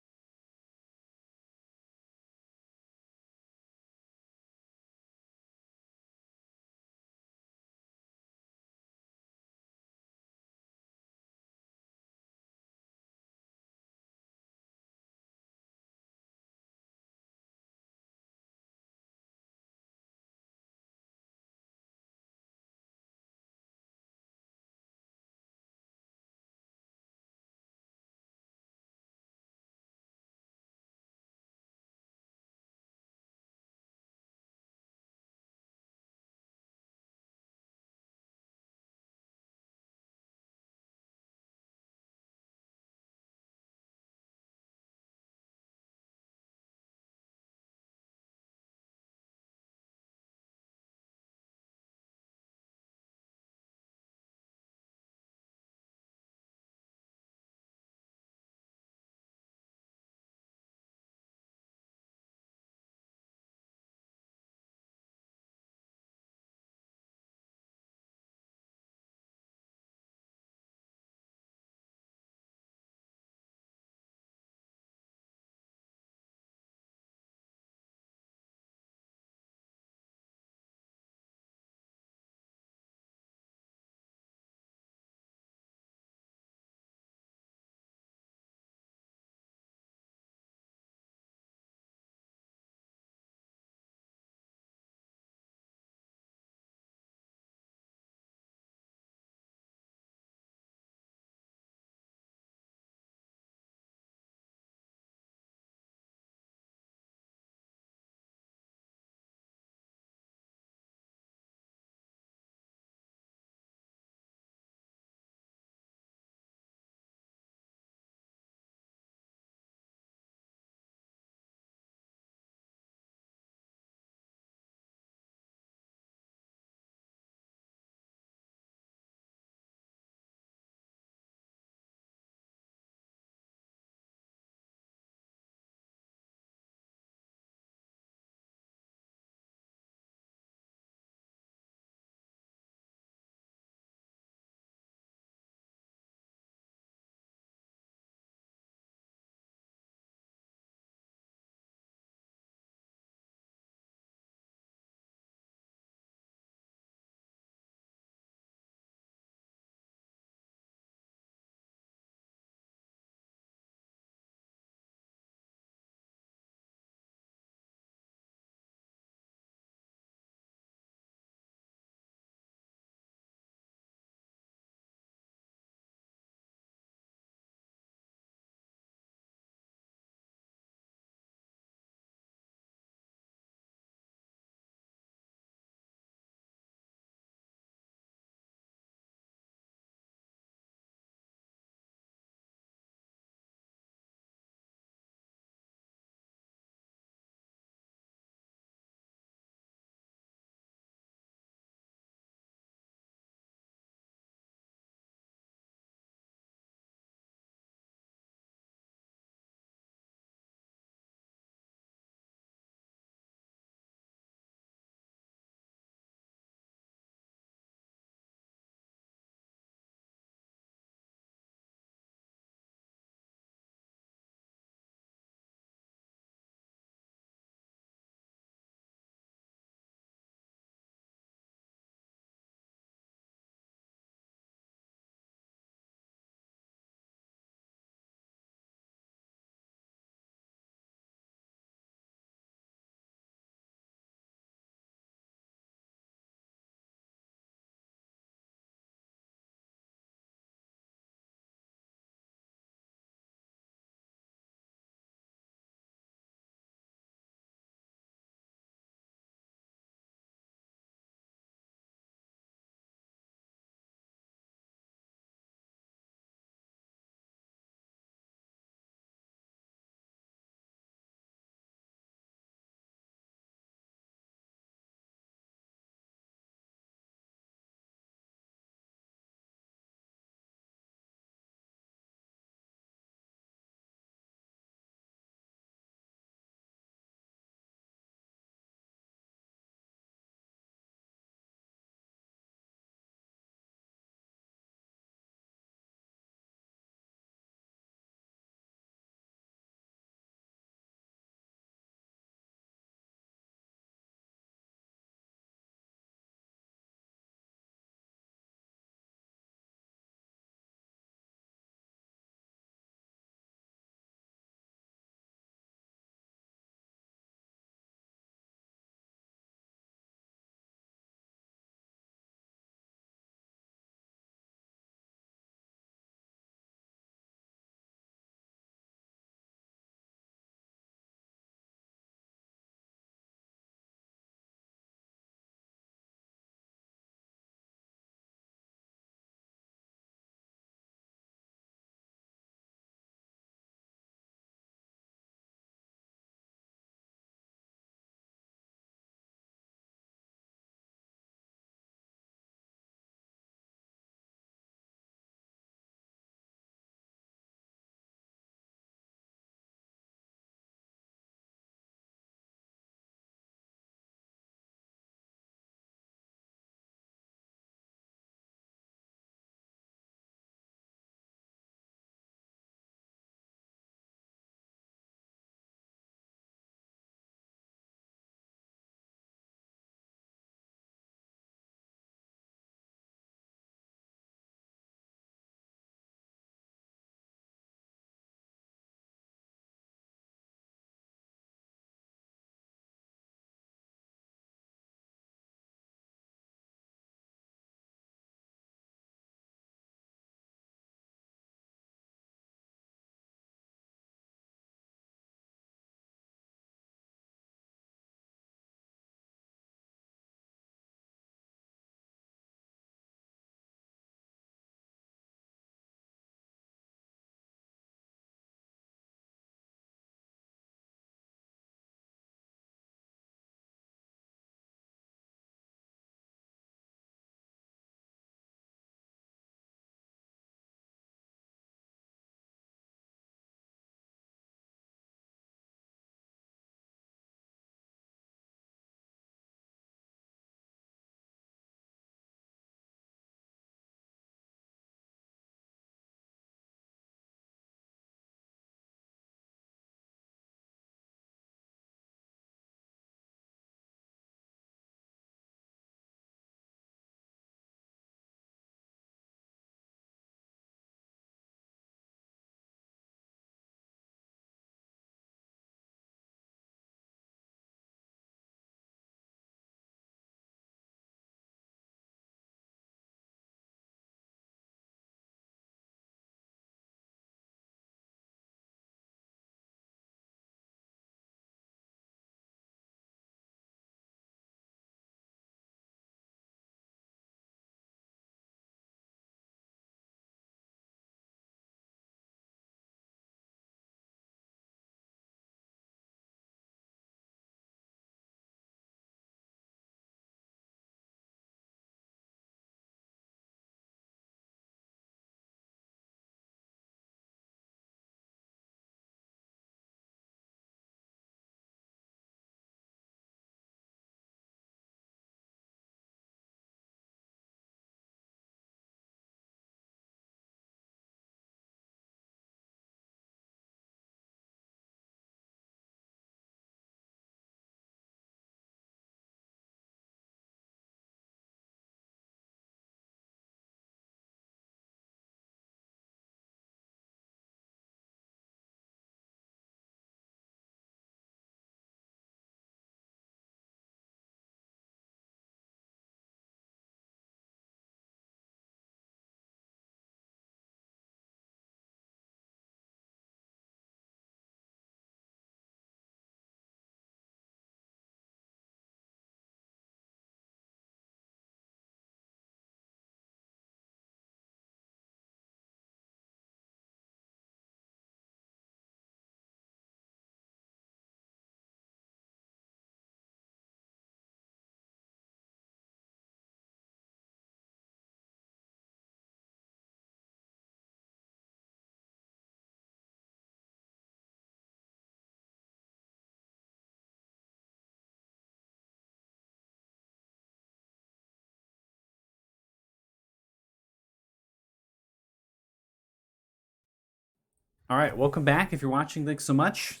All right, welcome back. If you're watching, thanks so much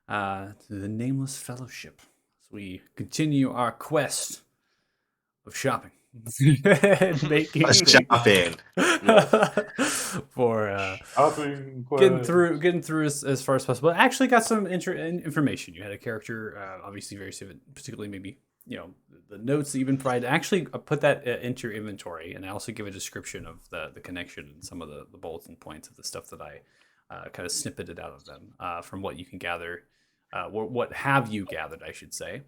to the Nameless Fellowship as we continue our quest of shopping and making Shopping. for Shopping getting through as far as possible. I actually got some information. You had a character, obviously very particularly maybe the notes that you've been provided. Actually, put that into your inventory, and I also give a description of the connection and some of the bulletin points of the stuff that I kind of snippeted out of them from what you can gather. What have you gathered, I should say.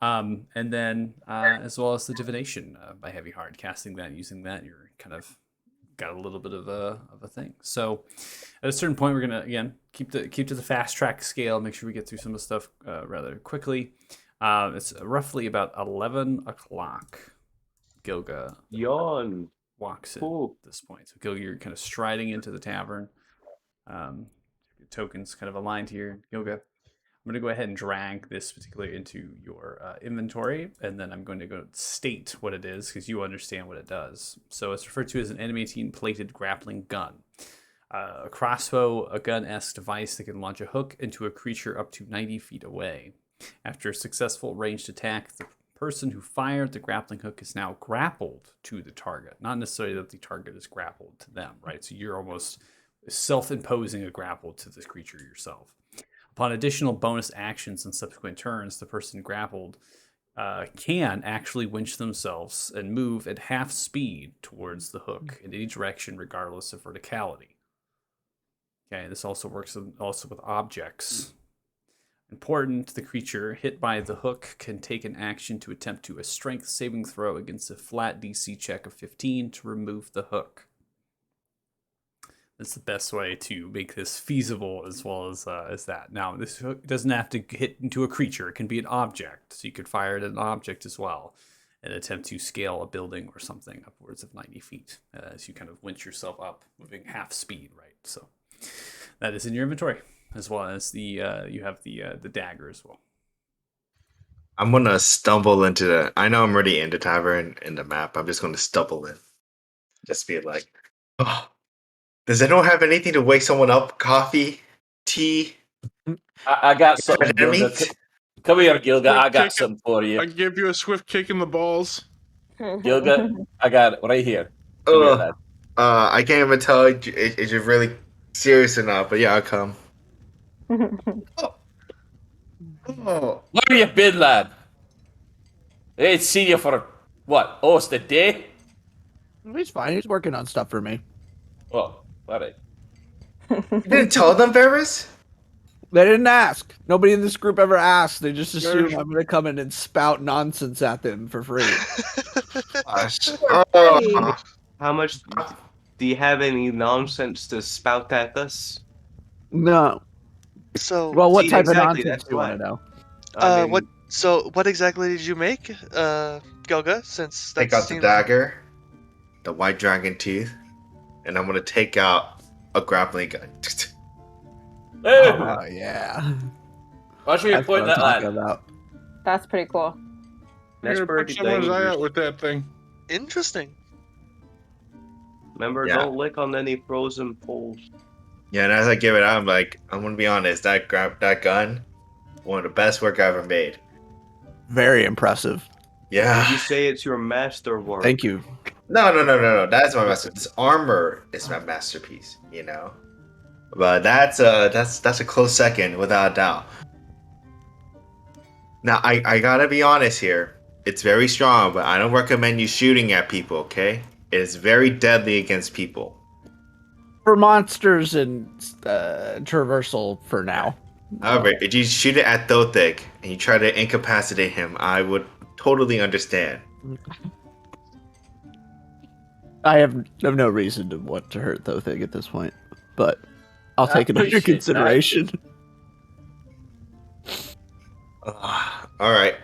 And then as well as the divination by Heavy Heart, casting that, using that, you're kind of got a little bit of a thing. So at a certain point, we're gonna again keep to the fast track scale. Make sure we get through some of the stuff rather quickly. It's roughly about 11 o'clock. Gilga Yawn. walks in Cool. at this point. So Gilga, you're kind of striding into the tavern. Your tokens kind of aligned here. Gilga, I'm going to go ahead and drag this particularly into your inventory, and then I'm going to go state what it is because you understand what it does. So it's referred to as an adamantine plated grappling gun. A crossbow, a gun-esque device that can launch a hook into a creature up to 90 feet away. After a successful ranged attack, the person who fired the grappling hook is now grappled to the target. Not necessarily that the target is grappled to them, right? So you're almost self-imposing a grapple to this creature yourself. Upon additional bonus actions and subsequent turns, the person grappled can actually winch themselves and move at half speed towards the hook in any direction, regardless of verticality. Okay, this also works with objects. Important, the creature hit by the hook can take an action to attempt to a strength saving throw against a flat DC check of 15 to remove the hook. That's the best way to make this feasible as well as that. Now, this hook doesn't have to hit into a creature. It can be an object. So you could fire it at an object as well and attempt to scale a building or something upwards of 90 feet as you kind of winch yourself up, moving half speed, right? So that is in your inventory, as well as you have the dagger as well. I'm gonna stumble into the. I know I'm already in the tavern in the map. I'm just gonna stumble in. Just be like, oh, does anyone have anything to wake someone up? Coffee, tea, I got something, red Gilga. meat? Come here, Gilga. I Quick got kick something for you. I give you a swift kick in the balls. Gilga, I got it right here. Come here, lad. I can't even tell if you're really serious or not. But yeah, I'll come. Oh, Where you been, lad? I ain't seen you for, what, almost a day? He's fine. He's working on stuff for me. Oh, all right. you didn't tell them, Varys? They didn't ask. Nobody in this group ever asked. They just assume I'm going to come in and spout nonsense at them for free. Gosh. Hey. How much do you have any nonsense to spout at us? No. So, Well, what See, type exactly, of nonsense that's do you want to know? I mean, what exactly did you make, Gelga? Since that Take out the seems dagger, the white dragon teeth, and I'm gonna take out a grappling gun. Hey, Oh, yeah. watch where you're That's what pointing I'm that, lad. talking about. That's pretty cool. that's You're gonna pretty put someone's eye dangerous. out with that thing. interesting. Remember, Yeah. don't lick on any frozen poles. Yeah, and as I give it out, I'm gonna be honest. That gun, one of the best work I ever made. Very impressive. Would you Yeah. say it's your masterwork? Thank you. No. That's my masterpiece. This armor is my masterpiece. You know. But that's a close second, without a doubt. Now I gotta be honest here. It's very strong, but I don't recommend you shooting at people. Okay, it is very deadly against people. For monsters and traversal for now. However, if you shoot it at Thothik and you try to incapacitate him, I would totally understand. I have no reason to want to hurt Thothig at this point, but I'll take it under appreciate that. consideration. All right.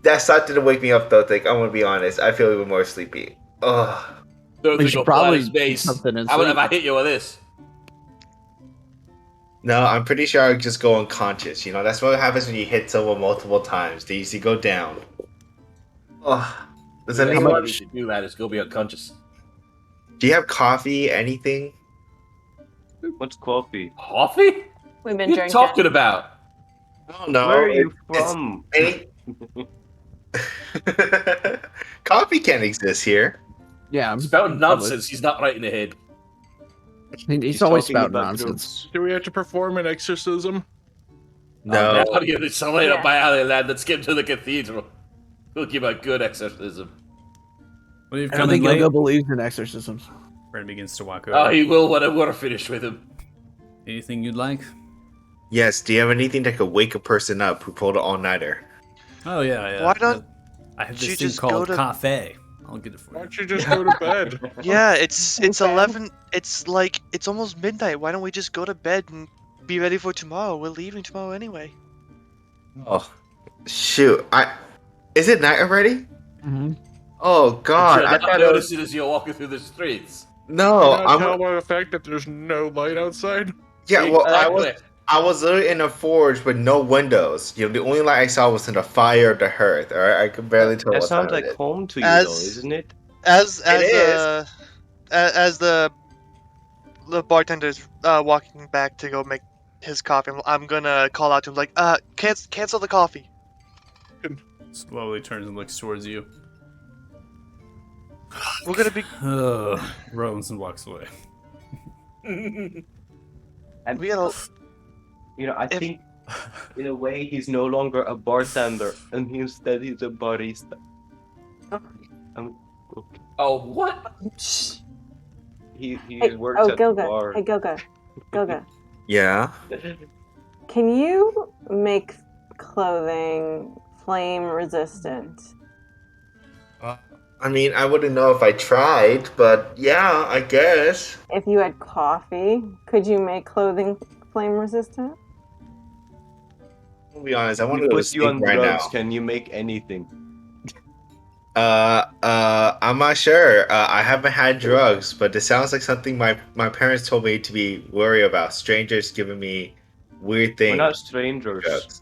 That started to wake me up, Thothik. I'm gonna be honest. I feel even more sleepy. Ugh. Don't We think should I'll probably probably his do base. something and How about sleep. if I hit you with this? No, I'm pretty sure I just go unconscious. You know, that's what happens when you hit someone multiple times. They usually go down. Ugh. Does That's anyone? what we should do, lad, is go be unconscious. Do you have coffee? Anything? What's coffee? Coffee? We've What been are you drinking. talking about? I don't know. Where are you It's from? any coffee can't exist here. Yeah, Spouting probably. nonsense. He's not right in the head. He's He's always talking spouting about nonsense. drugs. Do we have to perform an exorcism? No. Now it's right Yeah. up my alley, lad. Let's get to the cathedral. We'll give a good exorcism. Well, you've I don't come in think late. Yogo believes in exorcisms. Brent begins to walk Oh, over. he will when we're finished with him. Anything you'd like? Yes. Do you have anything that could wake a person up who pulled an all-nighter? Oh yeah. Why don't I have you this thing just go called to- cafe. I'll get it for Why you. don't you just go to bed? Yeah, it's Okay. 11. It's like it's almost midnight. Why don't we just go to bed and be ready for tomorrow? We're leaving tomorrow anyway. Oh, shoot! Is it night already? Mm-hmm. Oh Did God! you I not thought it notice was it as you're walking through the streets? Do no. not tell by the fact that there's no light outside. Yeah. Well, Exactly. I was literally in a forge with no windows. You know, the only light I saw was in the fire of the hearth. All right, I could barely tell That what sounds time like it is. home to you, As- though, isn't it? As is. as the bartender's walking back to go make his coffee, I'm gonna call out to him like, cancel the coffee. Slowly turns and looks towards you. We're gonna be Roans and walks away. we gotta. I If- think, in a way, he's no longer a bartender, and instead he's a barista. Oh, what? He Hey, works oh, at the Gilga. bar. Hey, Gilga. Yeah. Can you make clothing flame resistant? I mean, I wouldn't know if I tried, but yeah, I guess. If you had coffee, could you make clothing flame resistant? I'll be honest. I If want we to go to put you sleep on right drugs, now. can you make anything? I'm not sure. I haven't had drugs, but it sounds like something my parents told me to be worried about. Strangers giving me weird We're not things. strangers. Drugs.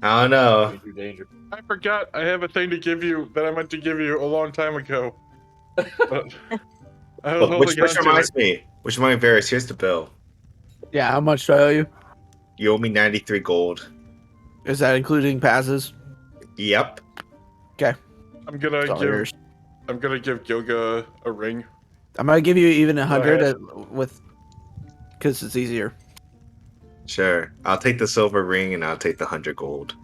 I don't know. Danger, danger. I forgot. I have a thing to give you that I meant to give you a long time ago. But I was Which holding on to reminds it. me. Which reminds me, Varys, here's the bill. Yeah, how much do I owe you? You owe me 93 gold. Is that including passes? Yep. I'm gonna It's all give yours. Gilga a ring. I'm gonna give you even ahead. 100 with, because it's easier. Sure. I'll take the silver ring and I'll take the 100 gold.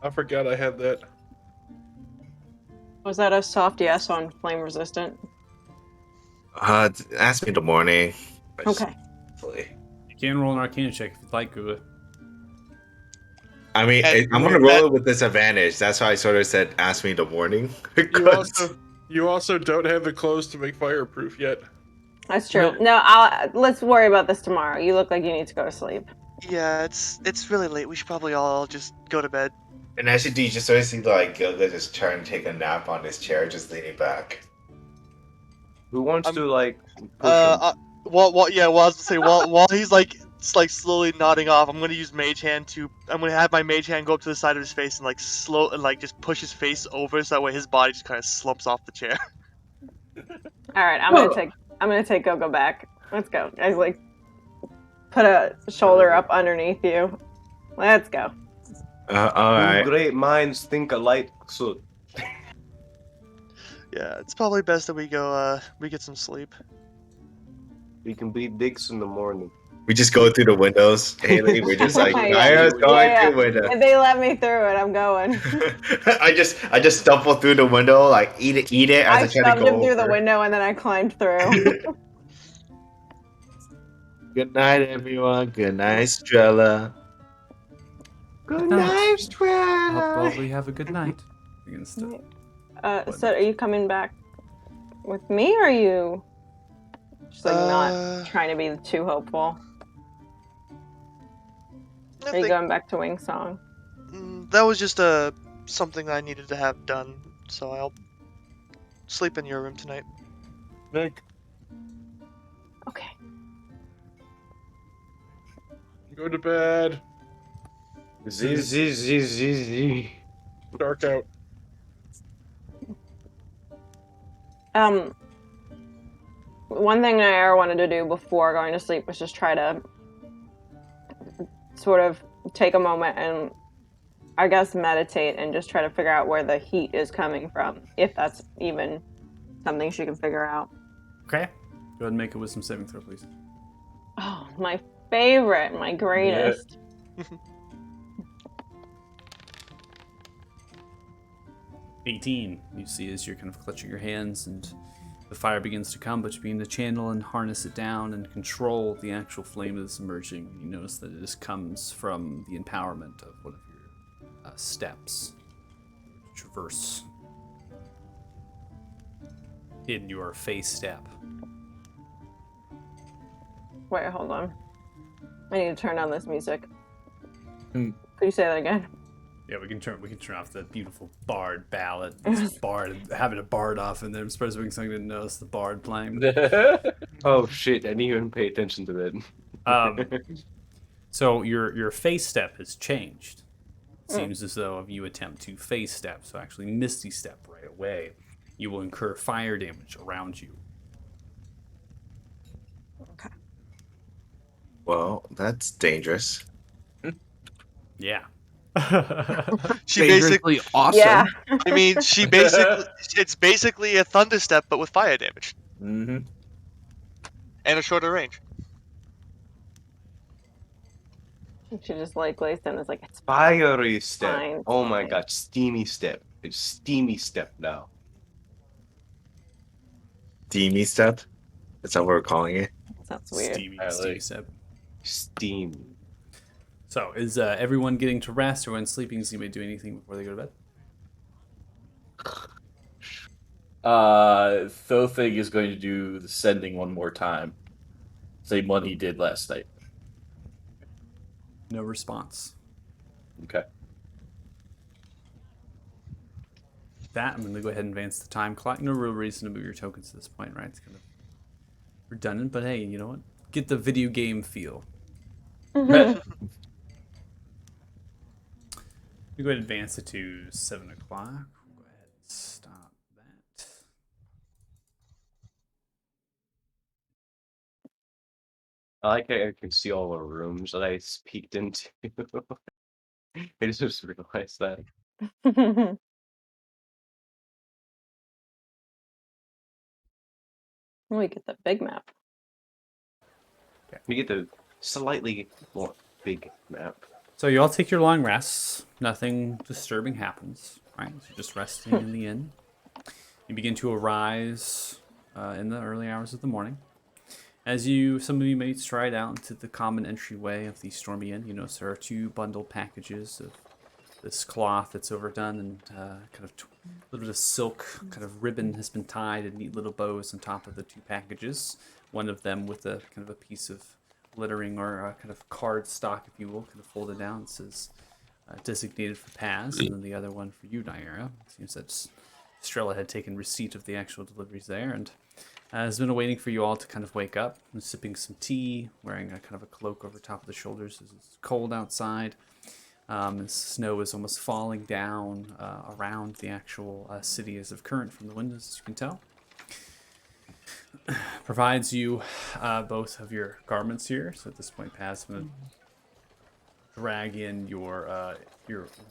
I forgot I had that. Was that a soft yes on flame resistant? Ask me in the morning. Okay. Hopefully. You can roll an Arcana check if you'd like, Gula. I mean, And- I'm gonna roll it with disadvantage. That's why I sort of said, "Ask me in the morning." You also don't have the clothes to make fireproof yet. That's true. No, let's worry about this tomorrow. You look like you need to go to sleep. Yeah, it's really late. We should probably all just go to bed. And as you do, you just sort of see like Gilga just try and take a nap on his chair, just leaning back. Who wants I'm- to push him? Yeah, well, I was gonna say while he's like slowly nodding off, I'm gonna use Mage Hand I'm gonna have my Mage Hand go up to the side of his face and just push his face over so that way his body just kind of slumps off the chair. All right, I'm gonna take Gogo back. Let's go. I put a shoulder up underneath you. Let's go. All right. Two great minds think alike, so Yeah, it's probably best that we go we get some sleep. we can be dicks in the morning. We just go through the windows, Haley. We're just like, Yeah. Kaya's going Yeah, through the window. If they let me through it, I'm going. I just stumble through the window, like eat it as I I try to shoved go him through the over. window and then I climbed through. Good night, everyone. Good night, Strella. Good night. night, Hope Strella. all of you have a good night. Begins to- So are you coming back with me, or are you just not Uh, trying to be too hopeful? I Are you think going back to Wing Song? that was just something I needed to have done, so I'll sleep in your room tonight. Nick, Okay. go to bed. Z. Dark out. one thing I wanted to do before going to sleep was just try to sort of take a moment and I guess meditate and just try to figure out where the heat is coming from, if that's even something she can figure out. Okay. Go ahead and make a wisdom saving throw, please. Oh, my favorite, my greatest. 18. You see as you're kind of clutching your hands and the fire begins to come, but you begin to channel and harness it down and control the actual flame that's emerging. You notice that it just comes from the empowerment of one of your steps. Traverse in your face step. Wait, hold on. I need to turn on this music. Hmm. Could you say that again? Yeah, we can turn off the beautiful bard ballad. This bard having a bard off in there. I'm surprised we didn't notice the bard playing. Oh shit! I didn't even pay attention to that. So your face step has changed. It Mm. seems as though if you attempt to face step, so actually misty step right away, you will incur fire damage around you. Okay. Well, that's dangerous. Yeah. She basically, Dangerously awesome. Yeah. I mean, it's basically a thunder step, but with fire damage Mm-hmm. and a shorter range. She just like lays down. It's like it's Fiery step. fine. It's Oh my fine. god, steamy step. It's steamy step now. Steamy step. That's what we're calling it. That sounds weird. Steamy I like- step. Steam. So is everyone getting to rest or when sleeping? So you may do anything before they go to bed? Thothing is going to do the sending one more time. Same one he did last night. No response. Okay. That I'm going to go ahead and advance the time clock. No real reason to move your tokens at this point, right? It's kind of redundant, but hey, you know what? Get the video game feel. We go ahead and advance it to 7 o'clock. We'll go ahead and stop that. I like how I can see all the rooms that I peeked into. I just realized that. We get the big map. You get the slightly more big map. So you all take your long rests. Nothing disturbing happens, right? So you're just resting in the inn. You begin to arise in the early hours of the morning. As some of you may stride out into the common entryway of the Stormy Inn, you notice there are 2 bundled packages of this cloth that's overdone and kind of a little bit of silk kind of ribbon has been tied in neat little bows on top of the 2 packages. One of them with a kind of a piece of lettering or a kind of card stock, if you will, kind of folded down. It says designated for Paz, and then the other one for you, Nyara. It seems that Strella had taken receipt of the actual deliveries there and has been waiting for you all to kind of wake up. And sipping some tea, wearing a kind of a cloak over top of the shoulders as it's cold outside. And snow is almost falling down around the actual city as of current from the windows, as you can tell. Provides you both of your garments here. So at this point, Paz, I'm going to drag in your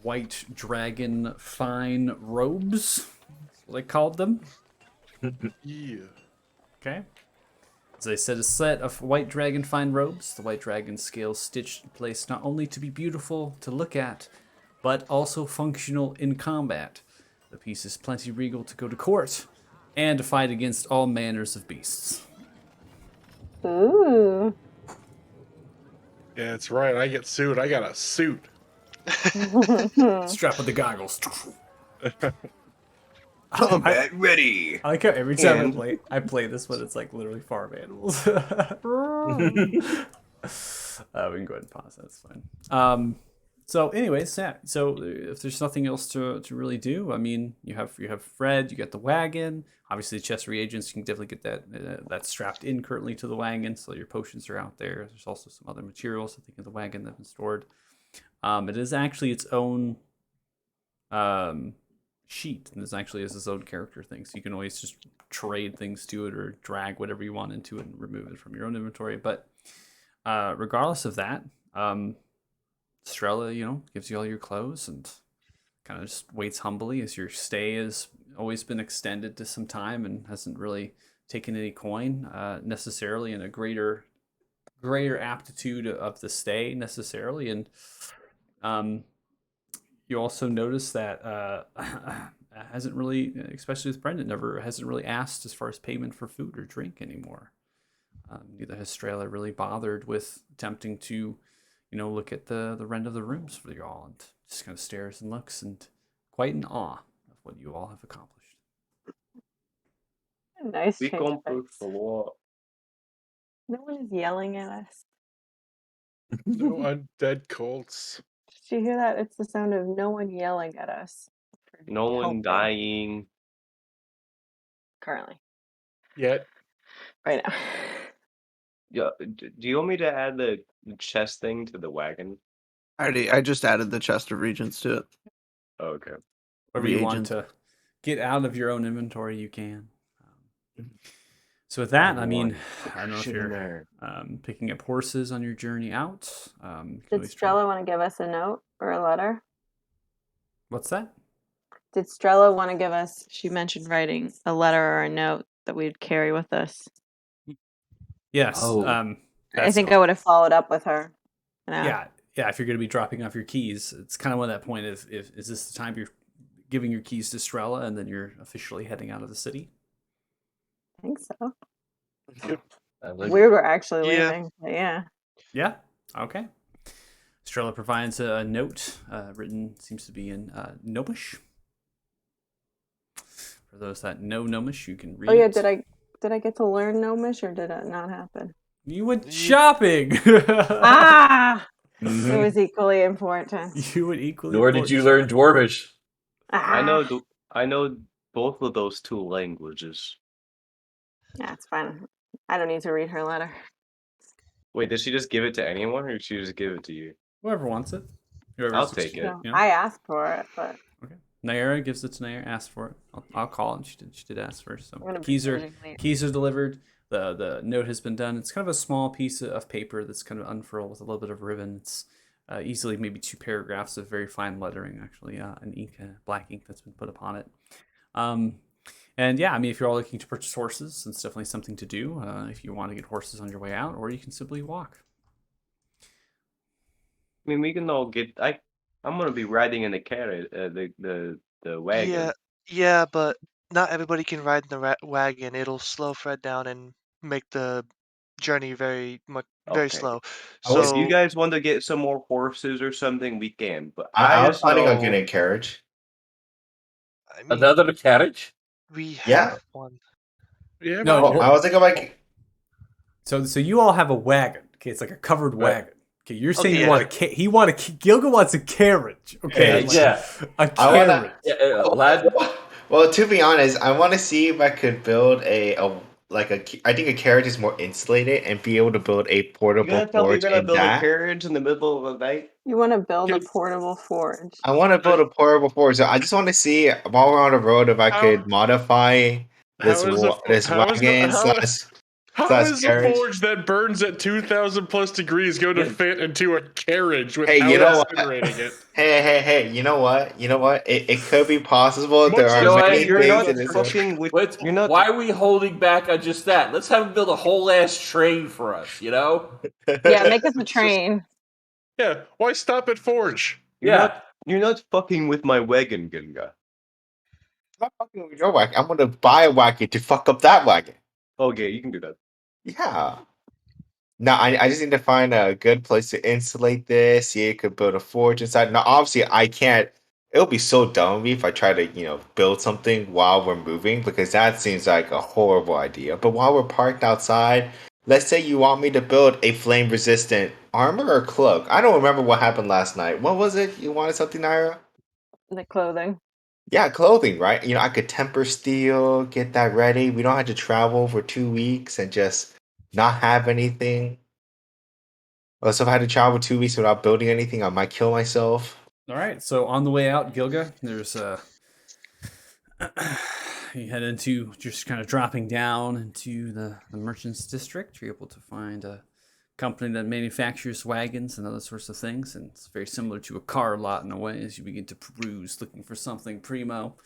white dragon fine robes. That's what I called them. Yeah. Okay. As I said, a set of white dragon fine robes. The white dragon scales stitched in place not only to be beautiful to look at, but also functional in combat. The piece is plenty regal to go to court and to fight against all manners of beasts. Ooh. Yeah, that's right. I get sued. I got a suit. Strap on the goggles. Combat ready. I like how every time And- I play this one, it's like literally farm animals. We can go ahead and pause. That's fine. So, anyways, yeah. So, if there's nothing else to really do, I mean, you have Fred, you got the wagon. Obviously, the chest reagents, you can definitely get that strapped in currently to the wagon. So your potions are out there. There's also some other materials I think in the wagon that have been stored. It is actually its own sheet, and this actually has its own character thing, so you can always just trade things to it or drag whatever you want into it and remove it from your own inventory. But regardless of that, Strella, gives you all your clothes and kind of just waits humbly as your stay has always been extended to some time and hasn't really taken any coin necessarily in a greater aptitude of the stay necessarily. And you also notice that hasn't really, especially with Brendan, never hasn't really asked as far as payment for food or drink anymore. Neither has Strela really bothered with attempting to, look at the rent of the rooms for you all, and just kind of stares and looks and quite in awe of what you all have accomplished. Nice We change of come pace. for what? No one is yelling at us. No undead cults. Did you hear that? It's the sound of no one yelling at us. for No one helping dying. currently. Yet. Right now. Yeah. Do you want me to add the chest thing to the wagon? I just added the chest of regents to it. Oh, okay. Whatever you want Reagent. to get out of your own inventory, you can. So with that, I mean, I don't know if Shit in you're there. picking up horses on your journey out. You can Did always try. Strella want to give us a note or a letter? What's that? Did Strella want to give us, she mentioned writing a letter or a note that we'd carry with us. Yes. Oh. I that's- think I would have followed up with her. Yeah. If you're going to be dropping off your keys, it's kind of one that point is this the time you're giving your keys to Strella and then you're officially heading out of the city? I think so. I like We were actually Yeah. leaving. But yeah. Yeah. Okay. Strella provides a note written, seems to be in Gnomish. For those that know Gnomish, you can read Oh yeah, it. did I get to learn Gnomish or did it not happen? You went shopping. Ah, it Mhm. was equally important. You would equally. Nor did you learn Dwarvish. I Ah. know both of those two languages. Yeah, it's fine. I don't need to read her letter. Wait, did she just give it to anyone, or did she just give it to you? Whoever wants it. Whoever's I'll take it. No, I asked for it, but Okay. Naira gives it to Naira. Asked for it. I'll call it. She did ask first. I'm So gonna be keys are urgently- delivered. The note has been done. It's kind of a small piece of paper that's kind of unfurled with a little bit of ribbon. It's easily maybe 2 paragraphs of very fine lettering, actually, an ink, black ink that's been put upon it. And yeah, I mean, if you're all looking to purchase horses, it's definitely something to do if you want to get horses on your way out, or you can simply walk. I mean, we can all get. I'm gonna be riding in the carrot, the wagon. Yeah, but not everybody can ride in the wagon. It'll slow Fred down and make the journey very Okay. slow. I was- If you So guys want to get some more horses or something, we can. But I I was just planning on know. getting a carriage. I mean, Another carriage? we Yeah. have one. Yeah, No, but Oh, I was thinking like, So you all have a wagon. Okay, it's like a covered Right. wagon. Okay, you're saying Okay, you yeah. want Gilga wants a carriage. Okay, Yeah. a I wanna- carriage. Yeah, lad. well, to be honest, I want to see if I could build I think a carriage is more insulated and be able to build a You're portable gonna tell me you're forge gonna in build a that. carriage in the middle of the night? You want to build a Good. portable forge. I want to build a portable forge, so I just want to see while we're on the road if I How- could modify this how is the- this how is the- wagon how- slash How is a carriage. forge that burns at 2,000 plus degrees going to Yeah. fit into a carriage without Hey, you know what? incinerating it? Hey, you know what? It could be possible. There Much are You know what? many You're things not in this. fucking with. Wait, You're not. why are we holding back on just that? Let's have him build a whole ass train for us, you know? Yeah, make us a It's just- train. Yeah, why stop at forge? You're not fucking with my wagon, Gunga. I'm not fucking with your wagon. I'm gonna buy a wagon to fuck up that wagon. Okay, you can do that. Yeah. No, I just need to find a good place to insulate this. See, it could build a forge inside. Now, obviously, I can't. It'll be so dumb of me if I try to, build something while we're moving because that seems like a horrible idea. But while we're parked outside, let's say you want me to build a flame-resistant armor or cloak. I don't remember what happened last night. What was it? You wanted something, Naira? The clothing. Yeah, clothing, right? I could temper steel, get that ready. We don't have to travel for 2 weeks and just not have anything. Also, if I had to travel 2 weeks without building anything, I might kill myself. All right, so on the way out, Gilga, there's You head into just kind of dropping down into the merchants district. You're able to find a company that manufactures wagons and other sorts of things, and it's very similar to a car lot in a way. As you begin to peruse, looking for something primo,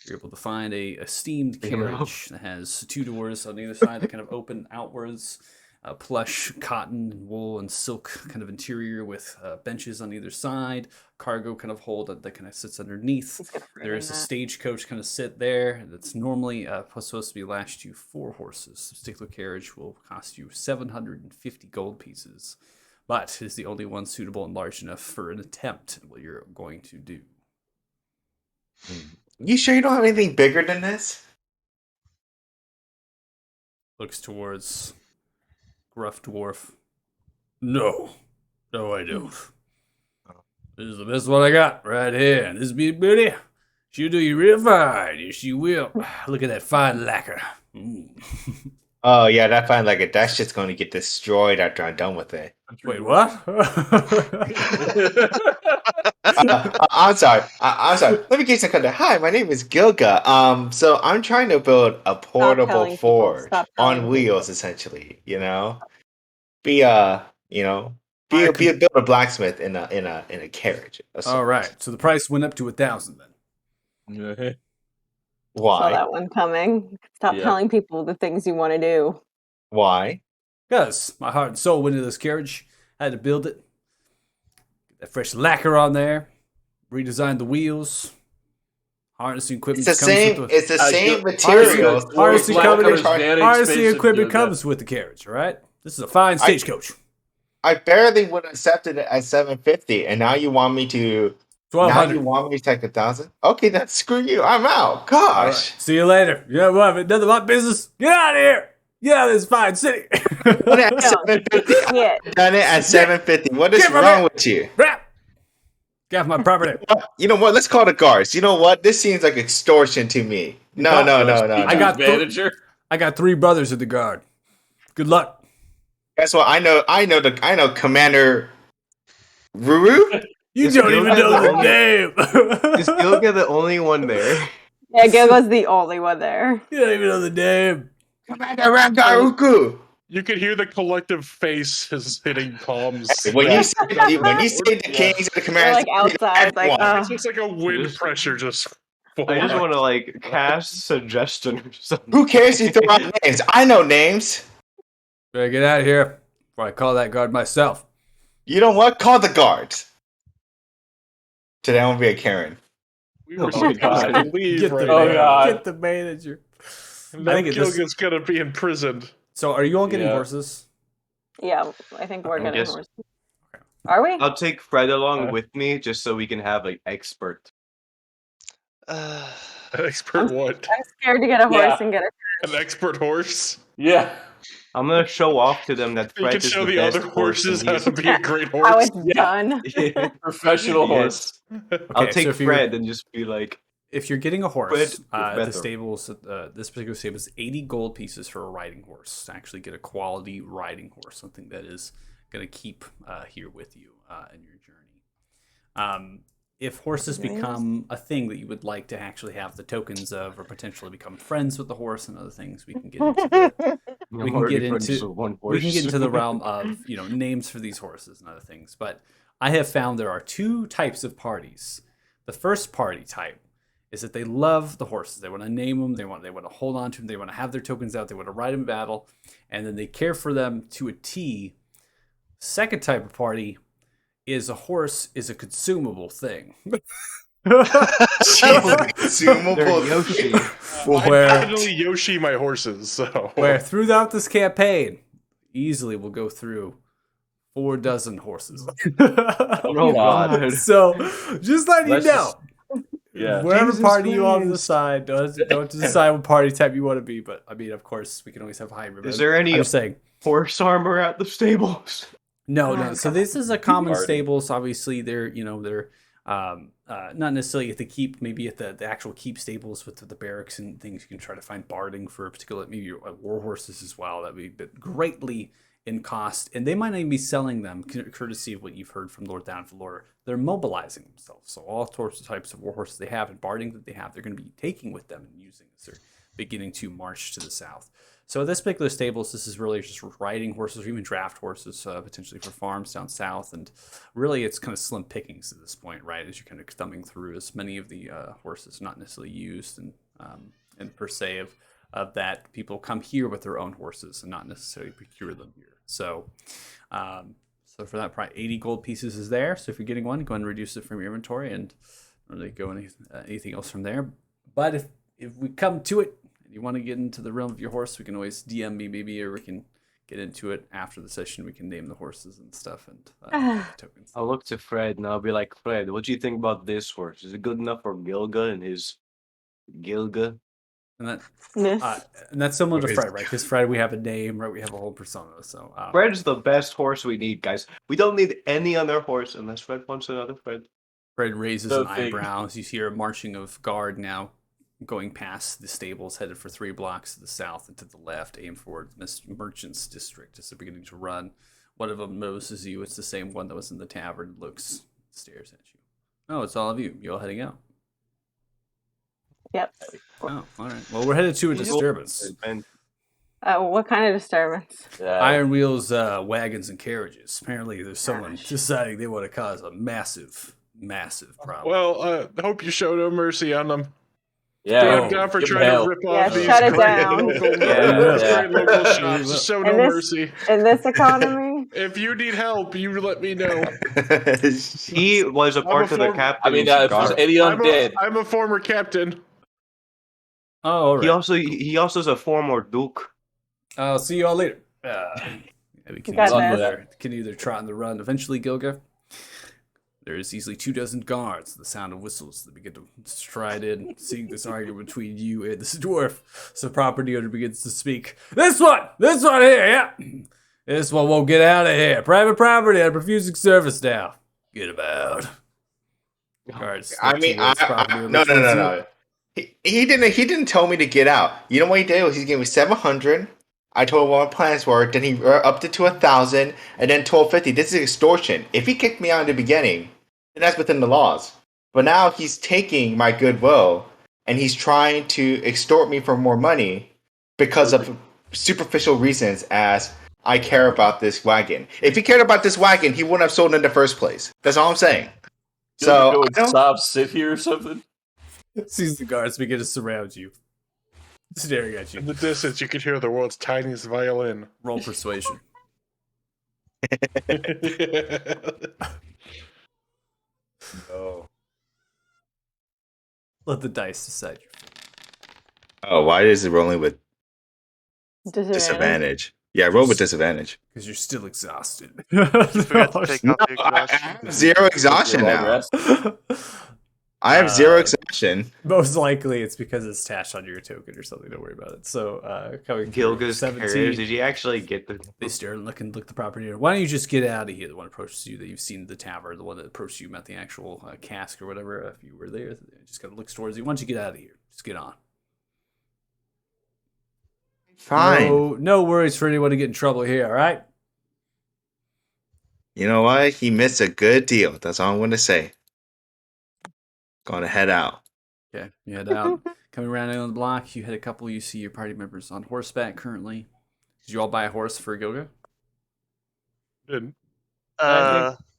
you're able to find a steamed carriage that has two doors on either side that kind of open outwards. Plush cotton and wool and silk kind of interior with benches on either side, cargo kind of hold that kind of sits underneath. There is a stagecoach kind of sit there that's normally supposed to be lashed you 4 horses. This particular carriage will cost you 750 gold pieces, but is the only one suitable and large enough for an attempt at what you're going to do. You sure you don't have anything bigger than this? Looks towards gruff dwarf. No, I don't. This is the best one I got right here. This be beauty. She'll do you real fine. Yes, she will. Look at that fine lacquer. Oh yeah, that fine like that shit's going to get destroyed after I'm done with it. Wait, what? I'm sorry. I'm sorry. Let me get some context. Hi, my name is Gilga. So I'm trying to build a portable forge on wheels, essentially. You know, be build a blacksmith in a carriage. All right. So the price went up to 1,000 then. Why? Saw that one coming. Stop telling people the things you want to do. Why? Because my heart and soul went into this carriage. I had to build it. Get that fresh lacquer on there. Redesign the wheels. Harnessing equipment. It's the same. It's the same materials. Harnessing equipment comes with the carriage. All right. This is a fine stagecoach. I barely would have accepted it at 750, and now you want me to. 1,200. Now you want me to take 1,000? Okay, then screw you. I'm out. Gosh. Right. See you later. You have nothing about business. Get out of here. Get out of this fine city. Done it at 750. Done it at 750. What is wrong with you? Get off my property. You know what? Let's call the guards. You know what? This seems like extortion to me. No. I got 3 brothers at the guard. Good luck. Guess what? I know Commander Ruru. You don't even know the name. Is Gilga the only one there? Yeah, Gilga's the only one there. You don't even know the name. Commander Rangaruku. You could hear the collective faces hitting palms. When you say the kings and the commanders, like outside, like it's just like a wind pressure just. I just want to like cast suggestion or something. Who cares if you throw out names? I know names. Better get out of here before I call that guard myself. You know what? Call the guards. Today I'm gonna be a Karen. We were supposed to leave Get right the, now. get the manager. Now Gilga's gonna be imprisoned. So are you all getting horses? Yeah, I think we're getting guess- horses. Are we? I'll take Fred along with me just so we can have like expert. Expert what? I'm scared to get a horse and get a. An expert horse? Yeah. I'm gonna show off to them that You Fred can is show the the best other horses how horse to be a great horse. How it's done. Professional horse. I'll Okay, take so if Fred and just be like, If you're getting a horse, Fred is at better. the stables, this particular stable is 80 gold pieces for a riding horse to actually get a quality riding horse, something that is going to keep here with you in your journey. If horses become a thing that you would like to actually have the tokens of, or potentially become friends with the horse and other things, we can get into the realm of names for these horses and other things. But I have found there are 2 types of parties. The first party type is that they love the horses. They want to name them. They want to hold on to them. They want to have their tokens out. They want to ride in battle, and then they care for them to a T. Second type of party is a horse is a consumable thing. Consumable Yoshi. I definitely Yoshi my horses, so. Where throughout this campaign, easily we'll go through 4 dozen horses. Oh God. So just letting you know. Yeah. Wherever Jesus party you all Christ. decide, don't decide what party type you want to be. But I mean, of course, we can always have hybrid. Is there any I'm saying horse armor at the stables? no. So this is a common stables. Obviously, they're not necessarily at the keep. Maybe at the actual keep stables with the barracks and things. You can try to find barding for a particular maybe war horses as well. That would greatly in cost, and they might not even be selling them, courtesy of what you've heard from Lord Downfalor. They're mobilizing themselves. So all sorts of types of war horses they have and barding that they have, they're going to be taking with them and using as they're beginning to march to the south. So this particular stables, this is really just riding horses or even draft horses, potentially for farms down south. And really, it's kind of slim pickings at this point, right? As you're kind of thumbing through, as many of the horses not necessarily used and per se of that, people come here with their own horses and not necessarily procure them here. So so for that, probably 80 gold pieces is there. So if you're getting one, go ahead and reduce it from your inventory and really go anything else from there. But if we come to it and you want to get into the realm of your horse, we can always DM me maybe, or we can get into it after the session. We can name the horses and stuff and tokens. I'll look to Fred and I'll be like, Fred, what do you think about this horse? Is it good enough for Gilga and his Gilga? And Yes. that's similar to Fred, right? Because Fred, we have a name, right? We have a whole persona. So Fred's the best horse we need, guys. We don't need any other horse unless Fred wants another Fred. Fred raises No an thing. eyebrow as you hear a marching of guard now going past the stables, headed for 3 blocks to the south and to the left, aim for Miss Merchant's district as they're beginning to run. One of them notices you. It's the same one that was in the tavern, looks, stares at you. Oh, it's all of you. You all heading out? Yep. Oh, all right. Well, we're headed to a disturbance. And What kind of disturbance? Iron Wheels wagons and carriages. Apparently, there's someone deciding they want to cause a massive problem. Well, I hope you show no mercy on them. Yeah, Damn God for give 'em trying hell. to rip Yeah, off these shut it great down. local, Yeah. great local shops. Show no In this- mercy. In this economy, If you need help, you let me know. he was a part of the former- captain's I mean, if there's guard. any undead, I'm a former captain. Oh, all right. He also is a former duke. I'll see you all later. We can, Got either, can either trot in the run. Eventually, Gilga, there's easily 24 guards. The sound of whistles that begin to stride in, seeing this argument between you and this dwarf. So property owner begins to speak. This one here, yeah. This one won't get out of here. Private property. I'm refusing service now. Get about. Guards. I step mean, towards property owner no. towards you. He didn't tell me to get out. You know what he did? Was he gave me 700. I told him what my plans were. Then he upped it to 1,000, and then 1,250. This is extortion. If he kicked me out in the beginning, then that's within the laws. But now he's taking my goodwill, and he's trying to extort me for more money because of superficial reasons, as I care about this wagon. If he cared about this wagon, he wouldn't have sold it in the first place. That's all I'm saying. So go I and don't- stop, sit here or something. Sees the guards begin to surround you, staring at In you. the distance, you could hear the world's tiniest violin. Roll persuasion. Oh. Let the dice decide. Oh, why is it rolling with disadvantage. disadvantage? Yeah, roll with disadvantage. Because you're still exhausted. Forgot to take No, off your I exhaustion. have zero exhaustion Long now. rest. I have zero Uh, exhaustion. Most likely it's because it's attached onto your token or something. Don't worry about it. So, coming through, Gilga's carriers. Did you actually get the? They stare and look the property. Why don't you just get out of here? The one approaches you that you've seen the tavern, the one that approached you met the actual cask or whatever. If you were there, just kind of looks towards you. Why don't you get out of here? Just get on. Fine. No worries for anyone to get in trouble here. All right. You know what? He missed a good deal. That's all I'm going to say. Going to head out. Okay, you head out. Coming around on the block, you hit a couple. You see your party members on horseback currently. Did you all buy a horse for Gilga? Didn't.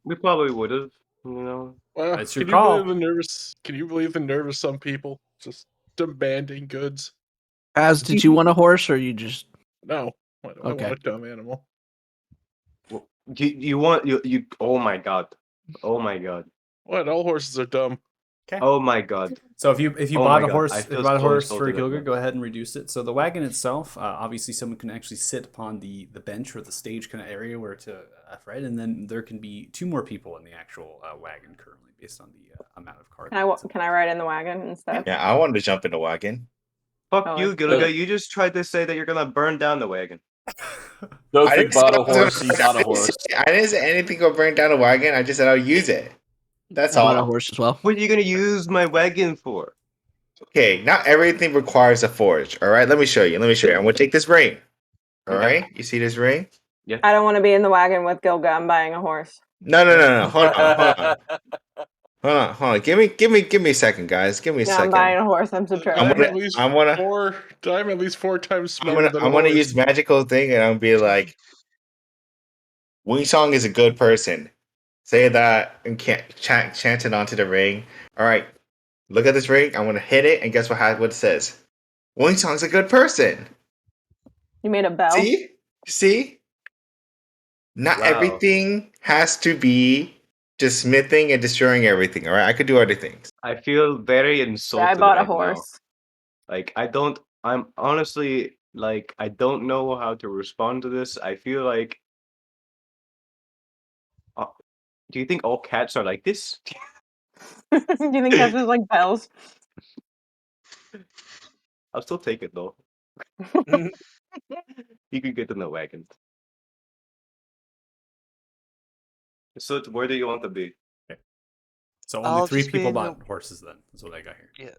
We probably would have. You know. Well, That's your can call. you believe the nervous? Can you believe the nerve of some people just demanding goods? As did you want a horse, or you just No, I Okay. want a dumb animal. You want you? Oh my god! Oh my god! What? All horses are dumb. Oh my god! So if you Oh bought my a God, horse, I if you feel bought a so horse for insulted right Gilga, now. go ahead and reduce it. So the wagon itself, obviously, someone can actually sit upon the bench or the stage kind of area where to right, and then there can be 2 more people in the actual wagon currently, based on the amount of cargo. Can I ride in the wagon instead? Yeah, I wanted to jump in the wagon. Fuck Oh, you, I- Gilga. You just tried to say that you're gonna burn down the wagon. No, I if you didn't say bought I a was gonna- horse, he's on a horse. I didn't say anything about burning down a wagon. I just said I'll use it. That's bought a all. horse as well? What are you gonna use my wagon for? Okay, not everything requires a forge. All right, let me show you. I'm going to take this ring. All Okay. right, you see this ring? I don't want to be in the wagon with Gilga. I'm buying a horse. No. Hold on. Give me a second, guys. Give me a No, I'm second. buying a horse. I'm I'm subtracting. at least I'm at least 4 times smarter than I a want to horse. use magical thing, and I'll be like, Wing Song is a good person. Say that and chant it onto the ring. All right, look at this ring. I'm gonna hit it, and guess what it says? Wing Song's a good person. You made a bell. See? Not Wow. everything has to be just smithing and destroying everything. All right, I could do other things. I feel very Yeah, insulted I bought a right now. horse. Like I'm honestly like I don't know how to respond to this. I feel like do you think all cats are like this? Do you think cats are like bells? I'll still take it though. You can get in the wagon. So where do you want to be? So only I'll 3 just be people in the- bought horses then. That's what I got here.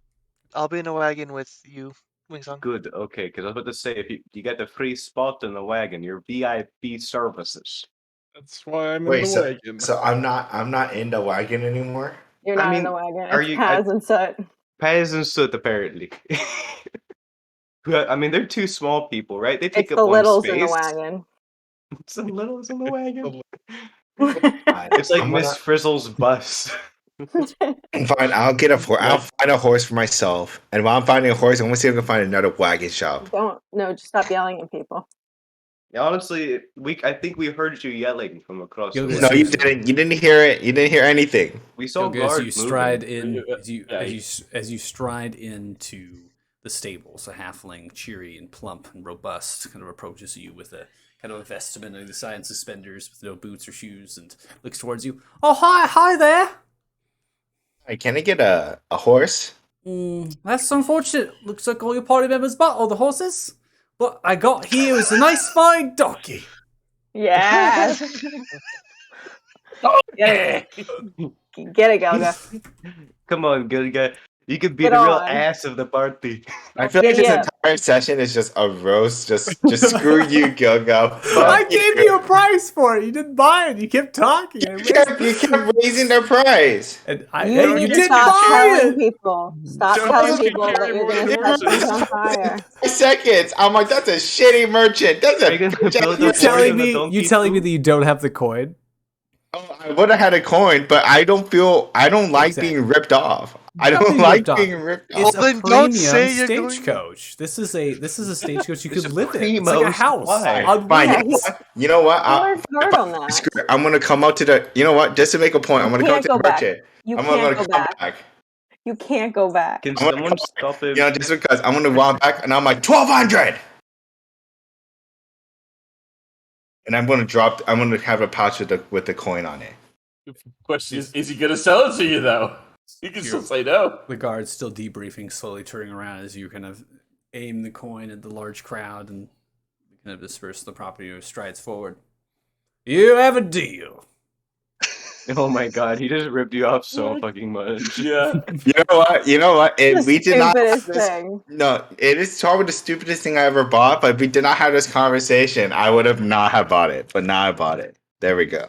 I'll be in a wagon with you, Wingsong. Good, okay, because I was about to say if you get the free spot in the wagon, your VIP services. That's why I'm in Wait, the wagon. so I'm not in the wagon anymore. You're I not in mean, the wagon. are It's you- Paz and Soot. Paz and Soot apparently. But, I mean, they're two small people, right? They take It's up the one littles space. in the wagon. Some littles in the wagon. Fine, It's like I'm Miss Frizzle's bus. Fine, I'll find a horse for myself. And while I'm finding a horse, I'm gonna see if I can find another wagon shop. Just stop yelling at people. Honestly, I think we heard you yelling from across the You'll way. get No, you didn't. You didn't hear it. You didn't hear anything. We saw Gilga, as guards you moving. stride in, Yeah, as you stride into the stables, a halfling, cheery and plump and robust, kind of approaches you with a kind of a vestment on the side and suspenders with no boots or shoes, and looks towards you. Oh, hi there. Hey, can I get a horse? That's unfortunate. Looks like all your party members bought all the horses. What I got here is a nice fine donkey. Yes. Get it, Gilga. Come on, good guy. You could be Get the real on. ass of the party. I feel like this Yeah. entire session is just a roast. Just screw you, Gilga. I gave you a price for it. You didn't buy it. You kept talking. You kept raising the price. And You you need to didn't stop buy telling it. people. Stop Don't telling just people carry that you're more going to than set things on fire. 5 seconds. I'm like, that's a shitty merchant. That's Are a. you gonna build You a horse telling and a me? donkey You telling me too? that you don't have the coin? Oh, I would have had a coin, but I don't like being ripped off. I Not don't being like ripped off. being ripped It's off. a then don't premium say you're going- stagecoach. This is a stagecoach you It's could a live in. It's like a primo house. supply. on Fine. wheels. You know what? He worked hard on that. Screw it. I'm gonna come out to the. You know what? Just to make a point, I'm gonna come can't to the go back. merchant. You I'm can't gonna go come back. You can't go back. Can I'm gonna someone come stop him? You know, just because I'm gonna walk back and I'm like 1,200, and I'm gonna have a pouch with the coin on it. Question is he gonna sell it to you though? You can still say no. The guard's still debriefing, slowly turning around as you kind of aim the coin at the large crowd and kind of disperse the property or strides forward. You have a deal. Oh my god, he just ripped you off so fucking much. Yeah. You know what? If The we did not have stupidest this, thing. no, it is probably the stupidest thing I ever bought. But if we did not have this conversation, I would have not have bought it. But now I bought it. There we go.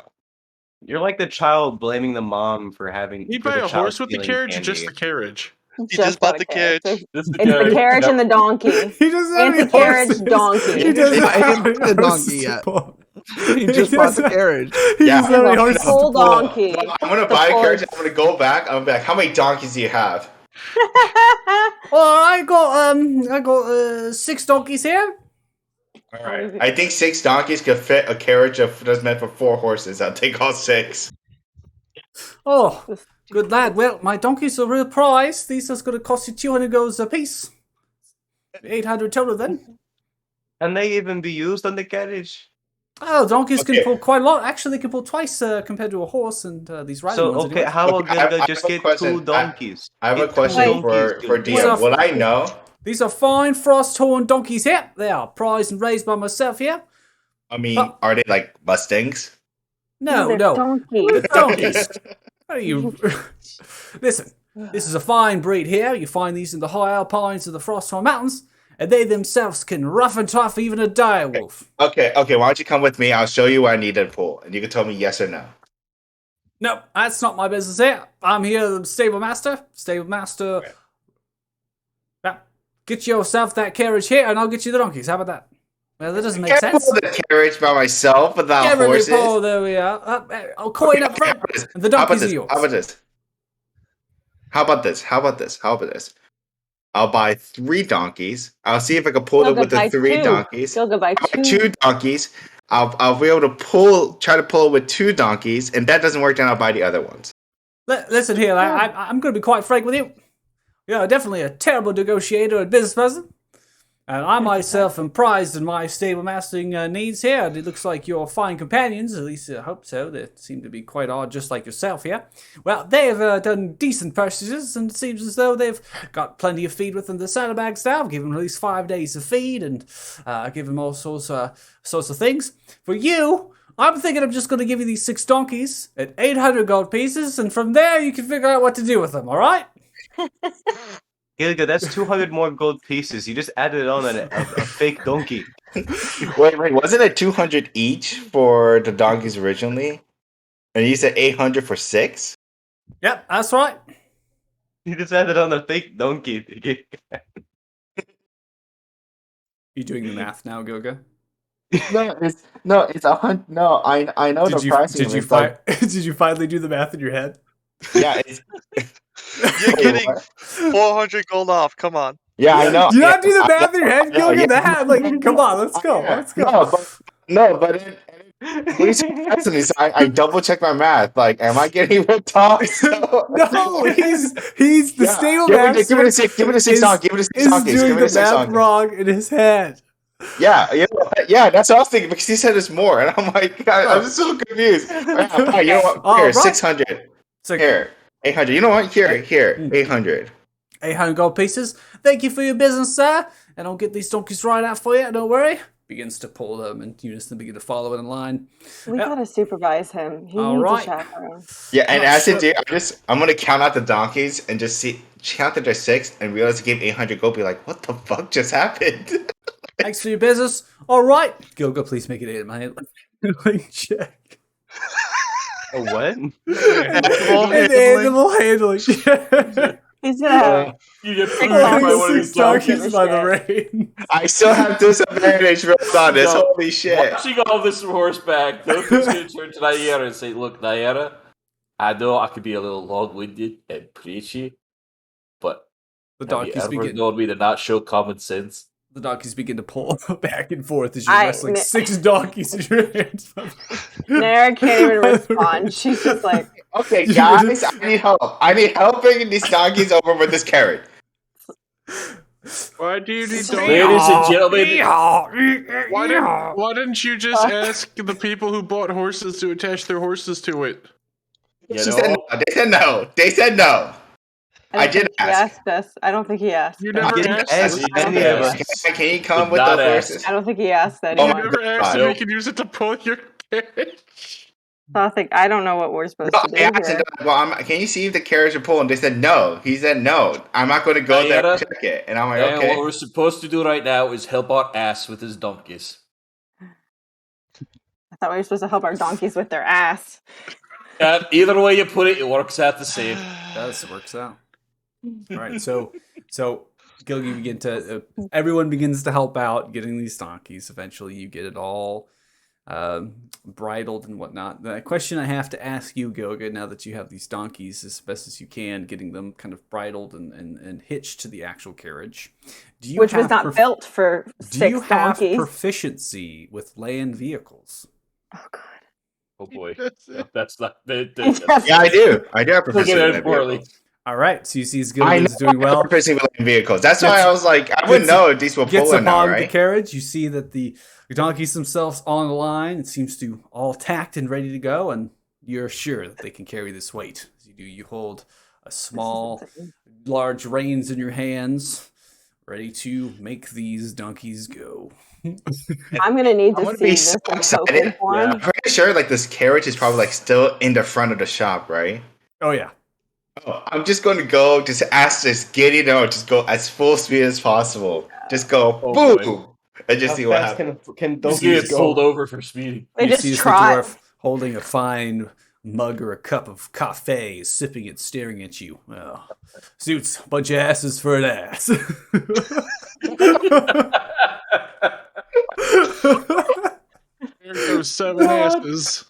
You're like the child blaming the mom for having. You for buy the a child horse with the stealing carriage or just candy. the carriage? He just got bought a the carriage. It's This is the carriage and the donkey. He doesn't have any Anti-carriage horses. donkey. He doesn't Yeah, I have haven't any seen the donkey horses to yet. pull. He just bought the carriage. He Yeah. doesn't have any The horses to full pull. donkey. Well, I'm gonna The buy a full- carriage. I'm gonna go back. I'm gonna be like, how many donkeys do you have? Well, I got 6 donkeys here. All right. I think 6 donkeys could fit a carriage that's meant for 4 horses. I'll take all 6. Oh, good lad. Well, my donkeys are real prize. These are going to cost you 200 gold a piece. 800 total then. Can they even be used on the carriage? Oh, donkeys Okay. can pull quite a lot. Actually, they can pull twice compared to a horse and these riding So ones. okay, anyway. how Okay, about I Gilga just have a get question. 2 donkeys? I have a Get 2 question donkeys, for Gilga. DM. Will I know? These are fine frost-horn donkeys here. They are prized and raised by myself here. I mean, are they like Mustangs? No, They're no. donkeys. They're donkeys. What are you? Listen, this is a fine breed here. You find these in the high alpines of the Frosthorn Mountains, and they themselves can rough and tough even a dire wolf. Okay. Why don't you come with me? I'll show you what I need to pull, and you can tell me yes or no. No, that's not my business here. I'm here, the stable master. Stable master. Okay. Yeah, get yourself that carriage here, and I'll get you the donkeys. How about that? Well, that doesn't make I sense. can't pull the carriage by myself without Carry me, horses. Paul. There we are. I'll coin up front, and the donkeys are yours. How about this? I'll buy 3 donkeys. I'll see if I can pull it with the 3 donkeys. You'll go buy I'll buy 2. 2 donkeys. I'll be able to try to pull it with 2 donkeys, and that doesn't work. Then I'll buy the other ones. Listen here, I'm going to be quite frank with you. You're definitely a terrible negotiator and business person. And I myself am prized in my stable mastering needs here. It looks like you're fine companions, at least I hope so. They seem to be quite odd, just like yourself here. Well, they have done decent purchases, and it seems as though they've got plenty of feed within the saddlebags now. I've given them at least 5 days of feed, and give them all sorts of things. For you, I'm thinking I'm just going to give you these 6 donkeys at 800 gold pieces, and from there you can figure out what to do with them, all right? Gilga, that's 200 more gold pieces. You just added on a fake donkey. Wait, wasn't it 200 each for the donkeys originally? And you said 800 for 6? Yep, that's right. You just added on a fake donkey. You doing the math now, Goga? It's 100. No, I know the pricing. Did you finally do the math in your head? Yeah, You're getting 400 gold off. Come on. Yeah, I know. You not do the math in your head, Gilgan? That like, come on, let's go. Let's go. Please ask me. So I double check my math. Like, am I getting ripped off? No, he's the stable master. Give me the 6. Give me the 6 donkeys. Give me the 6 donkeys. Doing the math wrong in his head. Yeah, that's what I was thinking because he said it's more, and I'm like, God, I'm so confused. Right, you know what? Here, 600. Here, 800. You know what? Here, 800. 800 gold pieces. Thank you for your business, sir. And I'll get these donkeys right out for you. Don't worry. Begins to pull them, and unison begin to follow in line. We gotta supervise him. He All needs right. a chaperone. Yeah, and as I do, I'm gonna count out the donkeys and just count that there's 6 and realize to give 800 gold. Be like, what the fuck just happened? Thanks for your business. All right, Gilga, please make it in my check. A what? Animal handling. He's gonna have. You get picked up by one of these donkeys by the reins. I still have disadvantage on this. Holy shit! Watching all this from horseback, Goku's gonna turn to Naira and say, "Look, Naira, I know I could be a little long-winded and preachy, but The have you donkeys ever begin. known me to not show common sense?" The donkeys begin to pull back and forth as you're wrestling 6 donkeys in your hands. Nara can't even respond. She's just like, okay, guys, I need help. I need help bringing these donkeys over with this carrot. Why do you need donkeys? Ladies and gentlemen, Why didn't you just ask the people who bought horses to attach their horses to it? you She know, said no. They said no. They said no. I did He ask. asked us. I don't think he asked. You us. never didn't asked. ask. any of us. Can you come Did with the not ask. horses? I don't think he asked You anyone. my never asked God. if we could use it to pull your carriage. So I think I don't know what we're supposed No, to do I asked here. them, well, can you see if the carriage are pulling? They said no. He said no. I'm not going to go there Diana? and check it. And I'm like, and okay. what we're supposed to do right now is help our ass with his donkeys. I thought we were supposed to help our donkeys with their ass. And either way you put it, it works out the same. It works out. All right, so Gilgi begin to everyone begins to help out getting these donkeys. Eventually, you get it all bridled and whatnot. The question I have to ask you, Gilga, now that you have these donkeys as best as you can, getting them kind of bridled and hitched to the actual carriage, Which was not built for 6 do you have donkeys. proficiency with land vehicles? Oh god. Oh boy, That's it. that's not. Yeah, I do. I do have Look at proficiency it with poorly. vehicles. All right, so you see I Gilga is know doing I have well. proficiency with vehicles. That's why I was like, I wouldn't know if these were Gets pulling now, upon the right? carriage. You see that the donkeys themselves on the line. It seems to all tacked and ready to go, and you're sure that they can carry this weight. As you do, you hold a small, large reins in your hands, ready to make these donkeys go. I'm gonna need I'm to gonna see be this so in excited. token form. I'm pretty sure like this carriage is probably like still in the front of the shop, right? Oh yeah, Oh, I'm just going to go. Just ask this Gideon. No, just go as full speed as possible. Just go Oh boy. boom, and just How see what fast happens. can He's gonna donkeys get pulled go? over for speeding. They You just see as the trot. dwarf holding a fine mug or a cup of coffee, sipping it, staring at you. Well, suits, bunch of asses for an ass. There goes 7 God. asses.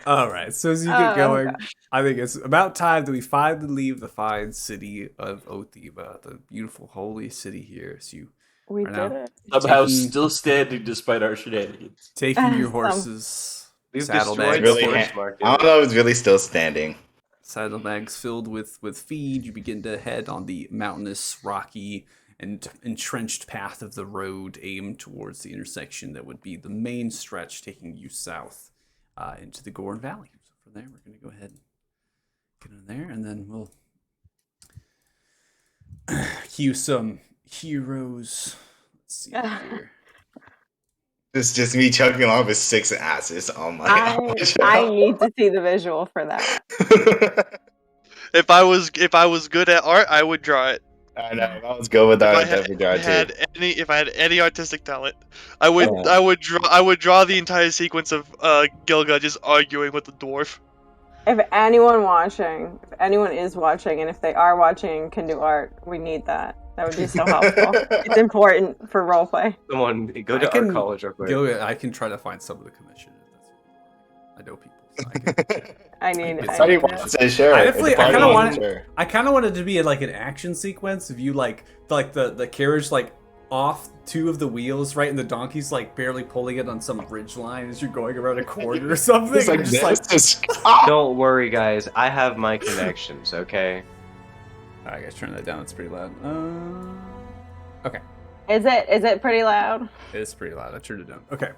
All right, so as you Oh, get going, gosh. I think it's about time that we finally leave the fine city of Otheba, the beautiful holy city here. So you We are did now it. Somehow taking, still standing despite our shenanigans. taking your Some- horses, We've saddlebags, destroyed the Really, horse I market. don't know if it's really still standing. saddlebags filled with feed. You begin to head on the mountainous, rocky, and entrenched path of the road aimed towards the intersection that would be the main stretch taking you south into the Gorn Valley. So from there, we're going to go ahead and get in there, and then we'll cue some heroes. Let's see here. It's just me chugging along with 6 asses on my. I need to see the visual for that. If I was good at art, I would draw it. I know. If I was good with that, I'd definitely draw it too. If I had any artistic talent, I would draw the entire sequence of Gilga just arguing with the dwarf. If anyone is watching, and if they are watching, can do art, we need that. That would be so helpful. It's important for roleplay. Someone go I to can art college real quick. I can try to find some of the commission. I know people. So I can, I need. It's I Somebody need wants that. to sure. I definitely- It's I kinda funny, want it- sure. I kind of wanted to be like an action sequence of you like the carriage like off 2 of the wheels, right, and the donkey's like barely pulling it on some ridge line as you're going around a corner or something. It's like You're just this. Don't worry, guys. I have my connections. Okay. all right, guys, turn that down. It's pretty loud. Okay, Is it pretty loud? it's pretty loud. I turned it down. Okay,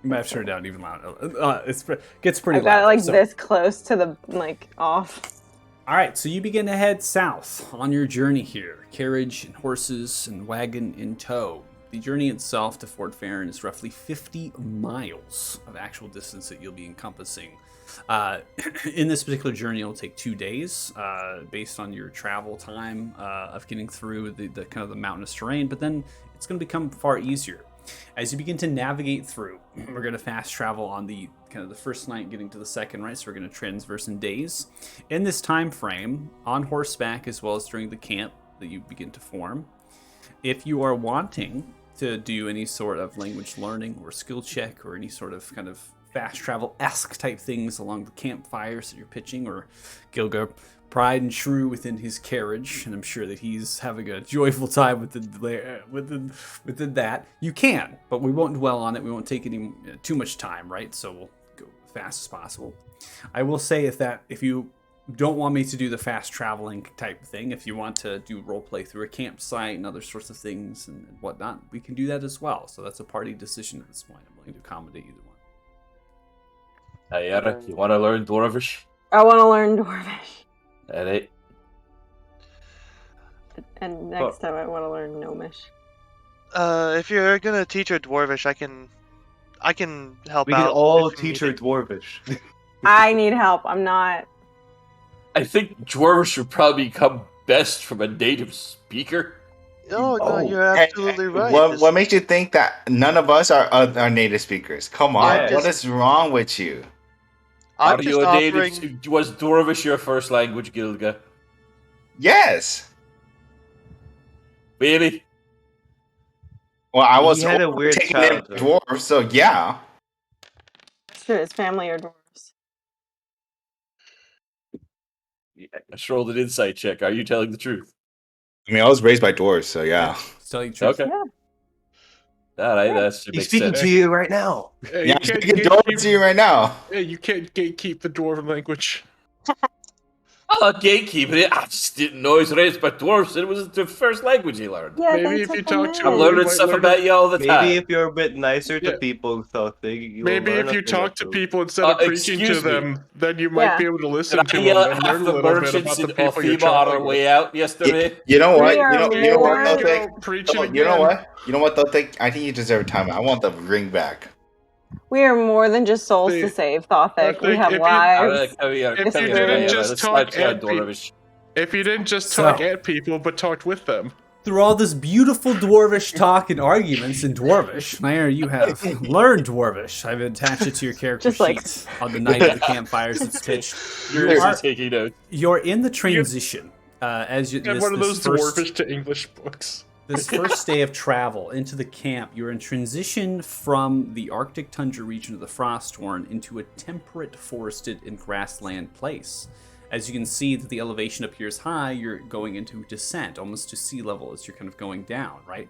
you might have to turn it down even louder. Gets pretty I've loud. got it like So- this close to the off. All right, so you begin to head south on your journey here. Carriage and horses and wagon in tow. The journey itself to Fort Farron is roughly 50 miles of actual distance that you'll be encompassing. In this particular journey, it'll take 2 days based on your travel time of getting through the kind of the mountainous terrain, but then it's going to become far easier. As you begin to navigate through, we're going to fast travel on the kind of the first night getting to the second, right? So we're going to transverse in days. In this time frame, on horseback as well as during the camp that you begin to form, if you are wanting to do any sort of language learning or skill check or any sort of kind of fast travel-esque type things along the campfires that you're pitching, or Gilga pride and true within his carriage, and I'm sure that he's having a joyful time within that. You can, but we won't dwell on it. We won't take any too much time, right? So we'll go as fast as possible. I will say if you don't want me to do the fast traveling type thing, if you want to do roleplay through a campsite and other sorts of things and whatnot, we can do that as well. So that's a party decision at this point. I'm willing to accommodate either one. Hey, Eric, you want to learn Dwarvish? I want to learn Dwarvish, Alright. and next time I want to learn Gnomish. If you're gonna teach her Dwarvish, I can help We out. can all if you teach need her it. Dwarvish. I need help. I'm not. I think Dwarvish would probably come best from a native speaker. No, Oh. you're absolutely right. What makes you think that none of us are native speakers? Come on, Yes. what is wrong with you? I'm Are just you a offering. native? Was Dwarvish your first language, Gilga? Yes. Really? Well, I He was had a weird taking in childhood. dwarf, so yeah. Sure, his family are dwarves. I just rolled an insight check. Are you telling the truth? I mean, I was raised by dwarves, so yeah. Just tell you the truth. Okay. Yeah. All right, that He's makes speaking sense. to you right now. Hey, Yeah, I'm speaking dwarves to you right now. Hey, you can't gatekeep the dwarven language. I'm not gatekeeping it. I just didn't know he's raised by dwarfs. It was the first language he learned. Yeah, Maybe they if you took him talk to I'm him, in. learning might stuff learn about you all the Maybe time. if you're a bit nicer to Yeah. people, something. You Maybe will learn if a you thing or talk to two. people instead of preaching to excuse me. them, then you might Yeah. be able to listen Did to I them yell at and half learn a the little bit merchants about in the people you're Othema on our traveling way with. out yesterday? You know what? We are You know what, more- Thothik? Preaching You know again. what? You know what, Thothik? I think you deserve time. I want the ring back. We are more than just souls See, to save, Thothic. We Thothic, have if you- lives. If you didn't just talk at people, if you didn't just talk at people, but talked with them. Through all this beautiful dwarvish talk and arguments in dwarvish, there you have learned dwarvish. I've attached it to your character Just like- sheet on the night of the campfires it's pitched. taking notes. You're in the transition as you. Got one of those dwarvish to English books. This first day of travel into the camp, you're in transition from the Arctic tundra region of the Frosthorn into a temperate, forested, and grassland place. As you can see that the elevation appears high, you're going into descent, almost to sea level as you're kind of going down, right?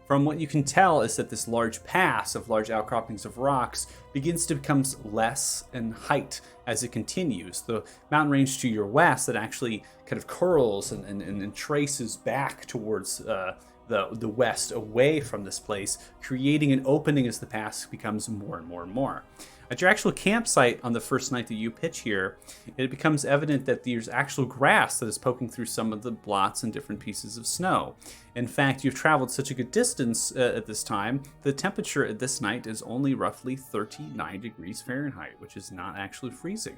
From what you can tell is that this large pass of large outcroppings of rocks begins to become less in height as it continues. The mountain range to your west that actually kind of curls and traces back towards the west away from this place, creating an opening as the pass becomes more and more and more. At your actual campsite on the first night that you pitch here, it becomes evident that there's actual grass that is poking through some of the blots and different pieces of snow. In fact, you've traveled such a good distance at this time, the temperature at this night is only roughly 39 degrees Fahrenheit, which is not actually freezing.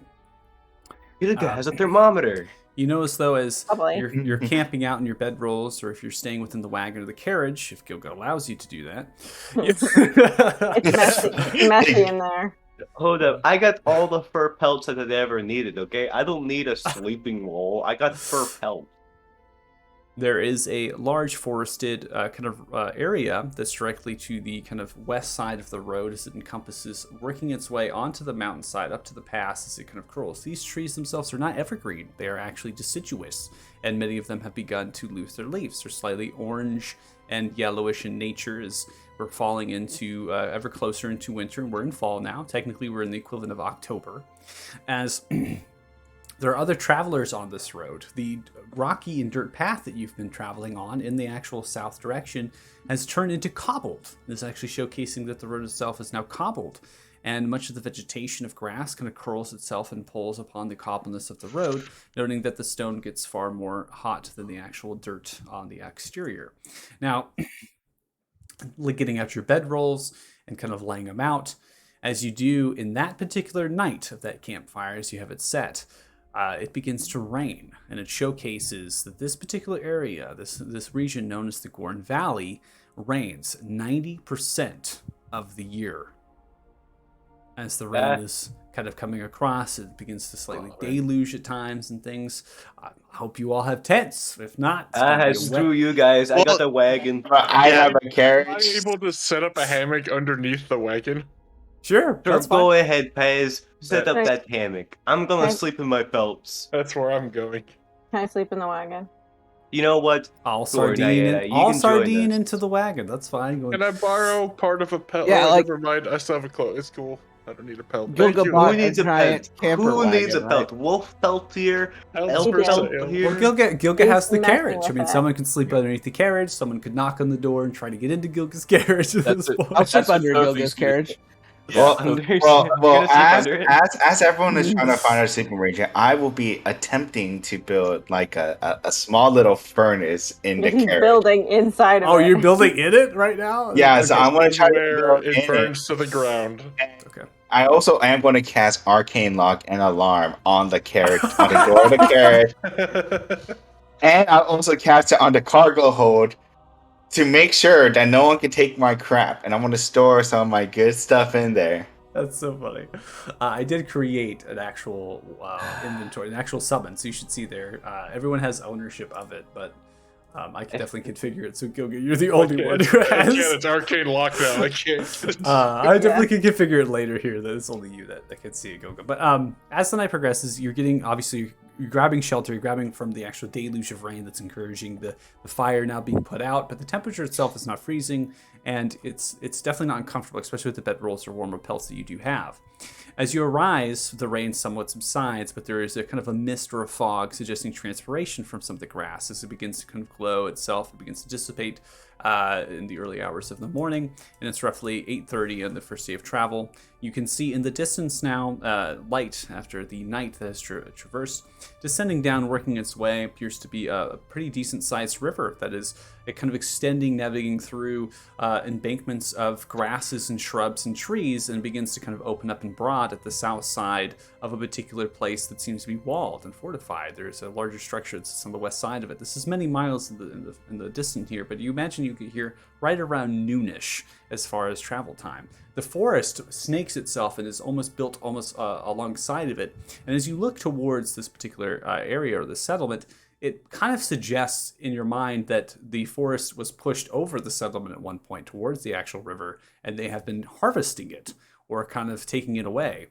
Utica has a thermometer. You notice, though, as Probably. you're camping out in your bedrolls, or if you're staying within the wagon or the carriage, if Gilga allows you to do that. It's messy in there. Hold up. I got all the fur pelts that I ever needed, okay? I don't need a sleeping roll. I got fur pelt. There is a large forested kind of area that's directly to the kind of west side of the road as it encompasses, working its way onto the mountainside up to the pass as it kind of curls. These trees themselves are not evergreen. They are actually deciduous, and many of them have begun to lose their leaves. They're slightly orange and yellowish in nature as we're falling into ever closer into winter, and we're in fall now. Technically, we're in the equivalent of October. As there are other travelers on this road. The rocky and dirt path that you've been traveling on in the actual south direction has turned into cobbled. This is actually showcasing that the road itself is now cobbled, and much of the vegetation of grass kind of curls itself and pulls upon the cobbleness of the road, noting that the stone gets far more hot than the actual dirt on the exterior. Now, getting out your bedrolls and kind of laying them out, as you do in that particular night of that campfire, as you have it set, it begins to rain, and it showcases that this particular area, this region known as the Gorn Valley, rains 90% of the year. As the rain is kind of coming across, it begins to slightly deluge at times and things. I hope you all have tents. If not, Screw you guys. I got the wagon. I have a carriage. Am I able to set up a hammock underneath the wagon? Sure, that's Go fine. ahead, Pez. Set up that hammock. I'm gonna sleep in my pelts. That's where I'm going. Can I sleep in the wagon? You know what? I'll Sure, sardine, Diana, you I'll can join sardine us. into the wagon. That's fine. Go- Can I borrow part of a pelt? Yeah, Oh, like- never mind. I still have a cloak. It's cool. I don't need a pelt. You'll Thank go you. buy- Who needs a giant pelt? camper Who needs a wagon, pelt? Wolf pelt here. Pelts Elf for pelt sale. here. Well, Gilga has the He's messing carriage. I with mean, it. someone can sleep underneath the carriage. Someone could knock on the door and try to get into Gilga's carriage at That's this it. point. I'll sleep That's under what Gilga's Sophie's carriage. Well, I'm gonna well, sleep under it. as everyone is trying to find our sleeping arrangement, I will be attempting to build like a small little furnace in the He's carriage. building inside of Oh, it. you're building in it right now? Yeah, so I'm going to try to Where build it in it. burns to the ground. Okay. I also am going to cast Arcane Lock and Alarm on the carriage, on the door of the carriage, and I'll also cast it on the cargo hold to make sure that no one can take my crap, and I'm going to store some of my good stuff in there. That's so funny. I did create an actual inventory, an actual summon, so you should see there. Everyone has ownership of it, but I can definitely configure it. So Gilga, you're the only one who I can't. has. It's arcane lockdown. I can't. I definitely can configure it later here. That it's only you that can see it, Gilga. But as the night progresses, you're getting, obviously, you're grabbing shelter, you're grabbing from the actual deluge of rain that's encouraging the fire now being put out, but the temperature itself is not freezing, and it's definitely not uncomfortable, especially with the bedrolls or warmer pelts that you do have. As you arise, the rain somewhat subsides, but there is a kind of a mist or a fog suggesting transpiration from some of the grass. As it begins to kind of glow itself, it begins to dissipate. in the early hours of the morning, and it's roughly 8:30 on the first day of travel. You can see in the distance now, light after the night that has traversed, descending down, working its way, appears to be a pretty decent-sized river that is kind of extending, navigating through embankments of grasses and shrubs and trees, and begins to kind of open up and broad at the south side of a particular place that seems to be walled and fortified. There's a larger structure that sits on the west side of it. This is many miles in the distance here, but you imagine you could hear right around noonish as far as travel time. The forest snakes itself and is almost built alongside of it. And as you look towards this particular area or the settlement, it kind of suggests in your mind that the forest was pushed over the settlement at one point towards the actual river, and they have been harvesting it or kind of taking it away.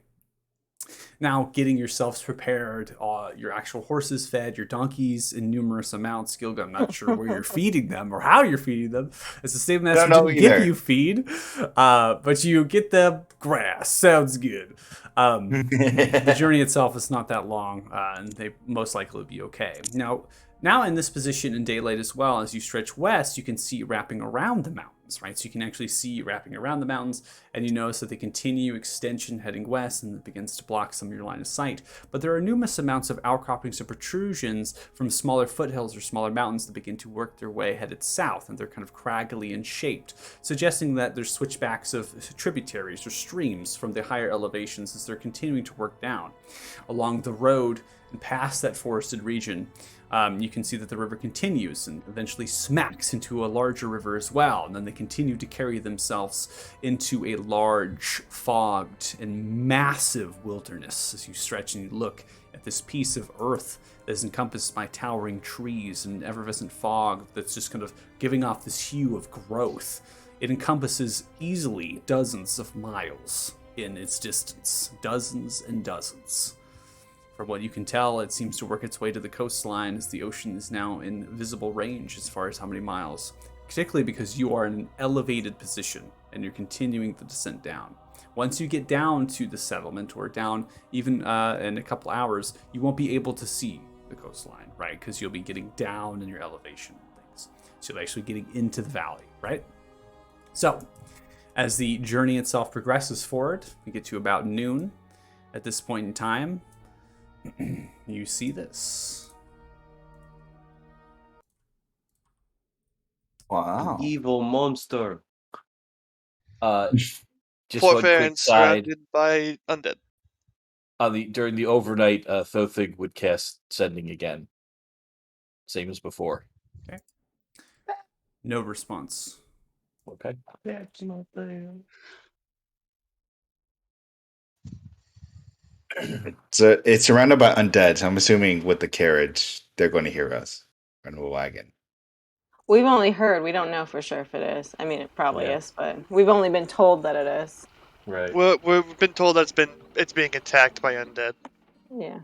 Now, getting yourselves prepared, your actual horses fed, your donkeys in numerous amounts. Gilga, I'm not sure where you're feeding them or how you're feeding them. As the stable master didn't give you feed, but you get them grass. Sounds good. The journey itself is not that long, and they most likely will be okay. Now in this position in daylight as well, as you stretch west, you can see wrapping around the mountains, right? So you can actually see wrapping around the mountains, and you notice that they continue extension heading west, and it begins to block some of your line of sight. But there are numerous amounts of outcroppings and protrusions from smaller foothills or smaller mountains that begin to work their way headed south, and they're kind of craggly and shaped, suggesting that there's switchbacks of tributaries or streams from the higher elevations as they're continuing to work down. Along the road and past that forested region, you can see that the river continues and eventually smacks into a larger river as well. And then they continue to carry themselves into a large, fogged, and massive wilderness as you stretch and you look at this piece of earth that is encompassed by towering trees and effervescent fog that's just kind of giving off this hue of growth. It encompasses easily dozens of miles in its distance, dozens and dozens. From what you can tell, it seems to work its way to the coastline as the ocean is now in visible range as far as how many miles, particularly because you are in an elevated position and you're continuing the descent down. Once you get down to the settlement or down even in a couple hours, you won't be able to see the coastline, right? Because you'll be getting down in your elevation and things. So you're actually getting into the valley, right? So as the journey itself progresses forward, we get to about noon. At this point in time, you see this. Wow. Evil monster. Just one Forfeit quick and side. surrounded by undead. During the overnight, Thothig would cast Sending again. Same as before. Okay. No response. Okay. That's my thing. So it's surrounded by undead. So I'm assuming with the carriage, they're going to hear us. Run a wagon. We've only heard. We don't know for sure if it is. I mean, it probably Yeah. is, but we've only been told that it is. Right. We've been told that it's being attacked by undead. Yeah.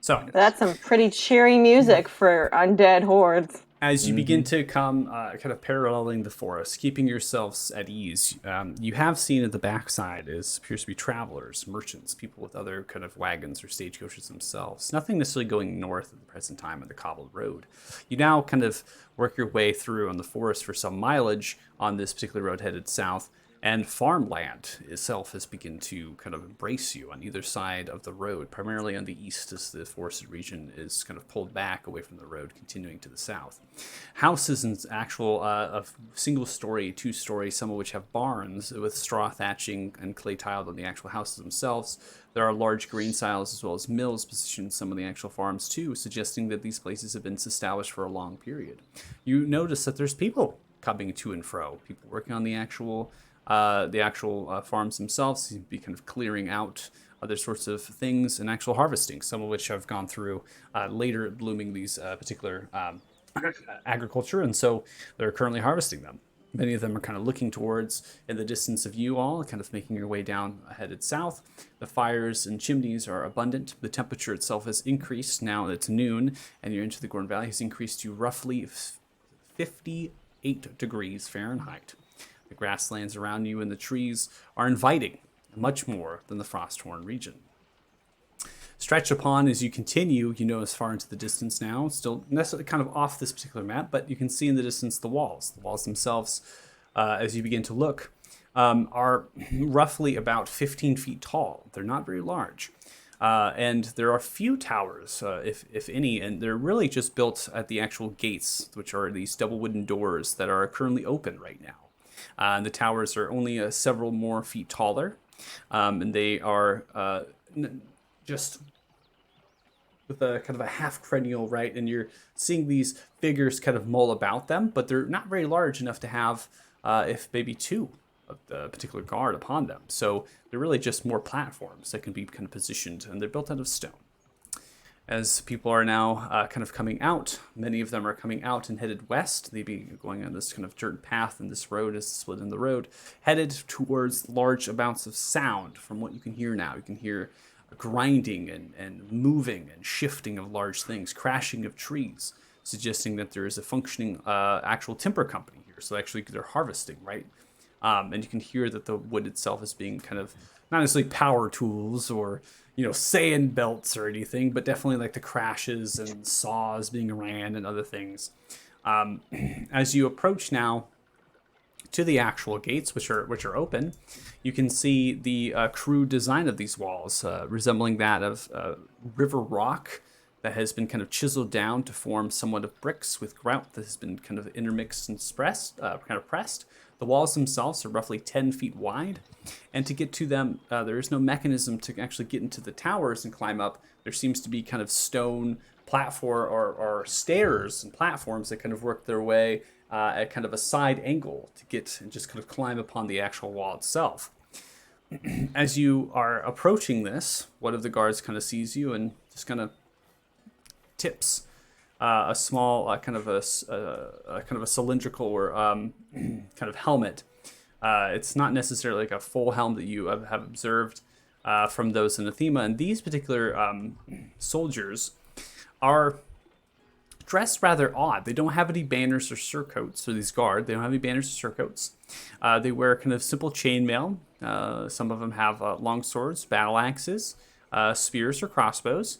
So That's some pretty cheery music for undead hordes. as you begin to come kind of paralleling the forest, keeping yourselves at ease, you have seen at the backside appears to be travelers, merchants, people with other kind of wagons or stagecoaches themselves. Nothing necessarily going north at the present time on the cobbled road. You now kind of work your way through on the forest for some mileage on this particular road headed south, and farmland itself has begun to kind of embrace you on either side of the road, primarily on the east as the forested region is kind of pulled back away from the road, continuing to the south. Houses and actual of single story, 2-story, some of which have barns with straw thatching and clay tiled on the actual houses themselves. There are large grain silos as well as mills positioned in some of the actual farms too, suggesting that these places have been established for a long period. You notice that there's people coming to and fro, people working on the actual farms themselves, seem to be kind of clearing out other sorts of things and actual harvesting, some of which have gone through later blooming these particular agriculture, and so they're currently harvesting them. Many of them are kind of looking towards in the distance of you all, kind of making your way down headed south. The fires and chimneys are abundant. The temperature itself has increased now that it's noon and you're into the Gorn Valley, has increased to roughly 58 degrees Fahrenheit. The grasslands around you and the trees are inviting, much more than the Frosthorn region. Stretched upon as you continue, as far into the distance now, still necessarily kind of off this particular map, but you can see in the distance the walls. The walls themselves, as you begin to look, are roughly about 15 feet tall. They're not very large. And there are few towers, if any, and they're really just built at the actual gates, which are these double wooden doors that are currently open right now. And the towers are only several more feet taller, and they are just with a kind of a half cranial, right? And you're seeing these figures kind of mull about them, but they're not very large enough to have, if maybe two of the particular guard upon them. So they're really just more platforms that can be kind of positioned, and they're built out of stone. As people are now kind of coming out, many of them are coming out and headed west. They'd be going on this kind of dirt path, and this road is split in the road, headed towards large amounts of sound from what you can hear now. You can hear grinding and moving and shifting of large things, crashing of trees, suggesting that there is a functioning actual timber company here. So actually they're harvesting, right? And you can hear that the wood itself is being kind of not necessarily power tools or sand belts or anything, but definitely like the crashes and saws being ran and other things. As you approach now to the actual gates, which are open, you can see the crude design of these walls, resembling that of river rock that has been kind of chiseled down to form somewhat of bricks with grout that has been kind of intermixed and pressed. The walls themselves are roughly 10 feet wide, and to get to them, there is no mechanism to actually get into the towers and climb up. There seems to be kind of stone platform or stairs and platforms that kind of work their way at kind of a side angle to get and just kind of climb upon the actual wall itself. As you are approaching this, one of the guards kind of sees you and just kind of tips a small kind of a cylindrical or kind of helmet. It's not necessarily like a full helm that you have observed from those in Athema. And these particular soldiers are dressed rather odd. They don't have any banners or surcoats, or these guard. They don't have any banners or surcoats. They wear kind of simple chainmail. Some of them have long swords, battle axes, spears or crossbows.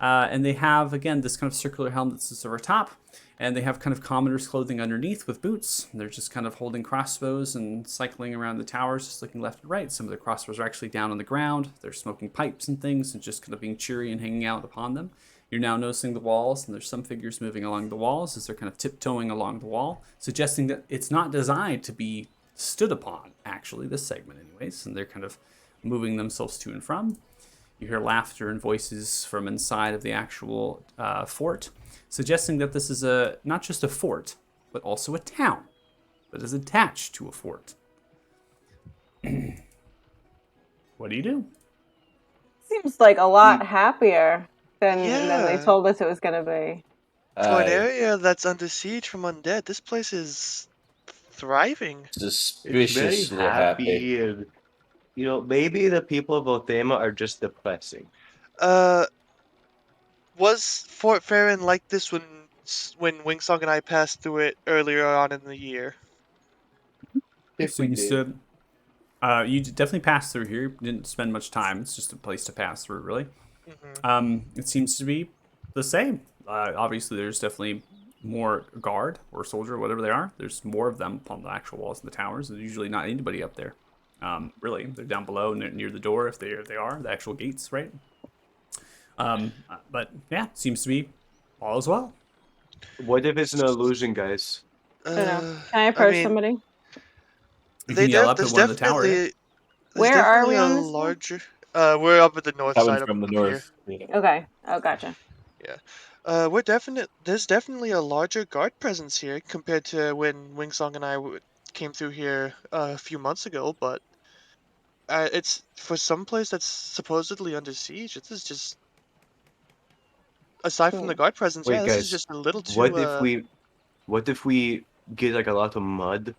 And they have, again, this kind of circular helmet that sits over top, and they have kind of commoner's clothing underneath with boots. They're just kind of holding crossbows and cycling around the towers, just looking left and right. Some of the crossbows are actually down on the ground. They're smoking pipes and things and just kind of being cheery and hanging out upon them. You're now noticing the walls, and there's some figures moving along the walls as they're kind of tiptoeing along the wall, suggesting that it's not designed to be stood upon, actually, this segment anyways, and they're kind of moving themselves to and from. You hear laughter and voices from inside of the actual fort, suggesting that this is not just a fort, but also a town that is attached to a fort. What do you do? Seems like a lot happier than they Yeah. told us it was going to be. For an area that's under siege from undead, this place is thriving. It's very Suspiciously happy, and maybe the people of Othema are just depressing. Was Fort Farron like this when Wingsong and I passed through it earlier on in the year? If we Seems did. you definitely passed through here. You didn't spend much time. It's just a place to pass through, really. It seems to be the same. Obviously, there's definitely more guard or soldier, whatever they are. There's more of them on the actual walls and the towers. There's usually not anybody up there. Really, they're down below near the door if they are the actual gates, right? But yeah, seems to be all as well. What if it's an illusion, guys? I don't know. Can I approach somebody? You can yell up at There's one of the tower. definitely Where are we on a this one? larger. We're up at the north Coming side from the up north. here. Okay. Oh, gotcha. Yeah. There's definitely a larger guard presence here compared to when Wingsong and I came through here a few months ago, but it's for some place that's supposedly under siege. This is just aside from the guard presence. Wait, Yeah, this is guys, just a little too. What if we get like a lot of mud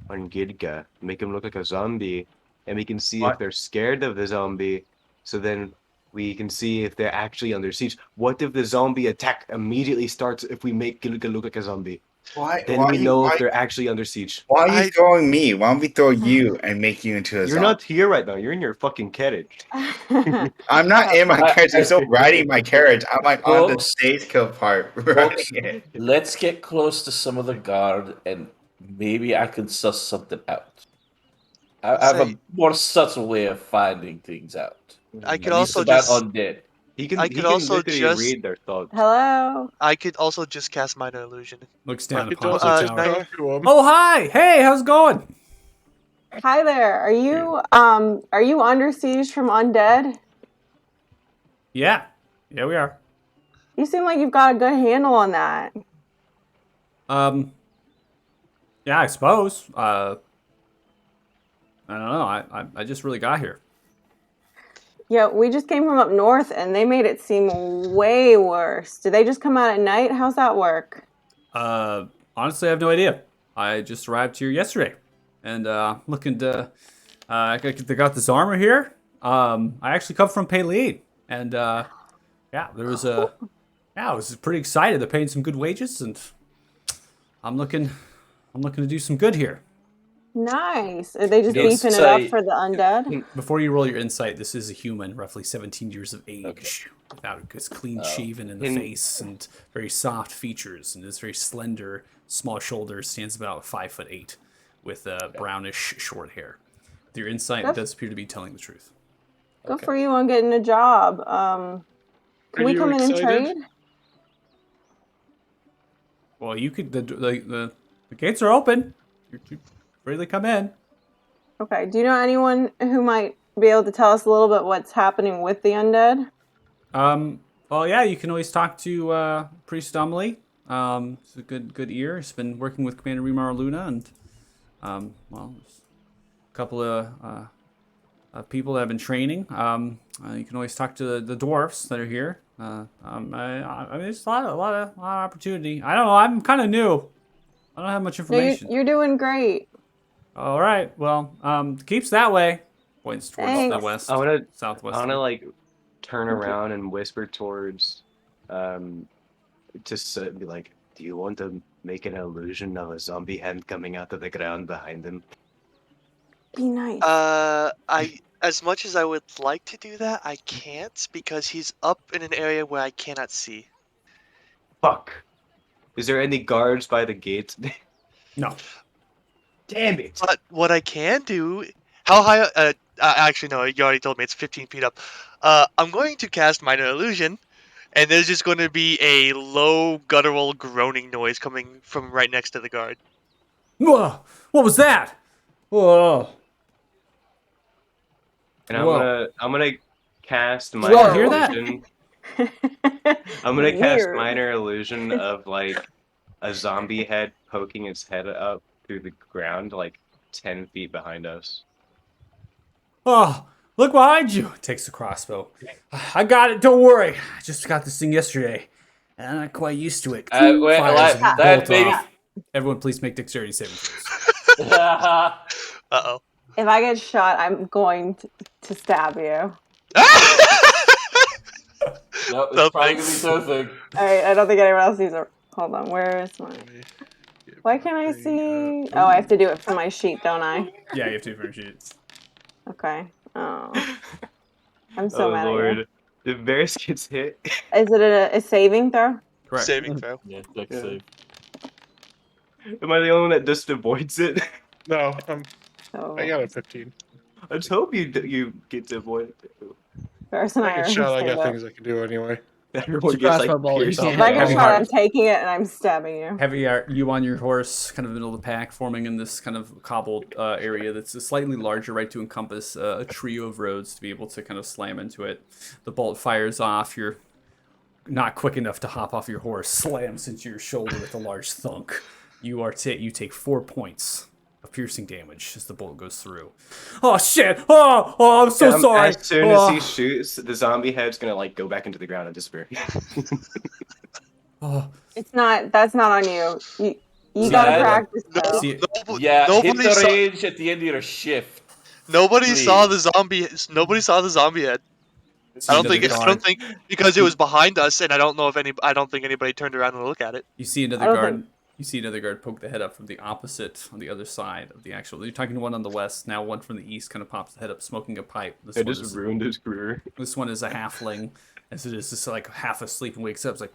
on Gidga, make him look like a zombie, and we can see if they're scared of the zombie, so then we can see if they're actually under siege. What if the zombie attack immediately starts if we make Gidga look like a zombie? Then we know if they're actually under siege. Why are you throwing me? Why don't we throw you and make you into a You're zombie? not here right now. You're in your fucking carriage. I'm not in my carriage. I'm still riding my carriage. I'm like on the stage kill part. Folks, Riding it. let's get close to some of the guard, and maybe I can suss something out. I have a more subtle way of finding things out. I could At least also about just undead. He can I could literally just read their thoughts. Hello. I could also just cast minor illusion. Looks I down could upon also the just tower. talk to him. Oh, hi! Hey, how's it going? Hi there. Are you under siege from undead? Yeah. Yeah, we are. You seem like you've got a good handle on that. Yeah, I suppose. I don't know. I just really got here. Yeah, we just came from up north and they made it seem way worse. Did they just come out at night? How's that work? Honestly, I have no idea. I just arrived here yesterday, and looking to. They got this armor here. I actually come from Payleen, and yeah, there was a. Yeah, I was pretty excited. They're paying some good wages, and I'm looking to do some good here. Nice. Are they just It's beefing it up for the undead? Before you roll your insight, this is a human, roughly 17 years of age, without it's clean shaven in the face and very soft features, and is very slender, small shoulders, stands about 5'8", with brownish short hair. Your insight does appear to be telling the truth. Good for you on getting a job. Can we you come in and excited? trade? Well, you could. The gates are open. You're free to come in. Okay. Do you know anyone who might be able to tell us a little bit what's happening with the undead? Well, yeah, you can always talk to Priest Amelie. It's a good ear. He's been working with Commander Remar Luna, and well, there's a couple of people that have been training. You can always talk to the dwarfs that are here. I mean, there's a lot of opportunity. I don't know. I'm kind of new. I don't have much information. You're doing great. All right. Well, keeps that way. Points towards Thanks. the west, southwest. I wanna like turn around and whisper towards, just be like, "Do you want to make an illusion of a zombie hand coming out of the ground behind him?" Be nice. As much as I would like to do that, I can't because he's up in an area where I cannot see. Fuck. Is there any guards by the gates? No. Damn it. But what I can do, how high? Actually, no. You already told me it's 15 feet up. I'm going to cast minor illusion, and there's just going to be a low guttural groaning noise coming from right next to the guard. Whoa! What was that? Whoa! And Whoa. I'm gonna cast you minor hear that? illusion. I'm gonna cast Weird. minor illusion of like a zombie head poking its head up through the ground, like 10 feet behind us. Oh, look behind you! Takes the crossbow. I got it. Don't worry. I just got this thing yesterday, and I'm not quite used to it. Wait, Fires a that bolt maybe. off. Everyone, please make dexterity saving throws. Uh-oh. If I get shot, I'm going to stab you. No, it's No, probably thanks. gonna be so thing. Alright, I don't think anyone else sees it. Hold on, where is mine? Why can't I see? Oh, I have to do it for my sheet, don't I? Yeah, you have to differentiate. Okay. Oh. I'm so mad Lord. at you. If Varys gets hit. Is it a saving throw? Correct. Saving throw. Yeah, dex save. Am I the only one that just avoids it? No, So, I got a 15. Let's hope you get to avoid it too. Ferris and I I get are shot. I stand got up. things I can do anyway. Everyone It's a gets like crossbow bolt, you pierced. can't If I get Heavy shot, heart. I'm taking it and I'm stabbing you. Heavy are you on your horse, kind of in the middle of the pack, forming in this kind of cobbled area that's slightly larger, right, to encompass a trio of roads to be able to kind of slam into it. The bolt fires off. You're not quick enough to hop off your horse. Slams into your shoulder with a large thunk. You take 4 points of piercing damage as the bolt goes through. Oh shit! Oh, I'm so sorry. As soon as he shoots, the zombie head's gonna like go back into the ground and disappear. Oh, That's not on you. You See, gotta I- practice though. see, Yeah, hit Nobody the saw. range at the end of your shift. Nobody saw Please. the zombie. Nobody saw the zombie head. see another I guard. don't think because it was behind us, and I don't know if any. I don't think anybody turned around to look at it. You see another I don't guard think- You see another guard poke the head up from the opposite, on the other side of the actual. You're talking to one on the west. Now one from the east kind of pops the head up, smoking a pipe. I just ruined his career. This one is a halfling, and so it's just like half asleep and wakes up. It's like,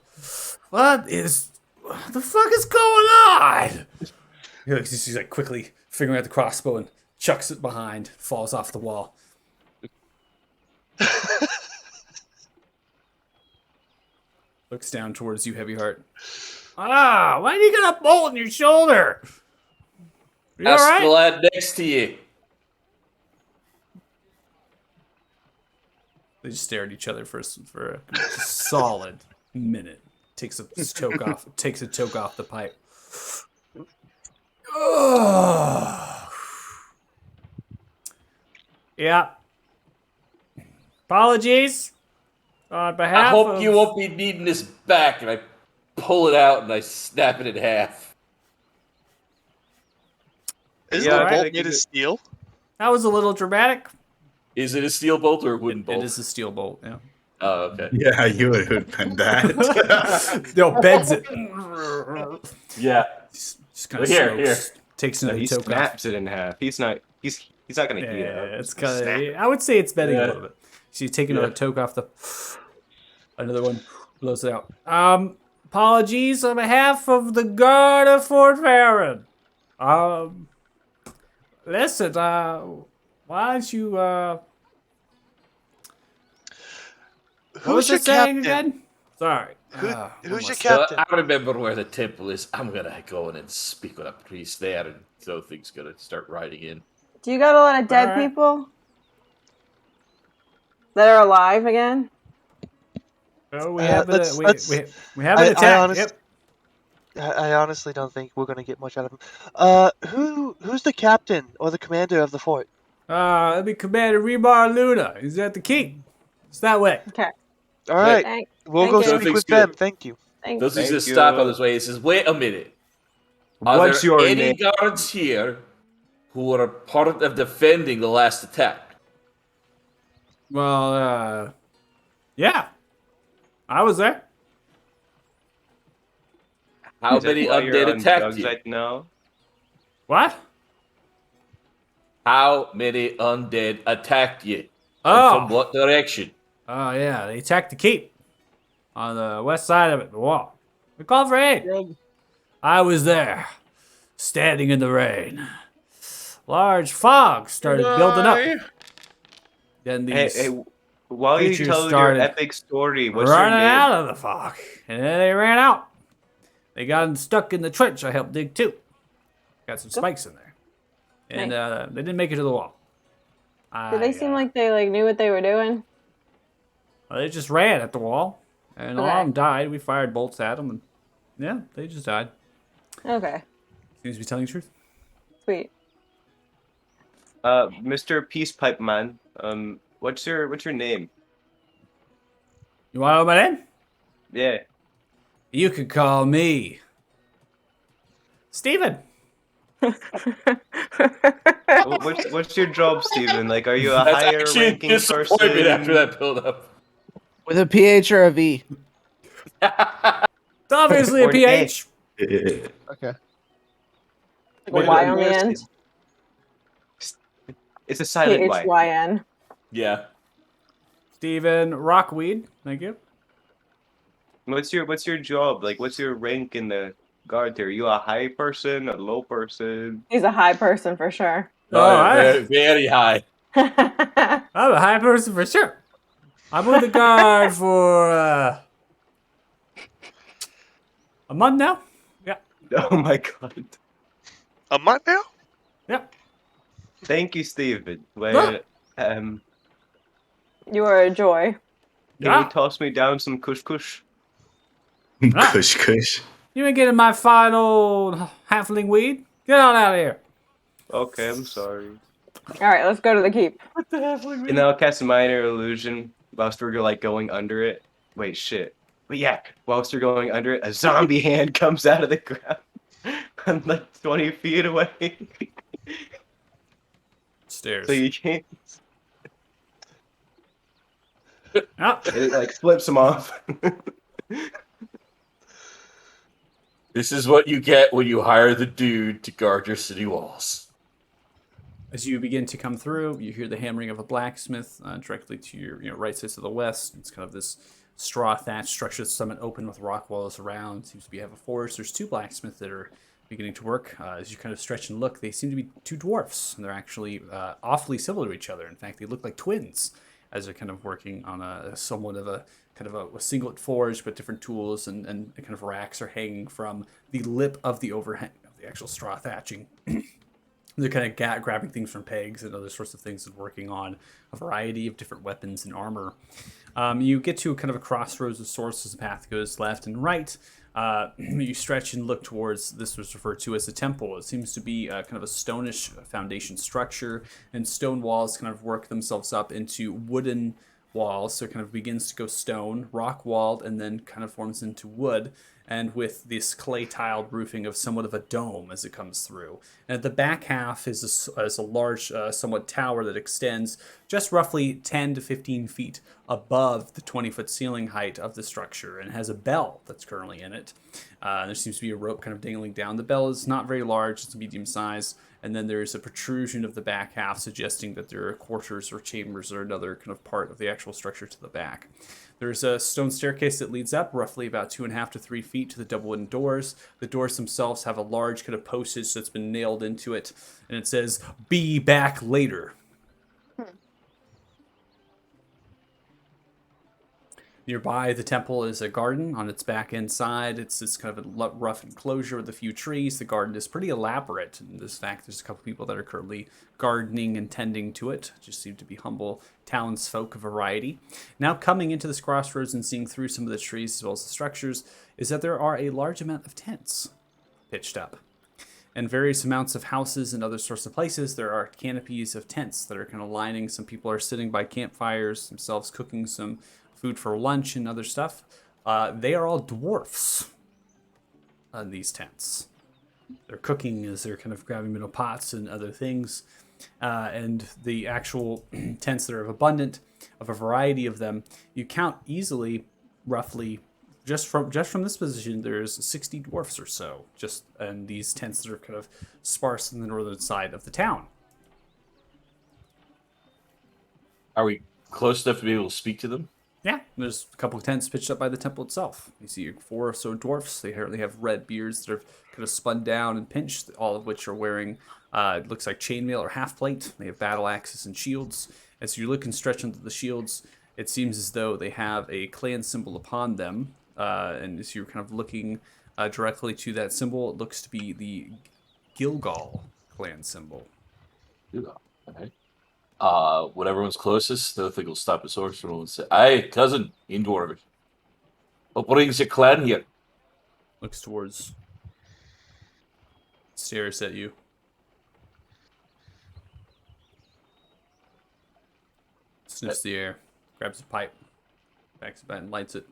what the fuck is going on? He's like quickly figuring out the crossbow and chucks it behind, falls off the wall. Looks down towards you, Heavyheart. Why do you got a bolt in your shoulder? You Ask alright? the lad next to you. They just stare at each other for a solid minute. Takes a toke off the pipe. Yeah. Apologies. On behalf I hope of... you won't be needing this back. And I pull it out and I snap it in half. Isn't Yeah, the right. bolt made of steel? That was a little dramatic. Is it a steel bolt or a wooden bolt? It is a steel bolt, yeah. Oh, okay. Yeah, you would have done that. No, bends it. Yeah. Just kind of Here. takes No, another he toke off. snaps it in half. He's not gonna Yeah, eat it. it's kind of. I would say it's bending a Yeah. little bit. So you take another toke off the. Another one blows it out. Apologies on behalf of the guard of Fort Farron. Listen. Why don't you what was Who's your it saying captain? again? Sorry. Who's your So captain? I remember where the temple is. I'm gonna go in and speak with a priest there, and so things gonna start riding in. Do you got a lot of dead Alright. people that are alive again? Oh, we Uh, have let's- we let's- have an attack. Yep. I honestly don't think we're gonna get much out of him. Who's the captain or the commander of the fort? That'd be Commander Rebar Luna. He's at the keep. It's that way. Okay. All right, Thank, we'll thank go you. speak Everything's with good. them. Thank you. thank Does he Thank just you. stop on his way? He says, "Wait a minute. Are What's there your any name? guards here who are part of defending the last attack?" Well, yeah. I was there. How Is that many why you're undead on attacked drugs you? right now? What? How many undead attacked you? And Oh. from what direction? Oh, yeah. They attacked the keep on the west side of it, the wall. We called for aid. I was there, standing in the rain. Large fog started building up. Then these Hey, while you creatures tell your started epic story, what's your running name? out of the fog. And then they ran out. They got stuck in the trench I helped dig too. Got some spikes in there. And they didn't make it to the wall. Did they seem like they knew what they were doing? Well, they just ran at the wall. And a lot Okay. of them died. We fired bolts at them. And yeah, they just died. Okay. Seems to be telling the truth. Sweet. Mr. Peace Pipe Man, what's your name? You want to know my name? Yeah. You could call me Steven. What's your job, Steven? Like, are you a That's higher actually a ranking disappointment person? after that build-up. With a PH or a V? It's obviously a Or an A. PH. Okay. Like a Y on the end? It's a silent Y. PHYN. Yeah. Steven Rockweed. Thank you. What's your job? Like, what's your rank in the guard there? Are you a high person, a low person? He's a high person for sure. Very, very high. I'm a high person for sure. I'm with the guard for a month now. Yeah. Oh my god. A month now? Yeah. Thank you, Steven. Well, can You are a joy. Yeah. you toss me down some kush kush? Kush kush. You ain't getting my final halfling weed. Get on out of here. Okay, I'm sorry. All right, let's go to the keep. And then I'll cast a minor illusion whilst we're like going under it. Wait, shit. But yeah, whilst we're going under it, a zombie hand comes out of the ground. I'm like 20 feet away. Stairs. So you can't. Ah. It like flips him off. This is what you get when you hire the dude to guard your city walls. As you begin to come through, you hear the hammering of a blacksmith directly to your right side to the west. It's kind of this straw thatched structure, somewhat open with rock walls around. Seems to be have a forest. There's two blacksmiths that are beginning to work. As you kind of stretch and look, they seem to be two dwarfs, and they're actually awfully similar to each other. In fact, they look like twins as they're kind of working on a somewhat of a kind of a singlet forge, but different tools and kind of racks are hanging from the lip of the overhang of the actual straw thatching. They're kind of grabbing things from pegs and other sorts of things and working on a variety of different weapons and armor. You get to kind of a crossroads of sorts as the path goes left and right. You stretch and look towards this was referred to as a temple. It seems to be kind of a stonish foundation structure, and stone walls kind of work themselves up into wooden walls. So it kind of begins to go stone, rock walled, and then kind of forms into wood. And with this clay tiled roofing of somewhat of a dome as it comes through. And at the back half is a large, somewhat tower that extends just roughly 10 to 15 feet above the 20-foot ceiling height of the structure, and has a bell that's currently in it. There seems to be a rope kind of dangling down. The bell is not very large, it's medium size. And then there's a protrusion of the back half suggesting that there are quarters or chambers or another kind of part of the actual structure to the back. There's a stone staircase that leads up roughly about 2.5 to 3 feet to the double wooden doors. The doors themselves have a large kind of postage that's been nailed into it, and it says, "Be back later." Nearby the temple is a garden on its back inside. It's this kind of a rough enclosure with a few trees. The garden is pretty elaborate. In this fact, there's a couple people that are currently gardening and tending to it. Just seem to be humble townsfolk of variety. Now coming into this crossroads and seeing through some of the trees as well as the structures is that there are a large amount of tents pitched up. And various amounts of houses and other sorts of places, there are canopies of tents that are kind of lining. Some people are sitting by campfires themselves, cooking some food for lunch and other stuff. They are all dwarfs on these tents. They're cooking as they're kind of grabbing little pots and other things. And the actual tents that are abundant, of a variety of them, you count easily, roughly, just from this position, there's 60 dwarfs or so, just in these tents that are kind of sparse in the northern side of the town. Are we close enough to be able to speak to them? Yeah, there's a couple of tents pitched up by the temple itself. You see 4 or so dwarfs. They apparently have red beards that are kind of spun down and pinched, all of which are wearing, it looks like chainmail or half plate. They have battle axes and shields. As you look and stretch into the shields, it seems as though they have a clan symbol upon them. And as you're kind of looking directly to that symbol, it looks to be the Gilgal clan symbol. Okay. When everyone's closest, the other thing will stop his horse and will say, "Aye, cousin, in Dwarvish. What brings your clan here?" Looks towards, stares at you. Sniffs the air, grabs a pipe, backs it back and lights it.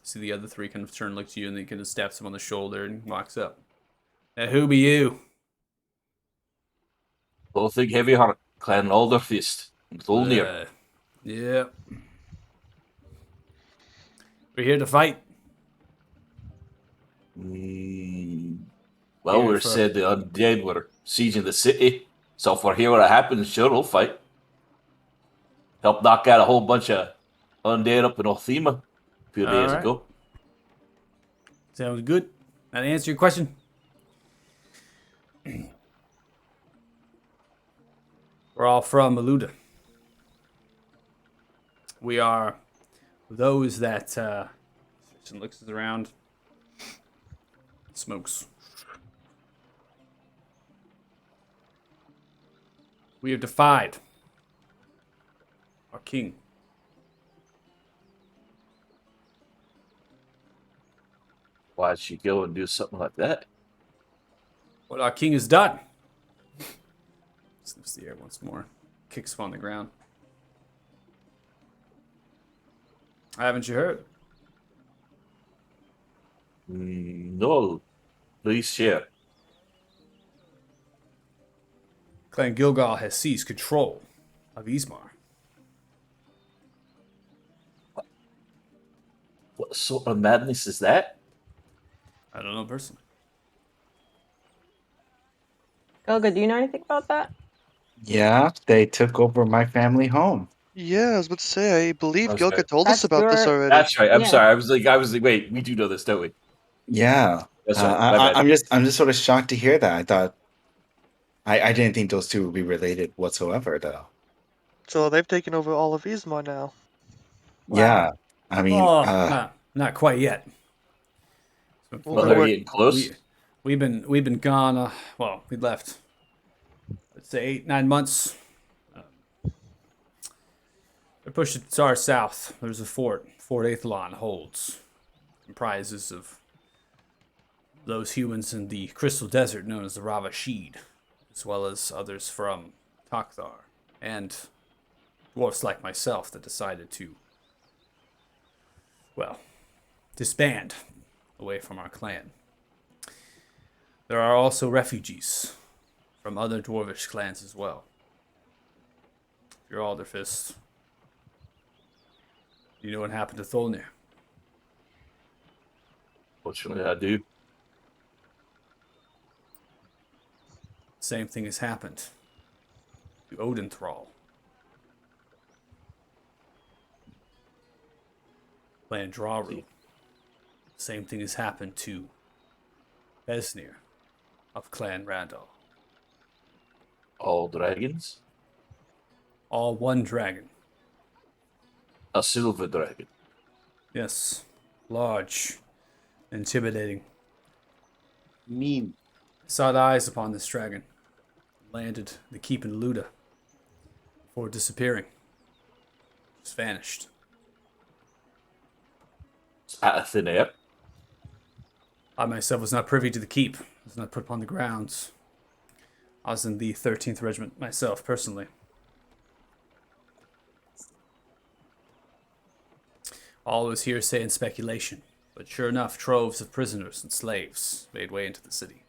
See the other 3 kind of turn, look to you, and then kind of stabs him on the shoulder and walks up. Who be you? Lothig Heavyheart, Clan Alderfist, Tholnir. Yeah. We're here to fight. Well, Here we're for- said the undead were sieging the city, so if we're here when it happens, sure, we'll fight. Helped knock out a whole bunch of undead up in Othema a few days Alright. ago. Sounds good. That answer your question? We're all from Maluda. We are those that and looks around, smokes. We have defied our king. Why'd she go and do something like that? What our king has done. Sniffs the air once more. Kicks upon the ground. Haven't you heard? No. Please share. Clan Gilgal has seized control of Ismar. What sort of madness is that? I don't know personally. Elga, do you know anything about that? Yeah, they took over my family home. Yeah, I was about to say, I believe Okay. Gilka told us That's about this your. already. That's right. I'm Yeah. sorry. I was like, wait, we do know this, don't we? Yeah. That's right. My bad. I'm just sort of shocked to hear that. I thought I didn't think those two would be related whatsoever, though. So they've taken over all of Ismar now. Yeah. I mean, Oh, not quite yet. So Well, Well, then are we we're getting close? we've been gone. Well, we left. Let's say 8-9 months. We pushed it far south. There's a Fort Aethelon holds. Comprises of those humans in the Crystal Desert known as the Ravashid, as well as others from Takthar, and dwarfs like myself that decided to, well, disband away from our clan. There are also refugees from other dwarvish clans as well. Your Alderfist, you know what happened to Tholnir? Fortunately, I do. Same thing has happened to Odenthrall. Clan Draru. Same thing has happened to Besnir of Clan Randall. All dragons? All one dragon. A silver dragon. Yes, large, intimidating. Mean. Sought eyes upon this dragon. Landed the keep in Luda before disappearing. Just vanished. It's out of thin air. I myself was not privy to the keep. Was not put upon the grounds. I was in the 13th Regiment myself, personally. All was hearsay and speculation, but sure enough, troves of prisoners and slaves made way into the city.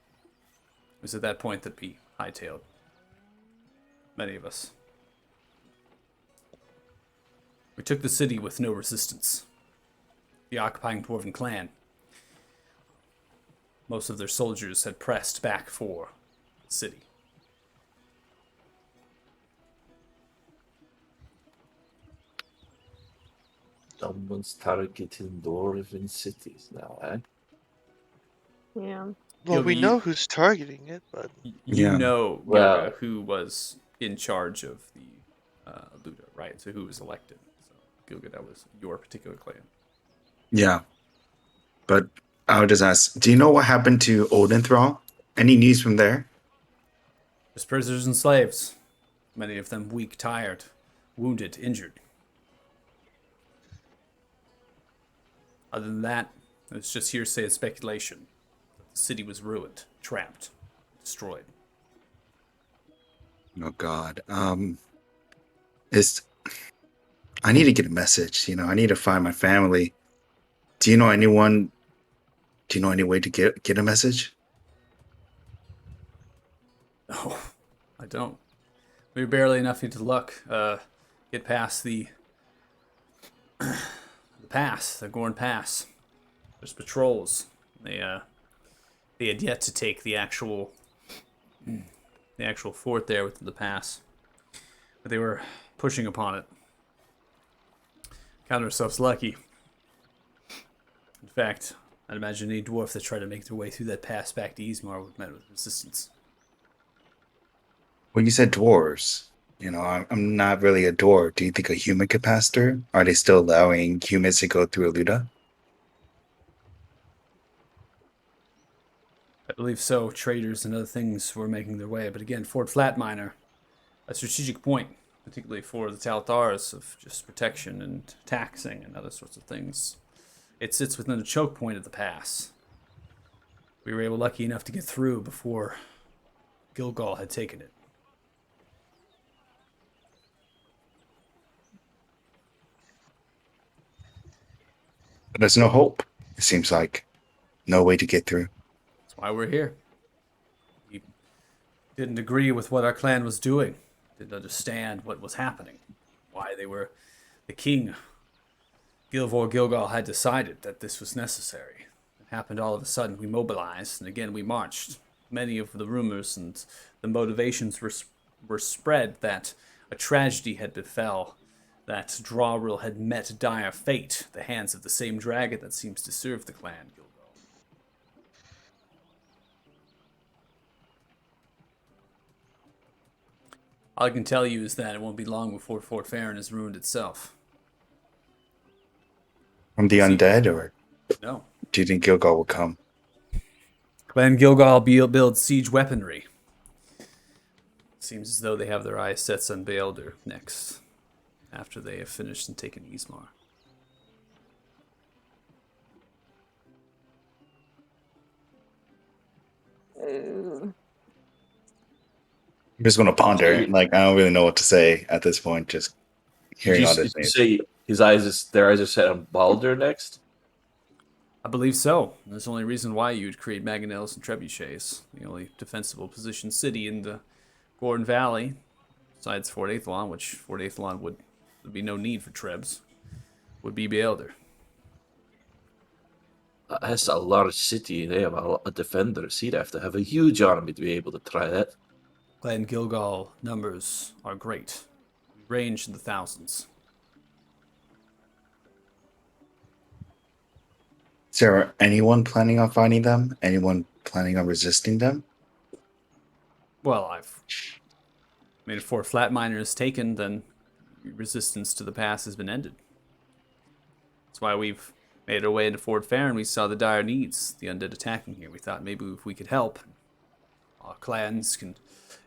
It was at that point that we hightailed. Many of us. We took the city with no resistance. The occupying Dwarven clan, most of their soldiers had pressed back for the city. Someone's targeting dwarven cities now, eh? Yeah. well, Gilga, we know who's targeting it, but you Yeah. know, Well- Gilga, who was in charge of the Luda, right? So who was elected. So Gilga, that was your particular clan. yeah. But I'll just ask, do you know what happened to Odenthrall? Any news from there? Just prisoners and slaves. Many of them weak, tired, wounded, injured. Other than that, it's just hearsay and speculation. The city was ruined, trapped, destroyed. Oh God. Is I need to get a message, I need to find my family. Do you know anyone? Do you know any way to get a message? No, I don't. We were barely enough into luck. Get past the pass, the Gorn Pass. There's patrols. They had yet to take the actual fort there within the pass, but they were pushing upon it. Counted ourselves lucky. In fact, I'd imagine any dwarf that tried to make their way through that pass back to Ismar would have met with resistance. When you said dwarves, I'm not really a dwarf. Do you think a human could pass through? Are they still allowing humans to go through Aluda? I believe so. Traders and other things were making their way, but again, Fort Flatminer, a strategic point, particularly for the Talthars of just protection and taxing and other sorts of things. It sits within the choke point of the pass. We were lucky enough to get through before Gilgal had taken it. But there's no hope. It seems like no way to get through. That's why we're here. We didn't agree with what our clan was doing. Didn't understand what was happening. Why they were... The king, Gilvor Gilgal, had decided that this was necessary. It happened all of a sudden. We mobilized, and again we marched. many of the rumors and the motivations were spread that a tragedy had befell, that Drawrill had met dire fate at the hands of the same dragon that seems to serve the clan Gilgal. All I can tell you is that it won't be long before Fort Farron is ruined itself. From the undead, or No. do you think Gilgal will come? Clan Gilgal builds siege weaponry. Seems as though they have their eyes set on Baelder next, after they have finished and taken Ismar. I'm just going to ponder. Like, I don't really know what to say at this point. Just hearing all this Did you news. say their eyes are set on Baldur next? I believe so. That's the only reason why you'd create Mangonels and Trebuchets. The only defensible positioned city in the Gordon Valley, besides Fort Aethelon, which Fort Aethelon would be no need for Trebs, would be Baelder. That's a large city. They have a lot of defenders. He'd have to have a huge army to be able to try that. Clan Gilgal numbers are great. We range in the thousands. Is there anyone planning on fighting them? Anyone planning on resisting them? Well, I mean, if Fort Flatminer is taken, then resistance to the pass has been ended. That's why we've made our way into Fort Farron. We saw the dire needs, the undead attacking here. We thought maybe if we could help, our clans can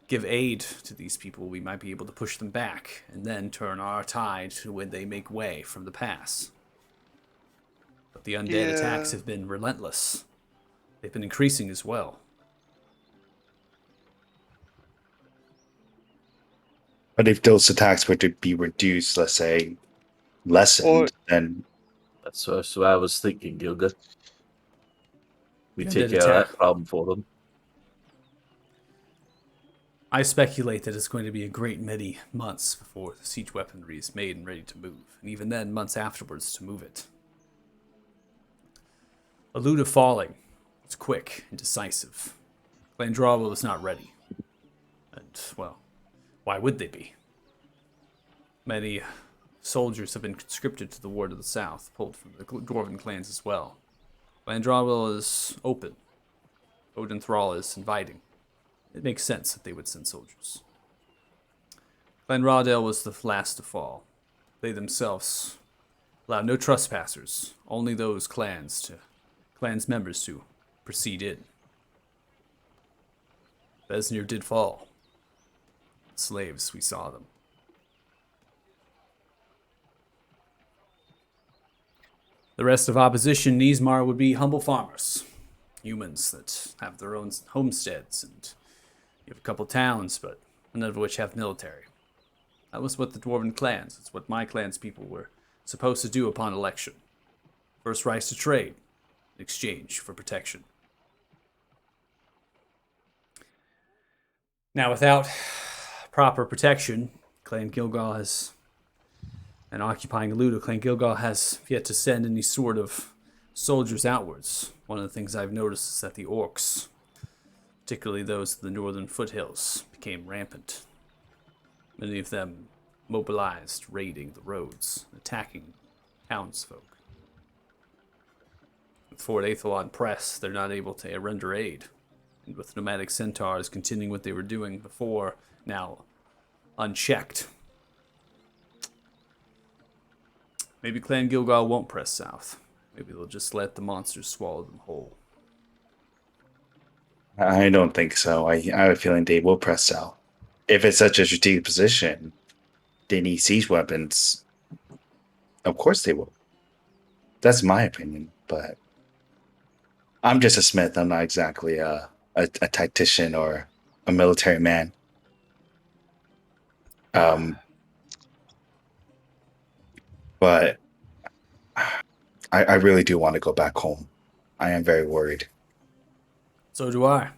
give aid to these people, we might be able to push them back, and then turn our tide when they make way from the pass. But the undead attacks have been relentless. They've been increasing as well. But if those attacks were to be reduced, let's say, lessened, then That's what I was thinking, Gilga. We The take undead care of attack. that problem for them. I speculate that it's going to be a great many months before the siege weaponry is made and ready to move, and even then, months afterwards to move it. A loot of falling is quick and decisive. Clan Drawwell is not ready. And, well, why would they be? Many soldiers have been conscripted to the war to the south, pulled from the dwarven clans as well. Clan Drawwell is open. Odin Thrall is inviting. It makes sense that they would send soldiers. Clan Rawdale was the last to fall. They themselves allowed no trespassers, only those clans members to proceed in. Vesnir did fall. Slaves, we saw them. The rest of opposition, Nismar, would be humble farmers. Humans that have their own homesteads, and you have a couple towns, but none of which have military. That was what the dwarven clans, it's what my clan's people were supposed to do upon election. First rights to trade, in exchange for protection. Now, without proper protection, Clan Gilgal has, and occupying Ludo, Clan Gilgal has yet to send any sort of soldiers outwards. One of the things I've noticed is that the orcs, particularly those of the northern foothills, became rampant. Many of them mobilized, raiding the roads, attacking townsfolk. With Fort Aethelon press, they're not able to render aid. And with nomadic centaurs continuing what they were doing before, now unchecked. Maybe Clan Gilgal won't press south. Maybe they'll just let the monsters swallow them whole. I don't think so. I have a feeling they will press south. If it's such a strategic position, they need siege weapons. Of course they will. That's my opinion, but I'm just a smith. I'm not exactly a tactician or a military man. But I really do want to go back home. I am very worried. So do I.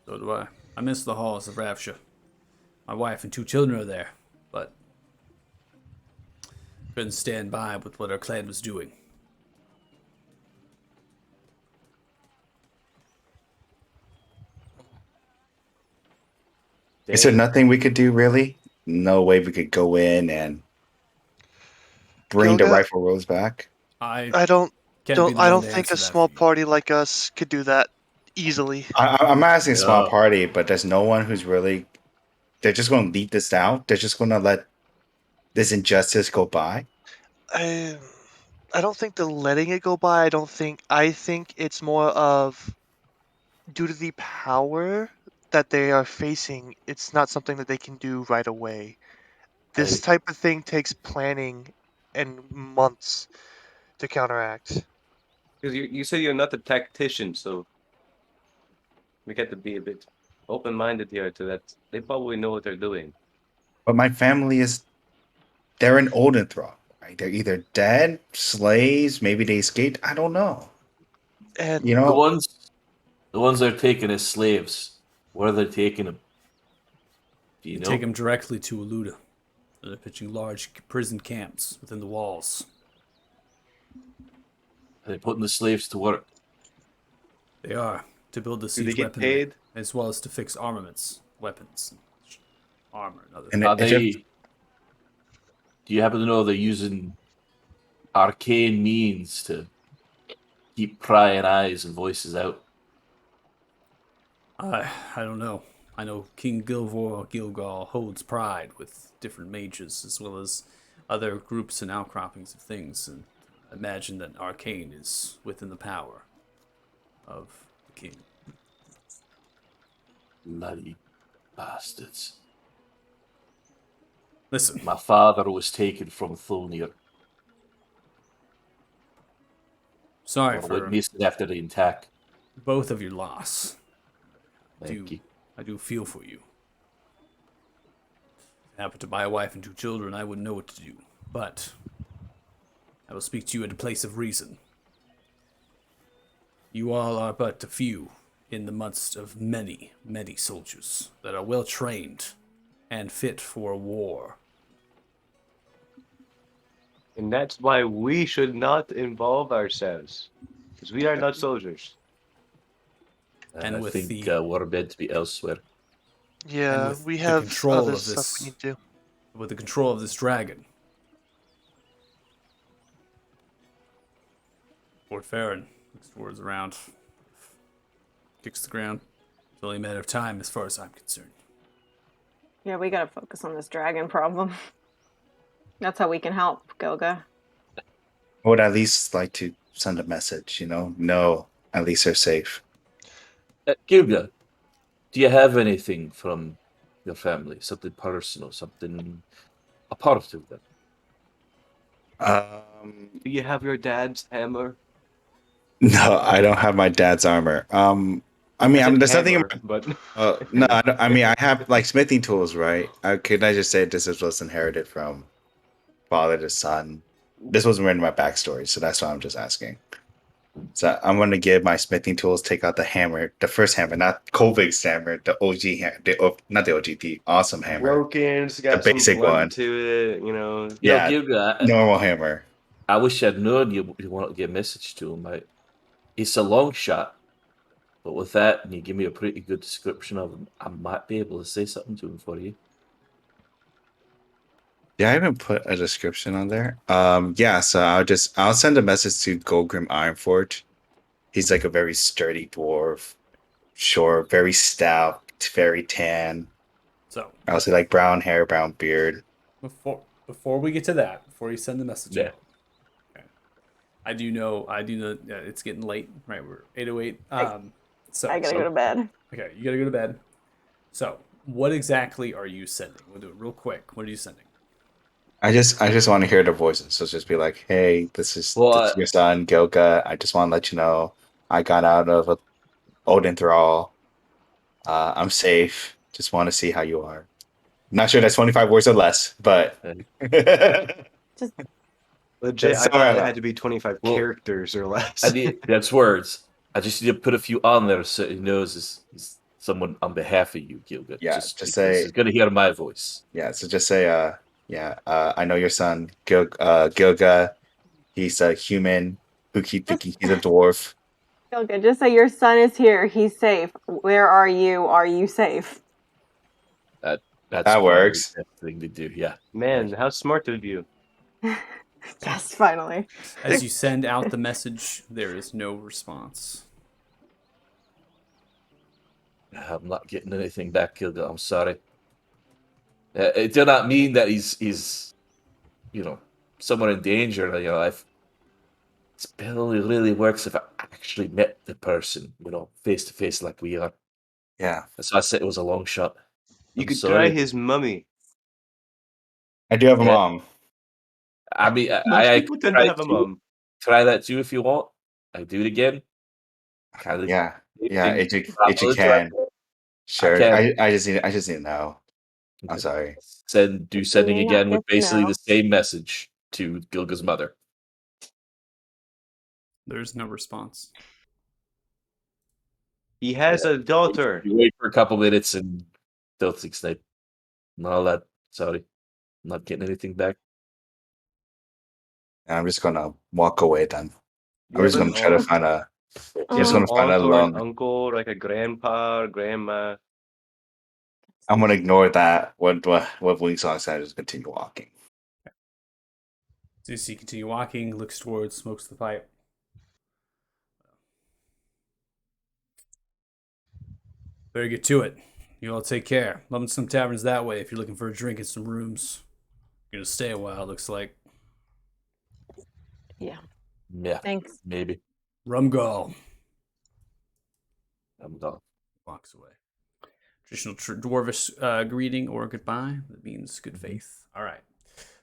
So do I. I miss the halls of Ravsha. My wife and 2 children are there, but couldn't stand by with what our clan was doing. Is there Dang. nothing we could do really? No way we could go in and bring the Gilga, rightful roles back. I I don't can't be the I one don't to think answer a that for small you. party like us could do that easily. I'm not asking small Yeah. party, but there's no one who's really. They're just going to leave this out. They're just going to let this injustice go by. I I don't think they're letting it go by. I think it's more of due to the power that they are facing, it's not something that they can do right away. This I, type of thing takes planning and months to counteract. Because you said you're not the tactician, so we got to be a bit open-minded here to that. They probably know what they're doing. But my family is. They're in Oldenthal, right? They're either dead, slaves, maybe they escaped. I don't know. And You the know, ones they're taking as slaves. Where are they taking them? Do you You know? take them directly to Aluda. They're pitching large prison camps within the walls. Are they putting the slaves to work? They are to build the Do they siege get weaponry, paid? as well as to fix armaments, weapons, armor, and other and Are things. they? Do you happen to know they're using arcane means to keep prying eyes and voices out? I don't know. I know King Gilvor Gilgal holds pride with different mages as well as other groups and outcroppings of things, and I imagine that arcane is within the power of the king. Bloody bastards. Listen, My father was taken from Thulnir. sorry Or went for missing after the attack. both of your loss. Thank you. I do feel for you. If I happened to buy a wife and 2 children, I wouldn't know what to do. But I will speak to you at a place of reason. You all are but a few in the midst of many, many soldiers that are well trained and fit for war. And that's why we should not involve ourselves. Because we are not soldiers. And I with think the we're meant to be elsewhere. and yeah, with we the have control other of stuff we this need to do. with the control of this dragon, Lord Farron looks towards around, kicks the ground. It's only a matter of time as far as I'm concerned. Yeah, we gotta focus on this dragon problem. That's how we can help, Gilga. I would at least like to send a message. No, at least they're safe. Gilga, do you have anything from your family? Something personal, something a part of them? Do you have your dad's hammer? No, I don't have my dad's armor. I said there's nothing. hammer, but No, I don't. I have like smithing tools, right? Could I just say this was inherited from father to son? This wasn't written in my backstory, so that's why I'm just asking. So I'm going to give my smithing tools, take out the hammer, the first hammer, not Kovig's hammer, the OG hammer, not the OG, the awesome hammer, broken. It's the got some basic blunt one. to it. Yeah, Gilga, normal hammer. I wish I'd known you wanted to get a message to him. It's a long shot, but with that, and you give me a pretty good description of him, I might be able to say something to him for you. Yeah, I haven't put a description on there. Yeah, so I'll send a message to Golgrim Ironforge. He's like a very sturdy dwarf, short, very stout, very tan. So I'll say like brown hair, brown beard. before we get to that, before you send the message Yeah. out, okay, I do know it's getting late. Right, we're 8:08. So I gotta go to bed. okay, you gotta go to bed. So what exactly are you sending? We'll do it real quick. What are you sending? I just want to hear their voices. So just be like, hey, this is your son, Gilga. I just want to let you know I got out of Odin I'm safe. Just want to see how you are. Not sure that's 25 words or less, but Just Legit, that's I all thought it right. had to be 25 Well, characters or less. that's words. I just need to put a few on there so he knows it's someone on behalf of you, Gilga. Yeah, Just just because say he's gonna hear my voice. yeah. So just say I know your son, Gilga. He's a human who keep thinking he's a dwarf. Gilga, just say your son is here. He's safe. Where are you? Are you safe? That's That probably works. the best thing to do. Yeah. Man, how smart of you. Yes, finally. As you send out the message, there is no response. I'm not getting anything back, Kilda. I'm sorry. It did not mean that he's someone in danger. I've it really works if I actually met the person, face to face like we are. Yeah, So I said it was a long shot. You I'm could sorry. try his mummy. I do have a Yeah. mom. I mean, Most I people could tend try to have a mum. try that too if you want. I do it again. Kind of Yeah, same yeah. thing. If you All the time. can, I sure. can. I just need to know. I'm Okay. sorry. Sending Meaning I again with get to basically know. the same message to Gilga's mother. There's no response. He has a daughter. You wait for a couple minutes and they'll think Snape. No, that sorry. I'm not getting anything back. I'm just gonna walk away then. You I'm have just an gonna try to aunt. find a. Do I'm you just have an gonna find a aunt or an lone. uncle, like a grandpa or grandma? I'm gonna ignore that. What Wing Song said, just continue walking. So you continue walking, looks towards, smokes the pipe. Better get to it. You all take care. Some taverns that way if you're looking for a drink and some rooms. You're gonna stay a while, looks like. Yeah. Yeah, Thanks. maybe. Rumgall I'm done. walks away. Traditional dwarvish greeting or goodbye. That means good faith. All right.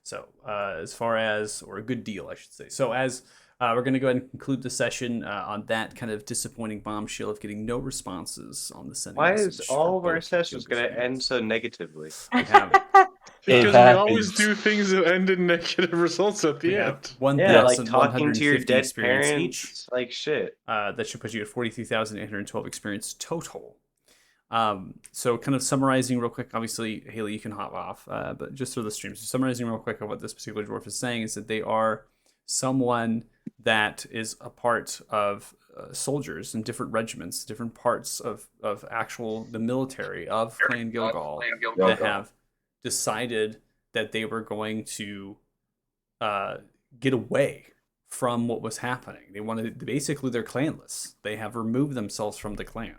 So, as far as, or a good deal, I should say. So, as we're going to go ahead and conclude the session on that kind of disappointing bombshell of getting no responses on the sending Why message. is all for of our both sessions Gilga's going to end parents. so negatively? We have Because we always happens. do things that end in negative results at the we end. have Yeah, like talking to your 1,150 dead experience each. parents, like shit. That should put you at 43,812 experience total. So kind of summarizing real quick, obviously, Haley, you can hop off, but just for the stream. So summarizing real quick of what this particular dwarf is saying is that they are someone that is a part of soldiers in different regiments, different parts of the military of Clan Gilgal that have decided that they were going to get away from what was happening. They wanted, basically, they're clanless. They have removed themselves from the clan.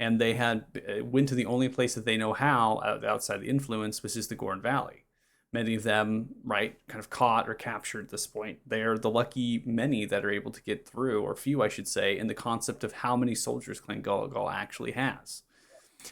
And they had went to the only place that they know how outside the influence, which is the Gorn Valley. Many of them, right, kind of caught or captured at this point. They are the lucky many that are able to get through, or few, I should say, in the concept of how many soldiers Clan Gulligal actually has.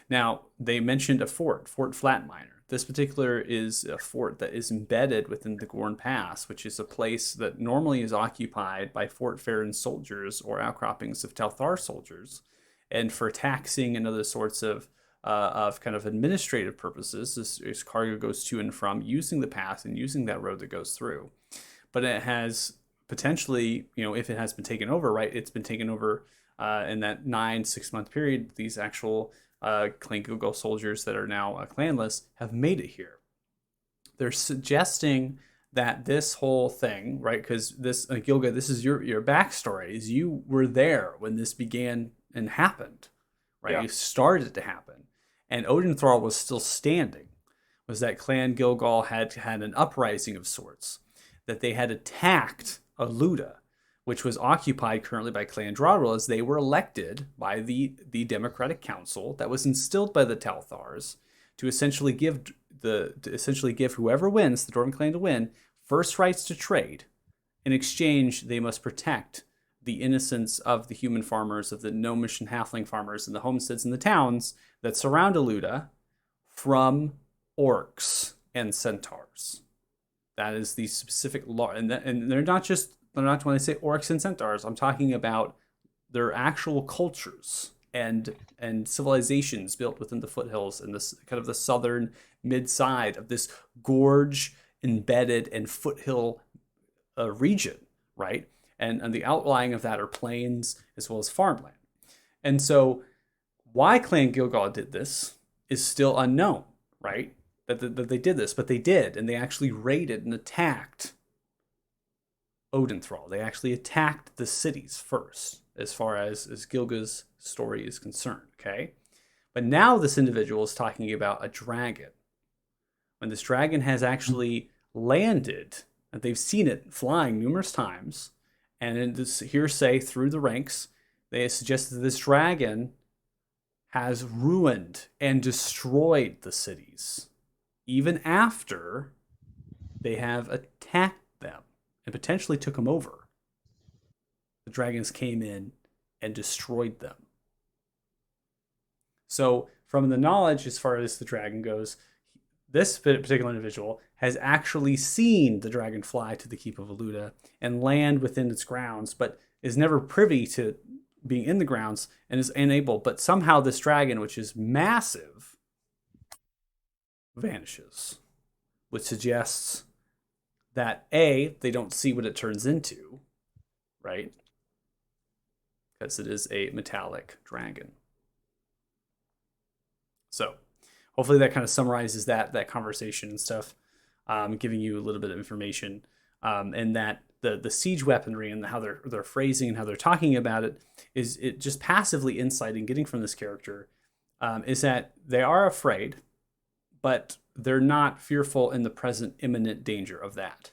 Now, they mentioned a fort, Fort Flatminer. This particular is a fort that is embedded within the Gorn Pass, which is a place that normally is occupied by Fort Farron soldiers or outcroppings of Telthar soldiers. And for taxing and other sorts of kind of administrative purposes, this cargo goes to and from using the pass and using that road that goes through. But it has potentially, if it has been taken over, right, it's been taken over in that 6 month period. These actual Clan Google soldiers that are now clanless have made it here. They're suggesting that this whole thing, right, because this, Gilga, this is your backstory, is you were there when this began and happened, right? Yeah. You started to happen, and Odinthrall was still standing. Was that Clan Gilgal had an uprising of sorts, that they had attacked Aluda, which was occupied currently by Clan Drawril, as they were elected by the Democratic Council that was instilled by the Telthars to essentially give whoever wins, the Dwarven clan to win, first rights to trade. In exchange, they must protect the innocence of the human farmers, of the gnomish and halfling farmers, and the homesteads and the towns that surround Aluda from orcs and centaurs. That is the specific law, and they're not when I say orcs and centaurs, I'm talking about their actual cultures and civilizations built within the foothills and this kind of the southern mid side of this gorge embedded and foothill region, right? And the outlying of that are plains as well as farmland. And so why Clan Gilgal did this is still unknown, right? That they did this, but they did, and they actually raided and attacked Odinthrall. They actually attacked the cities first, as far as Gilga's story is concerned, okay? But now this individual is talking about a dragon, when this dragon has actually landed, and they've seen it flying numerous times, and in this hearsay through the ranks, they suggest that this dragon has ruined and destroyed the cities, even after they have attacked them and potentially took them over. The dragons came in and destroyed them. So, from the knowledge as far as the dragon goes, this particular individual has actually seen the dragon fly to the Keep of Aluda and land within its grounds, but is never privy to being in the grounds and is unable. But somehow this dragon, which is massive, vanishes, which suggests that A, they don't see what it turns into, right? Because it is a metallic dragon. So hopefully that kind of summarizes that conversation and stuff, giving you a little bit of information, and that the siege weaponry and how they're phrasing and how they're talking about it is it just passively insight and getting from this character, is that they are afraid, but they're not fearful in the present imminent danger of that.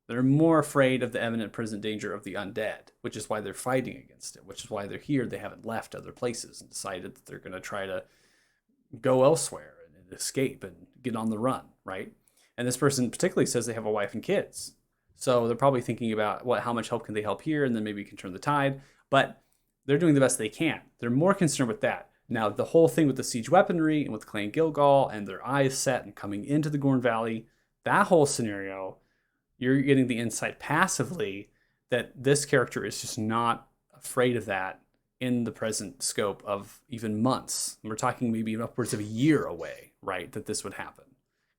They're more afraid of the imminent present danger of the undead, which is why they're fighting against it, which is why they're here. They haven't left other places and decided that they're going to try to go elsewhere and escape and get on the run, right? And this person particularly says they have a wife and kids. So they're probably thinking about how much help can they help here, and then maybe we can turn the tide. But they're doing the best they can. They're more concerned with that. Now, the whole thing with the siege weaponry and with Clan Gilgal and their eyes set and coming into the Gorn Valley, that whole scenario, you're getting the insight passively that this character is just not afraid of that in the present scope of even months. And we're talking maybe upwards of a year away, right, that this would happen.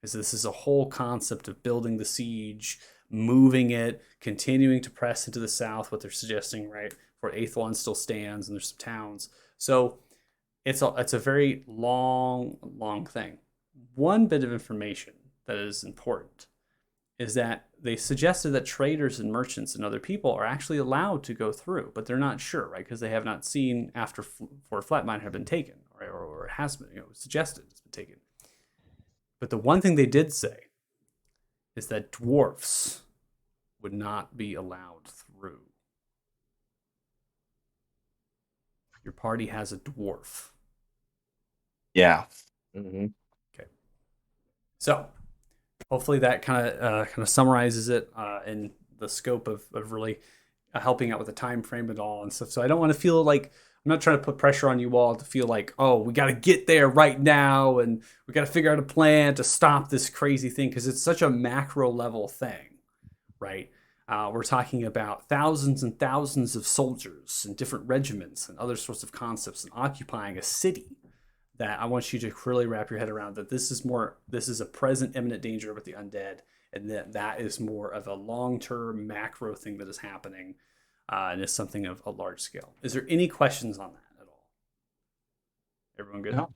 Because this is a whole concept of building the siege, moving it, continuing to press into the south, what they're suggesting, right, where Aethelon still stands and there's some towns. So it's a very long thing. One bit of information that is important is that they suggested that traders and merchants and other people are actually allowed to go through, but they're not sure, right? Because they have not seen after Fort Flatmine have been taken, right? Or it has been, suggested it's been taken. But the one thing they did say is that dwarfs would not be allowed through. Your party has a dwarf. Yeah. Mm-hmm. Okay. So hopefully that kind of summarizes it in the scope of really helping out with the time frame and all and stuff. So I don't want to feel like I'm not trying to put pressure on you all to feel like, oh, we got to get there right now and we got to figure out a plan to stop this crazy thing, because it's such a macro level thing, right? We're talking about thousands and thousands of soldiers and different regiments and other sorts of concepts and occupying a city. That I want you to really wrap your head around, that this is a present imminent danger with the undead, and that is more of a long-term macro thing that is happening, and is something of a large scale. Is there any questions on that at all? Everyone good? No.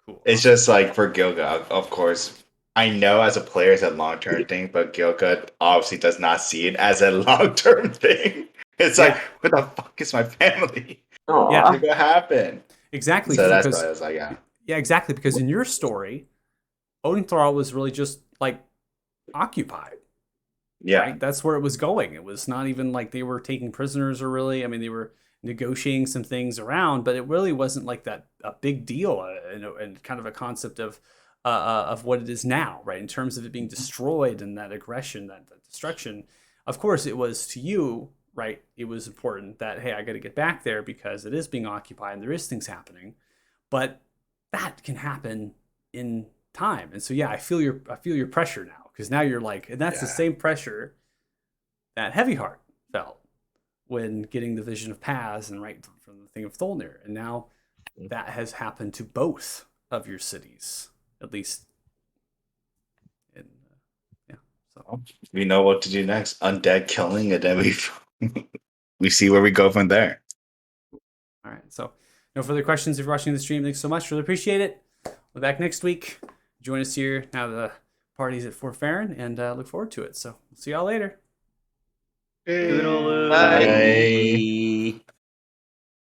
Cool. It's just like for Gilga, of course. I know as a player it's a long term thing, but Gilga obviously does not see it as a long term thing. It's like, what the fuck is my family? Aw. Yeah. What's gonna happen? Exactly. So that's because, why I was like, yeah. Yeah, exactly. Because in your story, Odinthrall was really just like occupied. Yeah. Right? That's where it was going. It was not even like they were taking prisoners, or really. I mean, they were negotiating some things around, but it really wasn't like that a big deal, and kind of a concept of what it is now, right? In terms of it being destroyed and that aggression, that destruction. Of course, it was to you, right? It was important that, hey, I got to get back there because it is being occupied and there is things happening, but that can happen in time. And so, yeah, I feel your pressure now, because now you're like, and that's the same pressure that Heavyheart felt when getting the vision of Paz and right from the thing of Tholnir. And now that has happened to both of your cities, at least. So we know what to do next. Undead killing, and then we see where we go from there. all right. So no further questions. If you're watching the stream, thanks so much. Really appreciate it. We'll be back next week. Join us here now. The party's at Fort Farron, and look forward to it. So we'll see y'all later. Hey. Toodaloo. Bye. Bye.